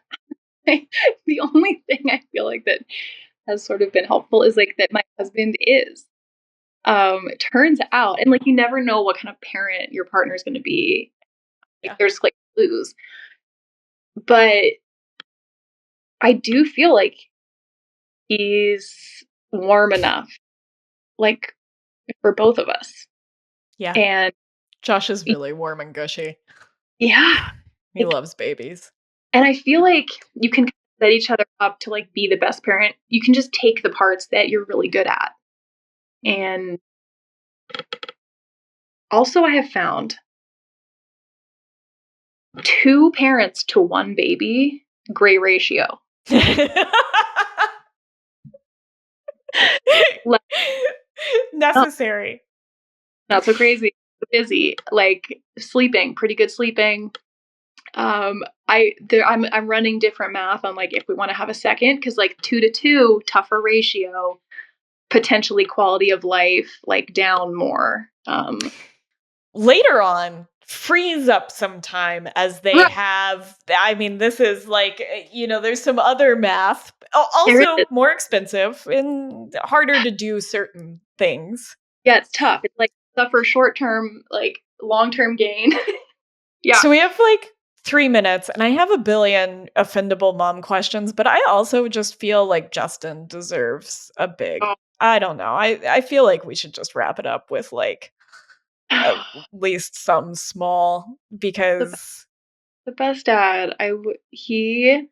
the only thing I feel like that has sort of been helpful is like that my husband is. It turns out, and like you never know what kind of parent your partner is going to be. Like there's like clues, but I do feel like he's warm enough, like for both of us. Yeah. And Josh is really warm and gushy. Yeah. He loves babies. And I feel like you can set each other up to like be the best parent. You can just take the parts that you're really good at. And also I have found 2 parents to 1 baby, gray ratio. Necessary. Not so crazy. Busy. Like sleeping, pretty good sleeping. I'm running different math on like if we want to have a second, because like 2 to 2, tougher ratio, potentially quality of life like down more. Later on, frees up some time as they have. I mean, this is like, there's some other math, also more expensive and harder to do certain things. Yeah, it's tough. It's like suffer short term, like long term gain. Yeah. So we have like 3 minutes, and I have a billion offendable mom questions, but I also just feel like Justin deserves a big. I don't know. I feel like we should just wrap it up with like at least something small, because the best dad. He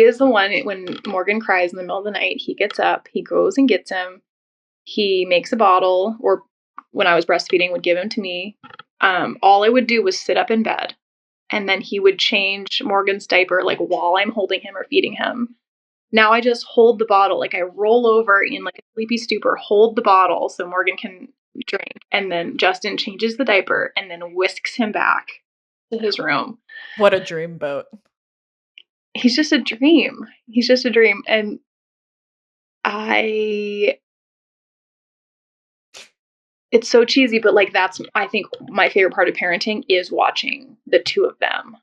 is the one when Morgan cries in the middle of the night. He gets up, he goes and gets him. He makes a bottle, or when I was breastfeeding, would give him to me. All I would do was sit up in bed, and then he would change Morgan's diaper like while I'm holding him or feeding him. Now I just hold the bottle, like I roll over in like a sleepy stupor, hold the bottle so Morgan can drink, and then Justin changes the diaper and then whisks him back to his room. What a dreamboat. He's just a dream. He's just a dream. And it's so cheesy, but like that's, I think my favorite part of parenting is watching the 2 of them.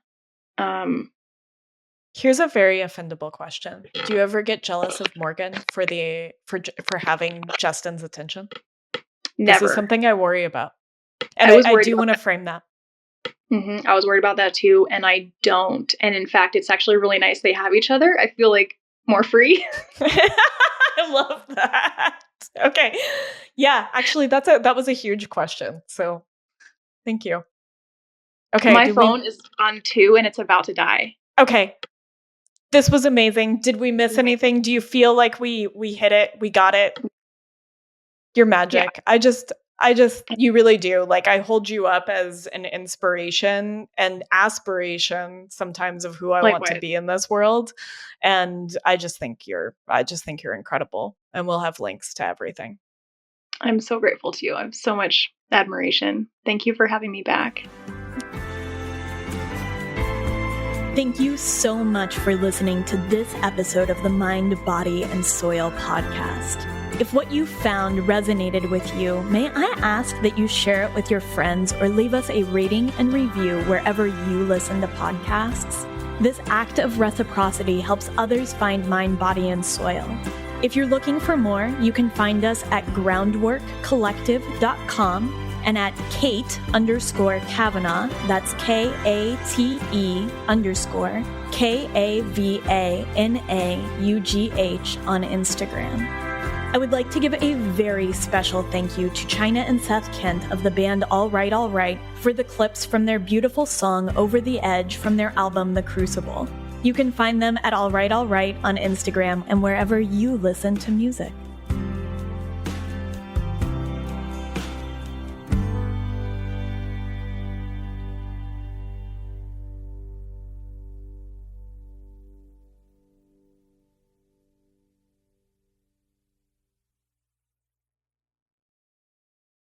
Here's a very offendable question. Do you ever get jealous of Morgan for having Justin's attention? Never. This is something I worry about. And I do want to frame that. Mm-hmm. I was worried about that too, and I don't. And in fact, it's actually really nice they have each other. I feel like more free. I love that. Okay. Yeah, actually that was a huge question. So thank you. Okay. My phone is on 2 and it's about to die. Okay. This was amazing. Did we miss anything? Do you feel like we hit it? We got it? You're magic. Yeah. You really do. Like I hold you up as an inspiration and aspiration sometimes of who I want to be in this world. And I just think you're incredible. And we'll have links to everything. I'm so grateful to you. I have so much admiration. Thank you for having me back. Thank you so much for listening to this episode of the Mind, Body, and Soil podcast. If what you found resonated with you, may I ask that you share it with your friends or leave us a rating and review wherever you listen to podcasts? This act of reciprocity helps others find Mind, Body, and Soil. If you're looking for more, you can find us at groundworkcollective.com and at Kate_Kavanaugh, that's KATE_KAVANAUGH on Instagram. I would like to give a very special thank you to China and Seth Kent of the band All Right for the clips from their beautiful song Over the Edge from their album The Crucible. You can find them at All Right on Instagram and wherever you listen to music.